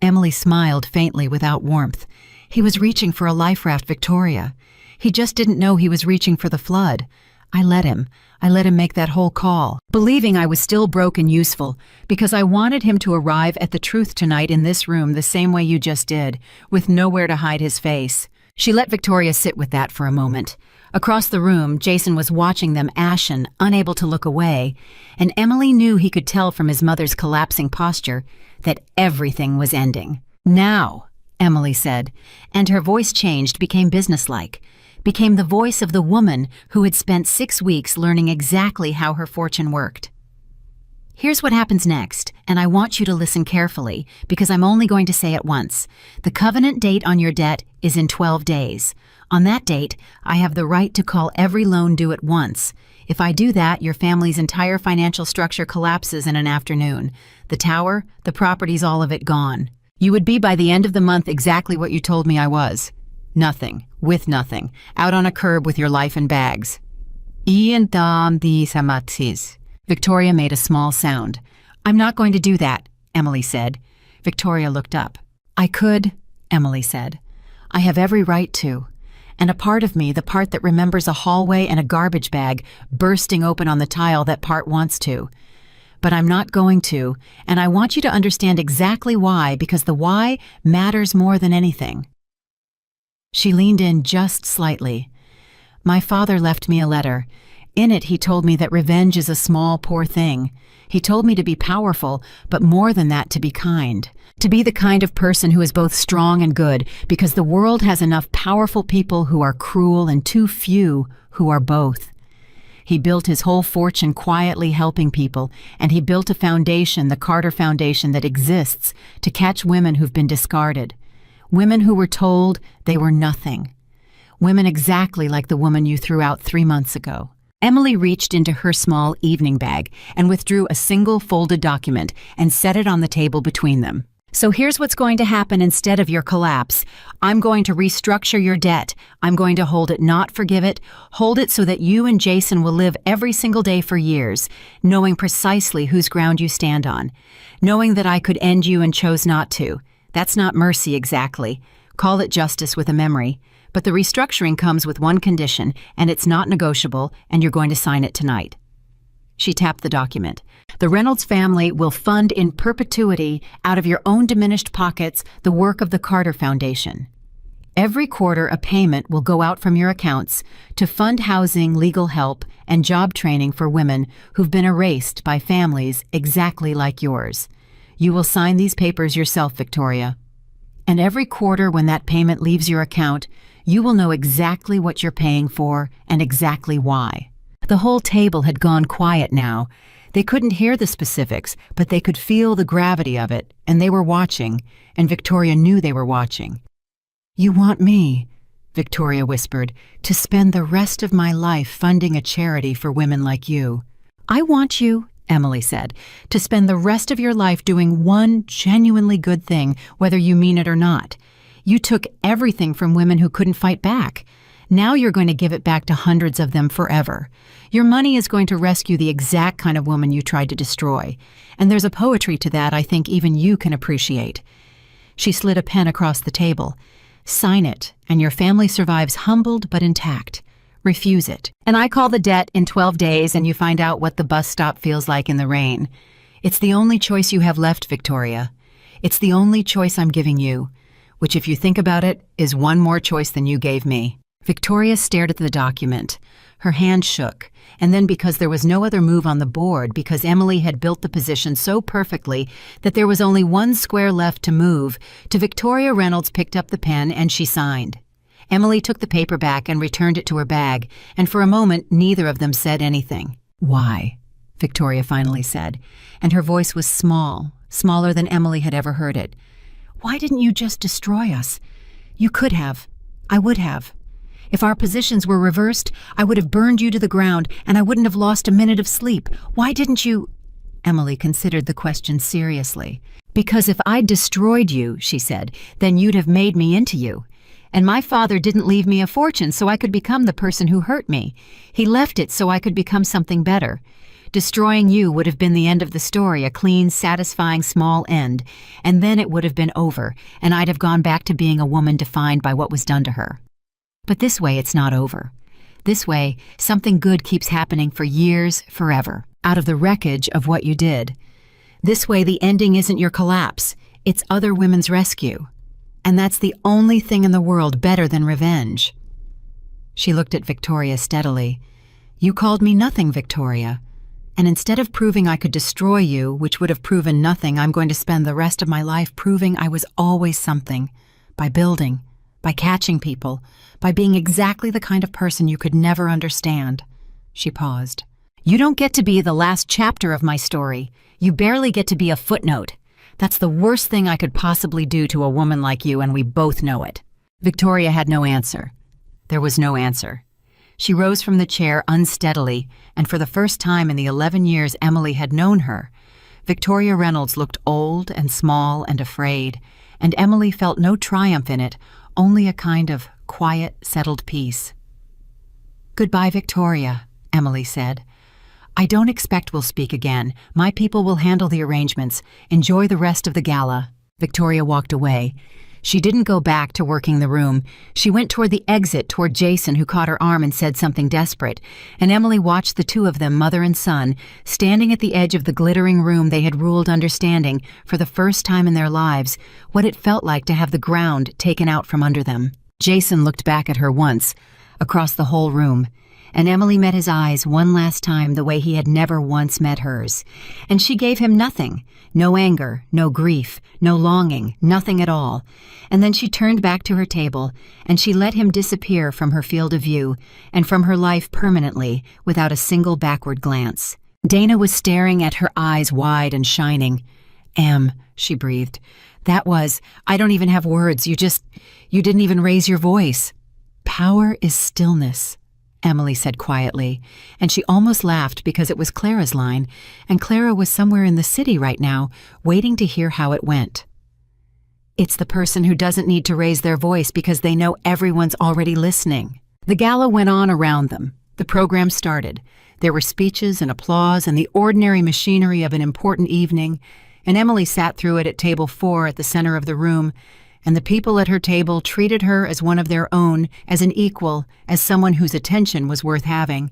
Speaker 1: Emily smiled faintly without warmth. "He was reaching for a life raft, Victoria. He just didn't know he was reaching for the flood. I let him make that whole call, believing I was still broke and useful, because I wanted him to arrive at the truth tonight in this room the same way you just did, with nowhere to hide his face." She let Victoria sit with that for a moment. Across the room, Jason was watching them ashen, unable to look away, and Emily knew he could tell from his mother's collapsing posture that everything was ending. "Now," Emily said, and her voice changed, became businesslike. Became the voice of the woman who had spent 6 weeks learning exactly how her fortune worked. "Here's what happens next, and I want you to listen carefully, because I'm only going to say it once. The covenant date on your debt is in 12 days. On that date, I have the right to call every loan due at once. If I do that, your family's entire financial structure collapses in an afternoon. The tower, the properties, all of it gone. You would be by the end of the month exactly what you told me I was. Nothing, with nothing, out on a curb with your life in bags. Victoria made a small sound. I'm not going to do that, Emily said. Victoria looked up. I could, Emily said. I have every right to. And a part of me, the part that remembers a hallway and a garbage bag bursting open on the tile, that part wants to. But I'm not going to, and I want you to understand exactly why, because the why matters more than anything. She leaned in just slightly. My father left me a letter. In it, he told me that revenge is a small, poor thing. He told me to be powerful, but more than that, to be kind. To be the kind of person who is both strong and good, because the world has enough powerful people who are cruel and too few who are both. He built his whole fortune quietly helping people, and he built a foundation, the Carter Foundation, that exists to catch women who've been discarded. Women who were told they were nothing. Women exactly like the woman you threw out 3 months ago. Emily reached into her small evening bag and withdrew a single folded document and set it on the table between them. So here's what's going to happen instead of your collapse. I'm going to restructure your debt. I'm going to hold it, not forgive it. Hold it so that you and Jason will live every single day for years, knowing precisely whose ground you stand on. Knowing that I could end you and chose not to. That's not mercy exactly. Call it justice with a memory. But the restructuring comes with one condition, and it's not negotiable, and you're going to sign it tonight. She tapped the document. The Reynolds family will fund in perpetuity, out of your own diminished pockets, the work of the Carter Foundation. Every quarter, a payment will go out from your accounts to fund housing, legal help, and job training for women who've been erased by families exactly like yours. You will sign these papers yourself, Victoria. And every quarter when that payment leaves your account, you will know exactly what you're paying for and exactly why. The whole table had gone quiet now. They couldn't hear the specifics, but they could feel the gravity of it, and they were watching, and Victoria knew they were watching. You want me, Victoria whispered, to spend the rest of my life funding a charity for women like you. I want you, Emily said, to spend the rest of your life doing one genuinely good thing, whether you mean it or not. You took everything from women who couldn't fight back. Now you're going to give it back to hundreds of them forever. Your money is going to rescue the exact kind of woman you tried to destroy. And there's a poetry to that I think even you can appreciate. She slid a pen across the table. Sign it, and your family survives humbled but intact. Refuse it. And I call the debt in 12 days and you find out what the bus stop feels like in the rain. It's the only choice you have left, Victoria. It's the only choice I'm giving you, which if you think about it, is one more choice than you gave me. Victoria stared at the document. Her hand shook, and then because there was no other move on the board, because Emily had built the position so perfectly that there was only one square left to move, Victoria Reynolds picked up the pen and she signed. Emily took the paper back and returned it to her bag, and for a moment neither of them said anything. Why? Victoria finally said, and her voice was small, smaller than Emily had ever heard it. Why didn't you just destroy us? You could have. I would have. If our positions were reversed, I would have burned you to the ground, and I wouldn't have lost a minute of sleep. Why didn't you? Emily considered the question seriously. Because if I'd destroyed you, she said, then you'd have made me into you. And my father didn't leave me a fortune so I could become the person who hurt me. He left it so I could become something better. Destroying you would have been the end of the story, a clean, satisfying small end, and then it would have been over, and I'd have gone back to being a woman defined by what was done to her. But this way, it's not over. This way, something good keeps happening for years, forever, out of the wreckage of what you did. This way, the ending isn't your collapse, it's other women's rescue. And that's the only thing in the world better than revenge. She looked at Victoria steadily. You called me nothing, Victoria. And instead of proving I could destroy you, which would have proven nothing, I'm going to spend the rest of my life proving I was always something. By building, by catching people, by being exactly the kind of person you could never understand. She paused. You don't get to be the last chapter of my story. You barely get to be a footnote. That's the worst thing I could possibly do to a woman like you, and we both know it. Victoria had no answer. There was no answer. She rose from the chair unsteadily, and for the first time in the 11 years Emily had known her, Victoria Reynolds looked old and small and afraid, and Emily felt no triumph in it, only a kind of quiet, settled peace. "Goodbye, Victoria," Emily said. "I don't expect we'll speak again. My people will handle the arrangements. Enjoy the rest of the gala." Victoria walked away. She didn't go back to working the room. She went toward the exit, toward Jason, who caught her arm and said something desperate, and Emily watched the two of them, mother and son, standing at the edge of the glittering room they had ruled understanding, for the first time in their lives, what it felt like to have the ground taken out from under them. Jason looked back at her once, across the whole room, and Emily met his eyes one last time the way he had never once met hers. And she gave him nothing, no anger, no grief, no longing, nothing at all. And then she turned back to her table, and she let him disappear from her field of view and from her life permanently without a single backward glance. Dana was staring at her eyes wide and shining. "Em," she breathed. I don't even have words. You didn't even raise your voice." "Power is stillness," Emily said quietly, and she almost laughed because it was Clara's line, and Clara was somewhere in the city right now, waiting to hear how it went. "It's the person who doesn't need to raise their voice because they know everyone's already listening." The gala went on around them. The program started. There were speeches and applause and the ordinary machinery of an important evening, and Emily sat through it at table 4 at the center of the room, and the people at her table treated her as one of their own, as an equal, as someone whose attention was worth having.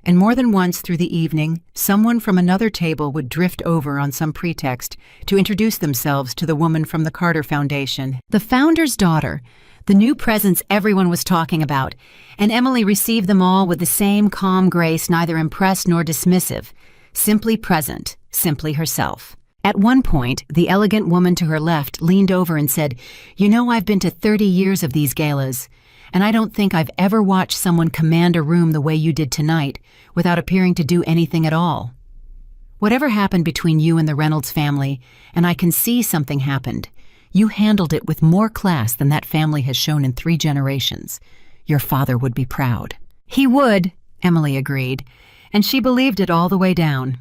Speaker 1: And more than once through the evening, someone from another table would drift over on some pretext to introduce themselves to the woman from the Carter Foundation, the founder's daughter, the new presence everyone was talking about, and Emily received them all with the same calm grace, neither impressed nor dismissive, simply present, simply herself. At one point, the elegant woman to her left leaned over and said, "You know, I've been to 30 years of these galas, and I don't think I've ever watched someone command a room the way you did tonight without appearing to do anything at all. Whatever happened between you and the Reynolds family, and I can see something happened, you handled it with more class than that family has shown in 3 generations. Your father would be proud." "He would," Emily agreed, and she believed it all the way down.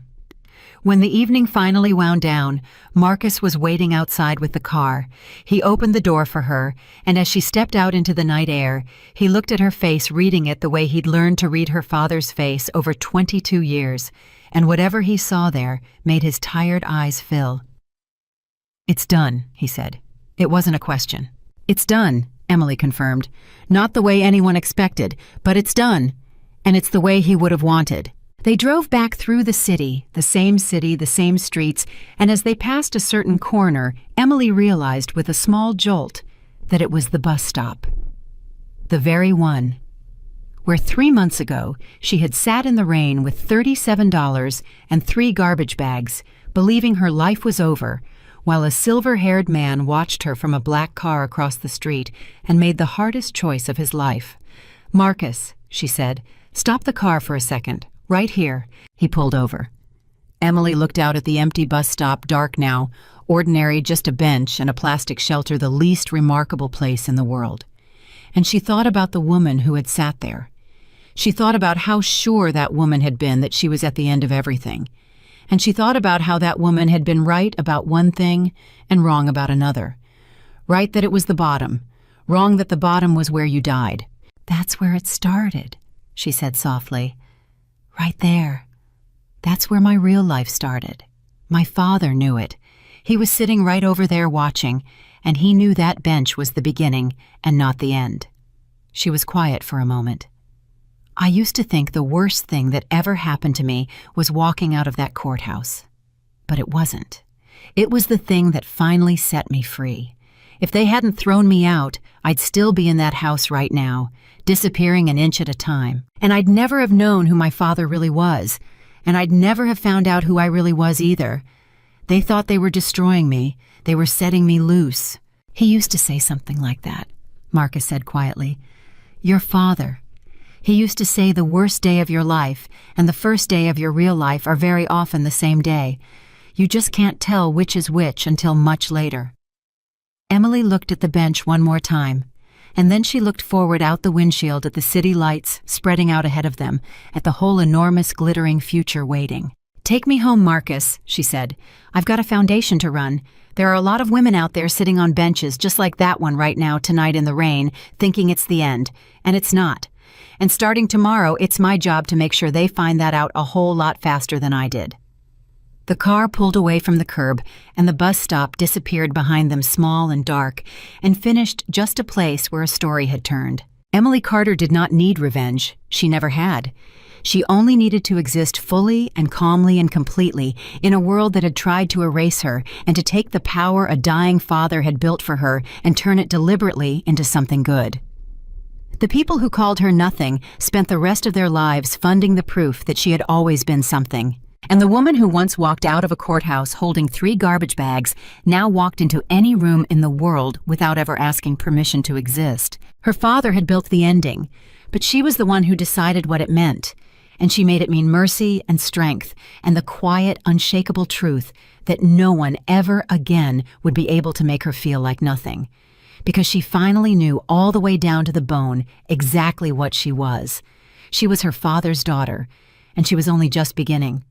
Speaker 1: When the evening finally wound down, Marcus was waiting outside with the car. He opened the door for her, and as she stepped out into the night air, he looked at her face, reading it the way he'd learned to read her father's face over 22 years, and whatever he saw there made his tired eyes fill. "It's done," he said. It wasn't a question. "It's done," Emily confirmed. "Not the way anyone expected, but it's done, and it's the way he would have wanted." They drove back through the same city, the same streets, and as they passed a certain corner, Emily realized with a small jolt that it was the bus stop. The very one where 3 months ago she had sat in the rain with $37 and 3 garbage bags, believing her life was over, while a silver-haired man watched her from a black car across the street and made the hardest choice of his life. "Marcus," she said, "stop the car for a second. Right here." He pulled over. Emily looked out at the empty bus stop, dark now, ordinary, just a bench and a plastic shelter, the least remarkable place in the world. And she thought about the woman who had sat there. She thought about how sure that woman had been that she was at the end of everything. And she thought about how that woman had been right about one thing and wrong about another. Right that it was the bottom, wrong that the bottom was where you died. "That's where it started," she said softly. "Right there. That's where my real life started. My father knew it. He was sitting right over there watching, and he knew that bench was the beginning and not the end." She was quiet for a moment. "I used to think the worst thing that ever happened to me was walking out of that courthouse. But it wasn't. It was the thing that finally set me free. If they hadn't thrown me out, I'd still be in that house right now, disappearing an inch at a time. And I'd never have known who my father really was, and I'd never have found out who I really was either. They thought they were destroying me. They were setting me loose." "He used to say something like that," Marcus said quietly. "Your father. He used to say the worst day of your life and the first day of your real life are very often the same day. You just can't tell which is which until much later." Emily looked at the bench one more time, and then she looked forward out the windshield at the city lights spreading out ahead of them, at the whole enormous glittering future waiting. "Take me home, Marcus," she said. "I've got a foundation to run. There are a lot of women out there sitting on benches just like that one right now tonight in the rain, thinking it's the end, and it's not. And starting tomorrow, it's my job to make sure they find that out a whole lot faster than I did." The car pulled away from the curb, and the bus stop disappeared behind them, small and dark, and finished just a place where a story had turned. Emily Carter did not need revenge. She never had. She only needed to exist fully and calmly and completely in a world that had tried to erase her, and to take the power a dying father had built for her and turn it deliberately into something good. The people who called her nothing spent the rest of their lives funding the proof that she had always been something. And the woman who once walked out of a courthouse holding 3 garbage bags now walked into any room in the world without ever asking permission to exist. Her father had built the ending, but she was the one who decided what it meant, and she made it mean mercy and strength and the quiet, unshakable truth that no one ever again would be able to make her feel like nothing, because she finally knew all the way down to the bone exactly what she was. She was her father's daughter, and she was only just beginning.